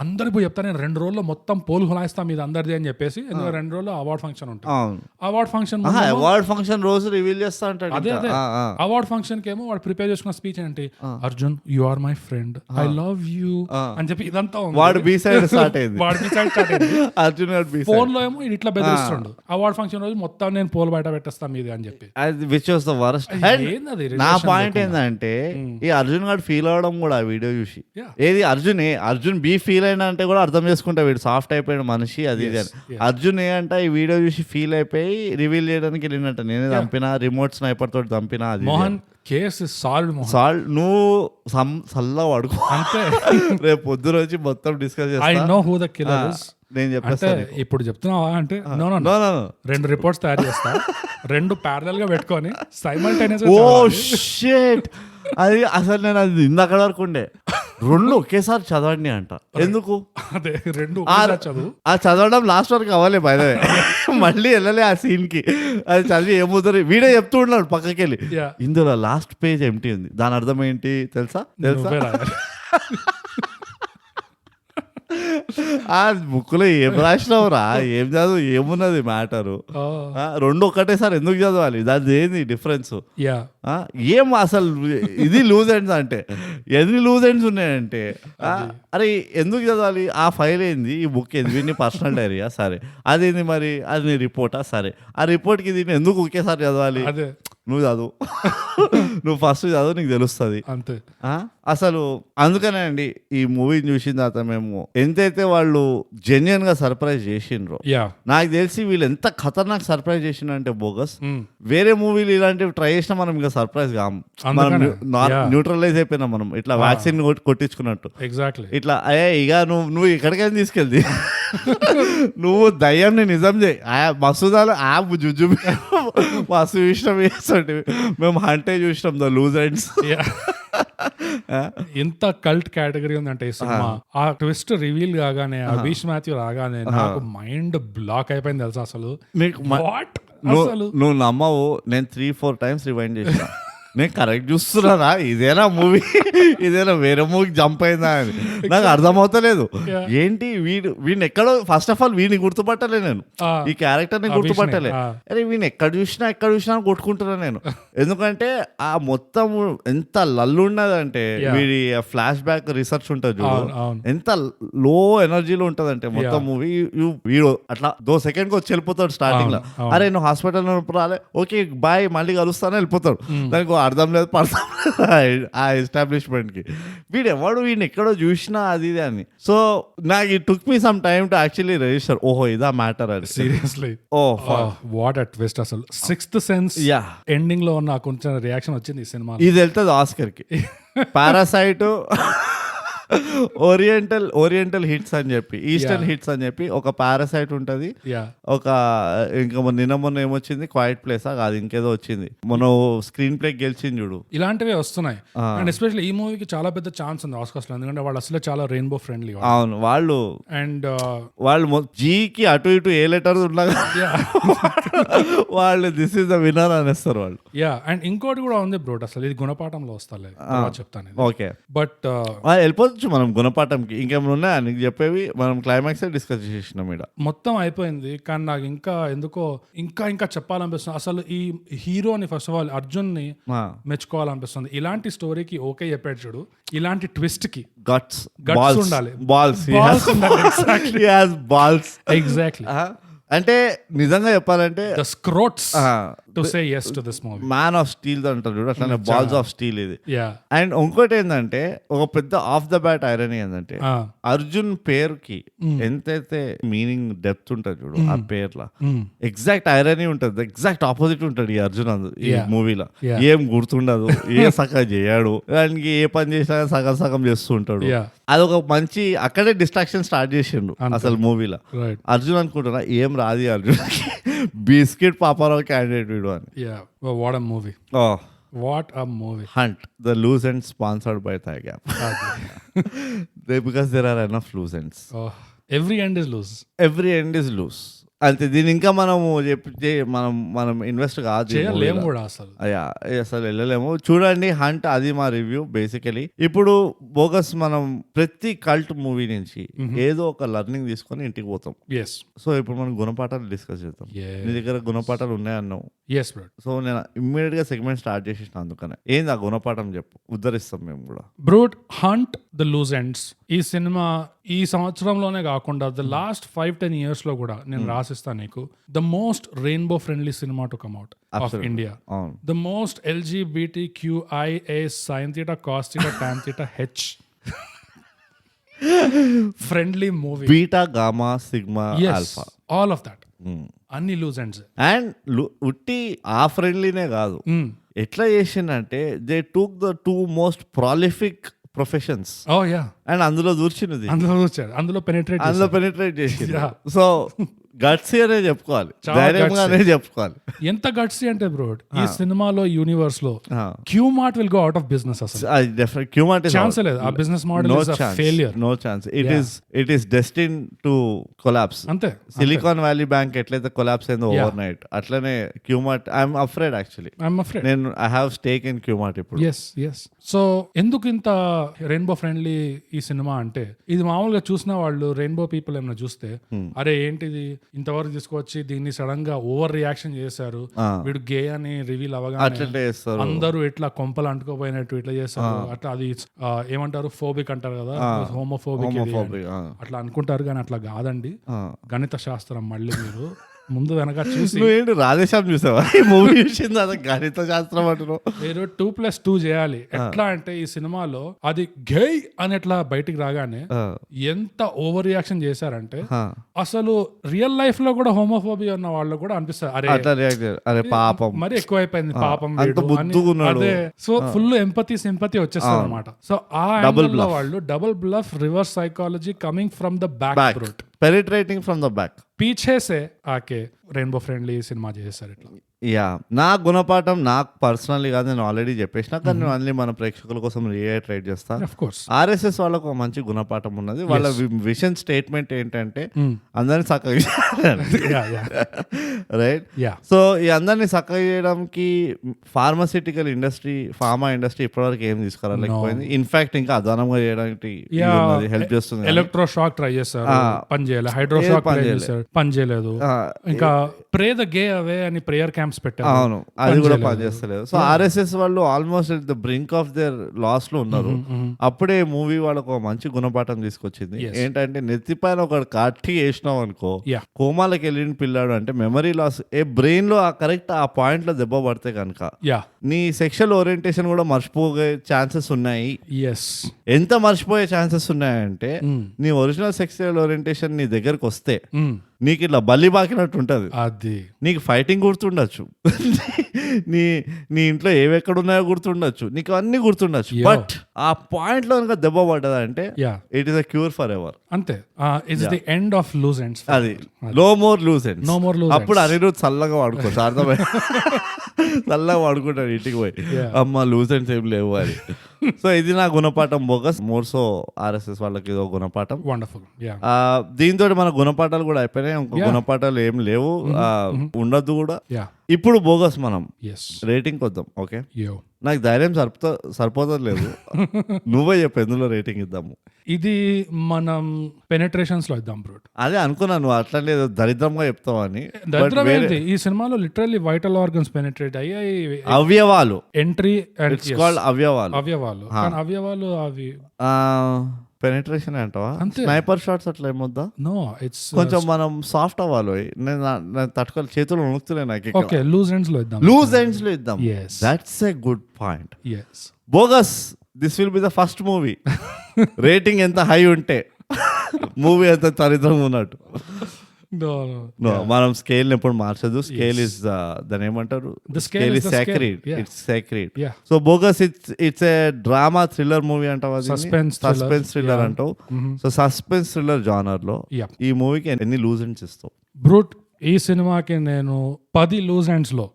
అందరికి పోయి చెప్తా, నేను 2 రోజుల్లో మొత్తం పోలు హులాయిస్తా మీద అందరిది అని చెప్పేసి. 2 రోజుల్లో అవార్డ్ ఫంక్షన్ ఉంటుంది, అవార్డ్ ఫంక్షన్ రోజు రివీల్ చేస్తా ఉంటాడు. అదే అవార్డ్ ఫంక్షన్ కేమో వాడు ప్రిపేర్ చేసుకున్న స్పీచ్ ఏంటి, Arjun you are my friend, I love you అని చెప్పి ఇదంతా వాడు బి సైడ్ స్టార్ట్ అయింది. అర్జున్ ఫోన్ లో ఏమో ఇట్లా బెదిరిస్తుండు, అవార్డ్ ఫంక్షన్ రోజు మొత్తం నేను పోలు బయట పెట్టేస్తా మీది అని చెప్పి. Which was the worst. నా పాయింట్ ఏంటంటే ఈ అర్జున్ గారు ఫీల్ అవడం కూడా ఆ వీడియో చూసి, ఏది అర్జున్ బి ఫీల్ అయినా అంటే కూడా అర్థం చేసుకుంటా వీడు సాఫ్ట్ అయిపోయిన మనిషి అది ఇది అని. అర్జున్ అంట ఈ వీడియో చూసి ఫీల్ అయిపోయి రివీల్ చేయడానికి వెళ్ళినట్ట, నేనే చంపినా, రిమోట్ స్నైపర్ తోటి చంపినా, అది కేసు సాల్వ్. నువ్వు సల్లా వాడుకో అంతే, రేపు పొద్దున వచ్చి మొత్తం డిస్కస్ చేస్తా. I know who the killer is. నేను చెప్పేస్తాను ఇప్పుడు చెప్తున్నావా అంటే, నో 2 రిపోర్ట్స్ తయారు చేస్తా, 2 ప్యారలల్ గా పెట్టుకొని సైమల్టేనియస్. ఓ షిట్, అది అసలు నేను అది ఇందాక వరకు ఉండే 2 ఒకేసారి చదవండి అంట. ఎందుకు అదే 2 చదువు, ఆ చదవడం లాస్ట్ వరకు అవ్వలే బై ద వే, మళ్ళీ వెళ్ళలే ఆ సీన్ కి. అది చదివి ఏమవుతుంది వీడే చెప్తూ ఉన్నాడు పక్కకి వెళ్ళి, ఇందులో లాస్ట్ పేజ్ ఎంటీ ఉంది, దాని అర్థం ఏంటి తెలుసా? ఆ బుక్ లో ఏం రాసినావురా, ఏం చదువు, ఏమున్నది మ్యాటరు, 2 ఒకటేసారి ఎందుకు చదవాలి, దాని ఏంది డిఫరెన్స్? ఏం అసలు ఇది లూజ్ ఎండ్స్ అంటే ఎన్ని లూజ్ ఎండ్స్ ఉన్నాయంటే, అరే ఎందుకు చదవాలి, ఆ ఫైల్ ఏంది, ఈ బుక్ ఏంది, వీడిని పర్సనల్ డైరీయా సరే, అదేంది మరి అది నీ రిపోర్టా సరే, ఆ రిపోర్ట్కి దీన్ని ఎందుకు ఒకేసారి చదవాలి? నువ్వు చదువు, నువ్వు ఫస్ట్ చదువు, నీకు తెలుస్తుంది అంతే. అసలు అందుకనే అండి ఈ మూవీని చూసిన తర్వాత మేము ఎంతైతే వాళ్ళు జెన్యున్ గా సర్ప్రైజ్ చేసిండ్రో, నాకు తెలిసి వీళ్ళు ఎంత ఖతర్నాక్ సర్ప్రైజ్ చేసిండ్రు అంటే బోగస్. వేరే మూవీలు ఇలాంటివి ట్రై చేసినా మనం ఇంకా సర్ప్రైజ్ కాము, మనం న్యూట్రలైజ్ అయిపోయినాం, మనం ఇట్లా వ్యాక్సిన్ కొట్టించుకున్నట్టు. ఎగ్జాక్ట్లీ ఇట్లా అయ్యే ఇక నువ్వు ఎక్కడికైనా తీసుకెళ్ది, నువ్వు దయ్యంని నిజం చేయి, మసూదాలు యాప్ జుజు మస్తు చూసినాం, మేము హంటే చూసినాం ద లూజ్ ఎండ్స్. ఎంత కల్ట్ కేటగిరీ ఉందంటే ఈ సినిమా. ఆ ట్విస్ట్ రివీల్ కాగానే, అభిష్ మాథ్యూ రాగానే నాకు మైండ్ బ్లాక్ అయిపోయింది తెలుసా. అసలు నువ్వు నమ్మవు, నేను 3-4 టైమ్స్ రివైండ్ చేసిన, నేను కరెక్ట్ చూస్తున్నానా, ఇదేనా మూవీ, ఇదేనా వేరే మూవీకి జంప్ అయిందా అని నాకు అర్థమవుతలేదు. ఏంటి వీడిని ఎక్కడో, ఫస్ట్ ఆఫ్ ఆల్ వీడిని గుర్తుపట్టలే నేను, ఈ క్యారెక్టర్ ని గుర్తుపట్టలే. అరే వీడిని ఎక్కడ చూసినా కొట్టుకుంటున్నా నేను. ఎందుకంటే ఆ మొత్తం ఎంత లల్లు ఉన్నదంటే, వీడి ఫ్లాష్ బ్యాక్ రీసెర్చ్ ఉంటుంది చూడు, ఎంత లో ఎనర్జీలో ఉంటదంటే మొత్తం మూవీ. వీడు అట్లా 2 సెకండ్ వచ్చి వెళ్ళిపోతాడు స్టార్టింగ్ లో. అరే నువ్వు హాస్పిటల్ రాలే, ఓకే బాయ్, మళ్ళీ కలుస్తానే వెళ్ళిపోతాడు. దానికి అర్థం లేదు పడతాం ఆ ఎస్టాబ్లిష్మెంట్ కి. వీడిని ఎక్కడో చూసినా అది ఇది అని. సో నాకు it took me some time to actually register. ఓహో ఇదా మ్యాటర్ అది. సీరియస్లీ వాట్ అ ట్విస్ట్ అసలు. సిక్స్త్ సెన్స్ ఎండింగ్ లో నాకు కొంచెం రియాక్షన్ వచ్చింది ఈ సినిమా. ఇది వెళ్తుంది ఆస్కర్ కి. పారాసైట్, ఓరియంటల్ హిట్స్ అని చెప్పి, ఈస్టర్న్ హిట్స్ అని చెప్పి ఒక పారాసైట్ ఉంటది. ఒక ఇంకా మొన్న ఏమొచ్చింది, క్వైట్ ప్లేస్ అది ఇంకేదో వచ్చింది, మొన్న స్క్రీన్ ప్లే గెలిచింది చూడు. ఇలాంటివి వస్తున్నాయి. అండ్ ఎస్పెషల్లీ ఈ మూవీకి చాలా పెద్ద ఛాన్స్ ఉంది ఆస్కార్స్ లో, ఎందుకంటే వాళ్ళు అసలు చాలా రెయిన్బో ఫ్రెండ్లీ. అవును, వాళ్ళు జీకి అటు ఇటు ఏ లెటర్ ఉన్నా వాళ్ళు దిస్ ఇస్ ద విన్నర్ అనేస్తారు వాళ్ళు. అండ్ ఇంకోటి కూడా ఉంది బ్రోట్, అసలు ఇది గుణపాఠంలో వస్తాలే చెప్తాను. ఓకే, బట్ వెళ్ళిపోవచ్చు మనం గుణపాఠంకి. ఇంకేమైనా ఉన్నాయా నీకు చెప్పేవి? మనం క్లైమాక్స్ డిస్కస్ చేసినాం ఇక్కడ, మొత్తం అయిపోయింది. కానీ నాకు ఇంకా ఎందుకో ఇంకా చెప్పాలనిపిస్తుంది. అసలు ఈ హీరోని ఫస్ట్ ఆఫ్ ఆల్ అర్జున్ ని మెచ్చుకోవాలనిపిస్తుంది. ఇలాంటి స్టోరీకి ఓకే చెప్పాడు చూడు, ఇలాంటి ట్విస్ట్ కి గట్స్ ఉండాలి, బాల్స్ ఎగ్జాక్ట్లీ. అంటే నిజంగా చెప్పాలంటే the scrotes to say yes to this movie. Man of steel అంటారు చూడు, అట్లానే బాల్స్ ఆఫ్ స్టీల్ ఇది. అండ్ ఇంకోటి ఏంటంటే, ఒక పెద్ద ఆఫ్ ద బ్యాట్ ఐరనీ ఏంటంటే, అర్జున్ పేరుకి ఎంతైతే మీనింగ్ డెప్త్ ఉంటుంది చూడు ఆ పేర్ల, ఎగ్జాక్ట్ ఐరనీ ఉంటుంది, ఎగ్జాక్ట్ ఆపోజిట్ ఉంటుంది ఈ అర్జున్ ఈ మూవీలో. ఏం గుర్తుండదు, ఏ సగం చేయడు, దానికి ఏ పని చేసినా సగం చేస్తూ ఉంటాడు. అదొక మంచి అక్కడే డిస్ట్రాక్షన్ స్టార్ట్ చేసిండు అసలు మూవీలో. అర్జున్ అనుకుంటున్నా ఏం రాది అర్జున్, బిస్కెట్ పాపారావు క్యాండిడేట్ వీడు అని. What a movie. What a movie. Hunt, the loose ends sponsored by Thigh Gap. Because there are enough loose ends. Every end is loose. Every end is loose. అంతే. దీని ఇంకా మనము చెప్పి మనం ఇన్వెస్ట్ కాదు, అసలు వెళ్ళలేము. చూడండి హంట్, అది మా రివ్యూ బేసికలీ. ఇప్పుడు బోగస్ మనం ప్రతి కల్ట్ మూవీ నుంచి ఏదో ఒక లర్నింగ్ తీసుకొని ఇంటికి పోతాం. సో ఇప్పుడు మనం గుణపాఠాలు డిస్కస్ చేద్దాం. నీ దగ్గర గుణపాఠాలు ఉన్నాయన్నావు. సో నేను ఇమ్మీడియట్ గా సెగ్మెంట్ స్టార్ట్ చేసేసిన, అందుకనే ఏంది ఆ గుణపాఠం చెప్పు, ఉద్ధరిస్తాం మేము కూడా. Brute, hunt the loose ends ఈ సినిమా ఈ సంవత్సరంలోనే కాకుండా ద లాస్ట్ 5-10 years లో కూడా నేను రాసిస్తాను నీకు, the most rainbow friendly cinema to come out of India, the most LGBTQIA sin theta cos theta tan theta H friendly movie, beta gamma sigma alpha, all of that. అన్ని loose ends. And ఉట్టి ఆ ఫ్రెండ్లీనే కాదు, ఎట్లా చేసిందంటే they took the 2 most prolific professions. And అందులో దూర్చినది, అందులో penetrate చేసింది. So gutsy అనే చెప్పుకోవాలి, ధైర్యంగానే చెప్పుకోవాలి. ఎంత గట్సీ అంటే బ్రో, ఈ సినిమాలో యూనివర్స్ లో QMart will go out of business. అసలు క్యూమార్ట్ ఛాన్స్ లేదు, ఆ business model is a failure. No chance. It is destined to collapse. అంతే. సిలికాన్ వ్యాలీ బ్యాంక్ ఎట్లయితే కొలాప్స్ అయిందో ఓవర్ నైట్, అట్లనే క్యూమార్ట్. I'm afraid actually. నేను I have stake in QMart ఇప్పుడు. So ఎందుకు ఇంత రెయిన్బో ఫ్రెండ్లీ ఈ సినిమా అంటే, ఇది మామూలుగా చూసిన వాళ్ళు రెయిన్బో పీపుల్ ఏమైనా చూస్తే అరే ఏంటిది ఇంతవరకు తీసుకొచ్చి దీన్ని సడన్ గా ఓవర్ రియాక్షన్ చేశారు, వీడు గే అని రివీల్ అవగానే అందరూ ఇట్లా కొంపలు అంటుకోపోయినట్టు ఇట్లా చేస్తారు, అట్లా అది ఏమంటారు ఫోబిక్ అంటారు కదా, హోమోఫోబిక్ అట్లా అనుకుంటారు. కానీ అట్లా కాదండి, గణిత శాస్త్రం. మళ్ళీ మీరు ముందు వెనక చూసి రాధేశ్యామ్ చూసావా మూవీ చూసింది, అది గణిత శాస్త్రం అంటున్నావు. మీరు 2+2 చేయాలి. ఎట్లా అంటే ఈ సినిమాలో అది గే అని ఎట్లా బయటికి రాగానే ఎంత ఓవర్ రియాక్షన్ చేశారంటే, అసలు రియల్ లైఫ్ లో కూడా హోమోఫోబియా ఉన్న వాళ్ళు కూడా అనిపిస్తారు, అరే పాపం మరి ఎక్కువైపోయింది పాపం. అదే. సో ఫుల్ సింపతి వచ్చేస్తారు అనమాట. సో ఆ యాంగిల్ లో వాళ్ళు double bluff, reverse psychology coming from the back route, penetrating from the back, పీछे से आके రెయిన్బో ఫ్రెండ్లీ సినిమా చేశారు. ఇట్లా యా నా గుణపాఠం నాకు పర్సనల్లీ కాదు, నేను ఆల్రెడీ చెప్పేసిన, కానీ నేను అన్ని మన ప్రేక్షకుల కోసం రీఐట్రేట్ చేస్తా. ఆఫ్ కోర్స్ ఆర్ఎస్ఎస్ వాళ్ళకు ఒక మంచి గుణపాఠం ఉన్నది. వాళ్ళ విషన్ స్టేట్మెంట్ ఏంటంటే అందరినీ చక్కగా రైట్. సో ఈ అందరినీ చక్కగా చేయడానికి ఫార్మాసిటికల్ ఇండస్ట్రీ, ఫార్మా ఇండస్ట్రీ ఇప్పటివరకు ఏం తీసుకురాలేకపోయింది. ఇన్ఫాక్ట్ ఇంకా అదనంగా చేయడానికి హెల్ప్ చేస్తుంది. ఎలక్ట్రో షాక్ ట్రై చేస్తారు, పని చేయలేదు. హైడ్రో షాక్ ట్రై చేస్తారు, పని చేయలేదు. ఇంకా ప్రే ద గే అవే అని ప్రేయర్ క్యాంప్స్ పెట్టారు, అవును, అది కూడా పనిచేస్తలేదు. సో ఆర్ఎస్ఎస్ వాళ్ళు almost the brink of their loss లో ఉన్నారు. అప్పుడే మూవీ వాళ్ళకు ఒక మంచి గుణపాఠం తీసుకొచ్చింది. ఏంటంటే నెత్తిపైన ఒక కట్టి వేసినావు అనుకో, కోమాలకి వెళ్ళిన పిల్లాడు అంటే మెమరీ లాస్, బ్రెయిన్ లో కరెక్ట్ ఆ పాయింట్ లో దెబ్బ పడితే కనుక నీ సెక్షువల్ ఓరియంటేషన్ కూడా మర్చిపోయే ఛాన్సెస్ ఉన్నాయి. ఎంత మర్చిపోయే ఛాన్సెస్ ఉన్నాయంటే నీ ఒరిజినల్ సెక్షువల్ ఓరియంటేషన్ నీ దగ్గరకు వస్తే నీకు ఇట్లా బల్లి బాకినట్టు ఉంటది. అది నీకు ఫైటింగ్ గుర్తుండొచ్చు, నీ ఇంట్లో ఏవెక్కడ ఉన్నాయో గుర్తుండొచ్చు, నీకు అన్ని గుర్తుండొచ్చు. బట్ ఆ పాయింట్ లో కనుక దెబ్బ పడ్డదంటే it is a cure forever. అంతే, it's the end of loose ends. అది no more loose ends, no more loose. అప్పుడు అనిరుద్ధ్ చల్లగా వాడుకోవచ్చు, అర్థమై చల్లగా వాడుకుంటాడు ఇంటికి పోయి, అమ్మ లూజ్ ఎండ్స్ ఏం లేవు అని. సో ఇది నా గుణపాఠం. బోగస్ మోర్ సో ఆర్ఎస్ఎస్ వాళ్ళకి ఇదో గుణపాఠం. వండర్ఫుల్. దీంతో మన గుణపాఠాలు కూడా అయిపోయినాయి. ఇంకో గుణపాఠాలు ఏం లేవు, ఉండద్దు కూడా. ఇప్పుడు బోగస్ మనం రేటింగ్ వద్దాం. ఓకే, నాకు ధైర్యం సరిపోతుంది లేదు, నువ్వే చెప్పు ఎందులో రేటింగ్ ఇద్దాము. ఇది మనం పెనట్రేషన్స్ లో ఇద్దాం బ్రో. అదే అనుకున్నా, నువ్వు అట్లా లేదు దరిద్రంగా చెప్తావు అని. దరిద్రం ఏంటి, ఈ సినిమాలో లిటరల్లీ వైటల్ ఆర్గన్స్ పెనట్రేట్ అయ్యాయి. అవయవాలు ఎంట్రీ అవయవాలు అవి పెనట్రేషన్ అంటావా? స్నైపర్ షాట్స్ అట్లా ఏమొద్దా? నో, ఇట్స్ కొంచెం మనం సాఫ్ట్ అవ్వాలి. నేను తట్టుకోవాలి, చేతులు వణుకుతున్నాయి నాకు. ఓకే, లూజ్ ఎండ్స్ లో ఇద్దాం. లూజ్ ఎండ్స్ లో ఇద్దాం. That's a good point. Bogus this will be the first movie rating ఎంత హై ఉంటే మూవీ ఎంత దరిద్రంగా ఉన్నట్టు. మనం స్కేల్ ఎప్పుడు మార్చదు. స్కేల్ ఇస్ దాని ఏమంటారు, scale is sacred, it's sacred. So bogus it's a drama thriller movie అంటావు, సస్పెన్స్ థ్రిల్లర్ అంటావు. సో సస్పెన్స్ థ్రిల్లర్ జానర్ లో ఈ మూవీకి ఎన్ని లూజ్ ఎండ్స్ ఇస్తావు? బ్రూట్, ఈ సినిమాకి నేను 10 లూజ్ ఎండ్స్ లో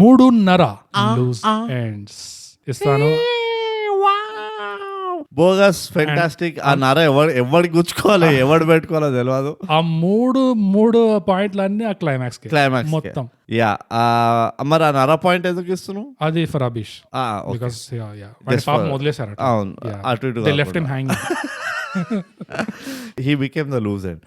3.5 లూజ్ ఎండ్స్ ఇస్తాను. Bogus fantastic. ఆ నర ఎవరికి గుచ్చుకోవాలి, ఎవడు పెట్టుకోవాలో తెలియదు. ఆ మూడు పాయింట్లు అన్ని ఆ క్లైమాక్స్ మొత్తం. మరి ఆ నర పాయింట్ ఎందుకు ఇస్తున్నావు? అది ఫర్ అబీష్, వదిలేసారు. అవును, అటు ఇటు left him hanging. He became the loose end.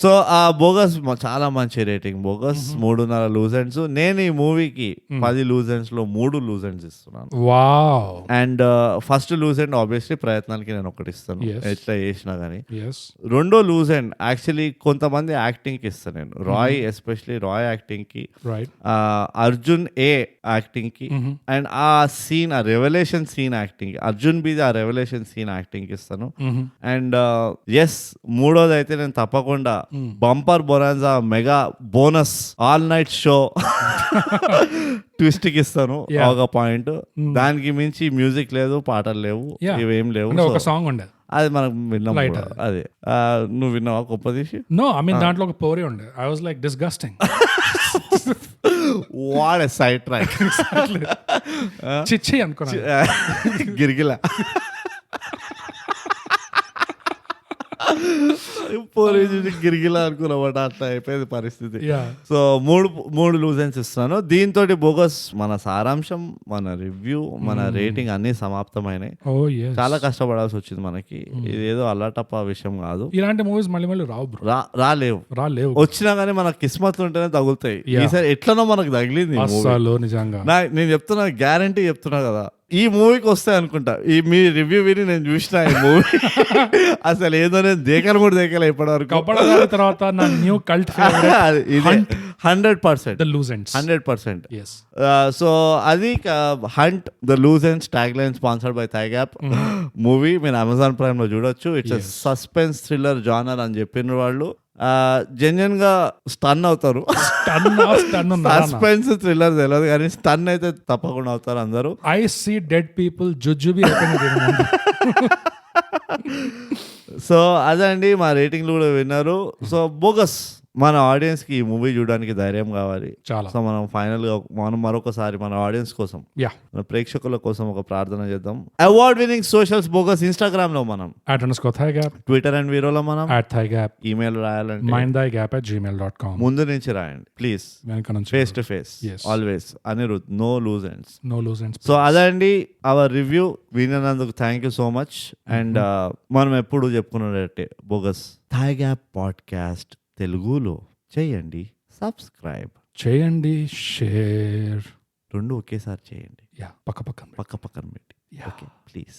So ఆ బోగస్ చాలా మంచి రేటింగ్. Bogus 3.5 loose ends. నేను ఈ మూవీకి 10 లూజ్ ఎండ్స్ లో 3 లూజ్ ఎండ్స్ ఇస్తున్నాను. And first loose end obviously ప్రయత్నానికి నేను ఒకటి ఇస్తాను, ఎట్లా చేసినా గానీ. రెండో లూజ్ ఎండ్ యాక్చువల్లీ కొంతమంది యాక్టింగ్ కి ఇస్తాను నేను. రాయ్, ఎస్పెషలీ రాయ్ యాక్టింగ్ కి, అర్జున్ ఏ యాక్టింగ్ కి, అండ్ ఆ సీన్, ఆ రెవల్యూషన్ సీన్ యాక్టింగ్ కి, అర్జున్ బి ఆ రెవల్యూషన్ సీన్ యాక్టింగ్ కి ఇస్తాను. అండ్ ఎస్, మూడోది అయితే నేను తప్పకుండా bumper bonanza mega bonus all night show twist కి ఇస్తాను ఒక పాయింట్. దానికి మించి మ్యూజిక్ లేదు, పాటలు లేవు, ఇవేం లేవు. ఒక సాంగ్ ఉండేది, అది మనం విన్నాం. అదే నువ్వు విన్నావా కొంపదీసి? నో, ఐ మీన్ దాంట్లో ఒక పోరి ఉండే. I was like disgusting. What a side track. చిచ్చి అనుకున్నా, గిరిగిలా పోరీ గిరిగిలా అనుకున్నమాట. అట్లా అయిపోయింది పరిస్థితి. సో మూడు లూజ్ ఎండ్స్ ఇస్తున్నాను. దీంతో బోగస్ మన సారాంశం, మన రివ్యూ, మన రేటింగ్ అన్ని సమాప్తమైనాయి. చాలా కష్టపడాల్సి వచ్చింది మనకి. ఇదేదో అల్లాటప్ప విషయం కాదు. ఇలాంటి మూవీస్ మళ్ళీ రాలేవు. వచ్చినా గానీ మన కిస్మత్ ఉంటేనే తగులుతాయి. ఈసారి ఎట్లనో మనకు తగిలింది నిజంగా. నేను చెప్తున్నా, గ్యారంటీ చెప్తున్నా కదా, ఈ మూవీకి వస్తాయి అనుకుంటా. ఈ మీ రివ్యూ విని నేను చూసిన ఈ మూవీ అసలు ఏదో నేను దేకలు కూడా దేకలే ఇప్పటివరకు. తర్వాత నా న్యూ కల్ట్ 100%. సో అది hunt the loose ends tag line sponsored by thigh gap movie. మీరు అమెజాన్ ప్రైమ్ లో చూడొచ్చు. ఇట్స్ సస్పెన్స్ థ్రిల్లర్ జానర్ అని చెప్పిన వాళ్ళు జెన్యున్ గా స్టన్ అవుతారు. సస్పెన్స్ థ్రిల్లర్ తెలియదు కానీ స్టన్ అయితే తప్పకుండా అవుతారు అందరూ. ఐ సీ డెడ్ పీపుల్ జుజుబి. సో అదే అండి, మా రేటింగ్లు కూడా విన్నారు. సో బోగస్ మన ఆడియన్స్ కి ఈ మూవీ చూడడానికి ధైర్యం కావాలి. చాలా. సో మనం ఫైనల్ గా మనం మరొకసారి మన ఆడియన్స్ కోసం, మన ప్రేక్షకుల కోసం ఒక ప్రార్థన చేద్దాం. Award winning socials bogus Instagram లో మనం @_thigap, ట్విట్టర్ అండ్ వీరోలో మనం @thigap, ఈమెయిల్ రాయాలంటే mindthigap@gmail.com. ముందు నుంచి రాయండి ప్లీజ్, వెనక నుంచి face to face always. Anirudh, no loose ends. So అదండి అవర్ రివ్యూ. వినందుకు thank you so much. And మనం ఎప్పుడు చెప్పుకున్నట్టే బోగస్ థాయ్ గ్యాప్ పాడ్కాస్ట్ తెలుగులో చేయండి, సబ్స్క్రైబ్ చేయండి, షేర్ 2 ఒకేసారి చేయండి, పక్క పక్కన పక్కన పెట్టి. Okay please.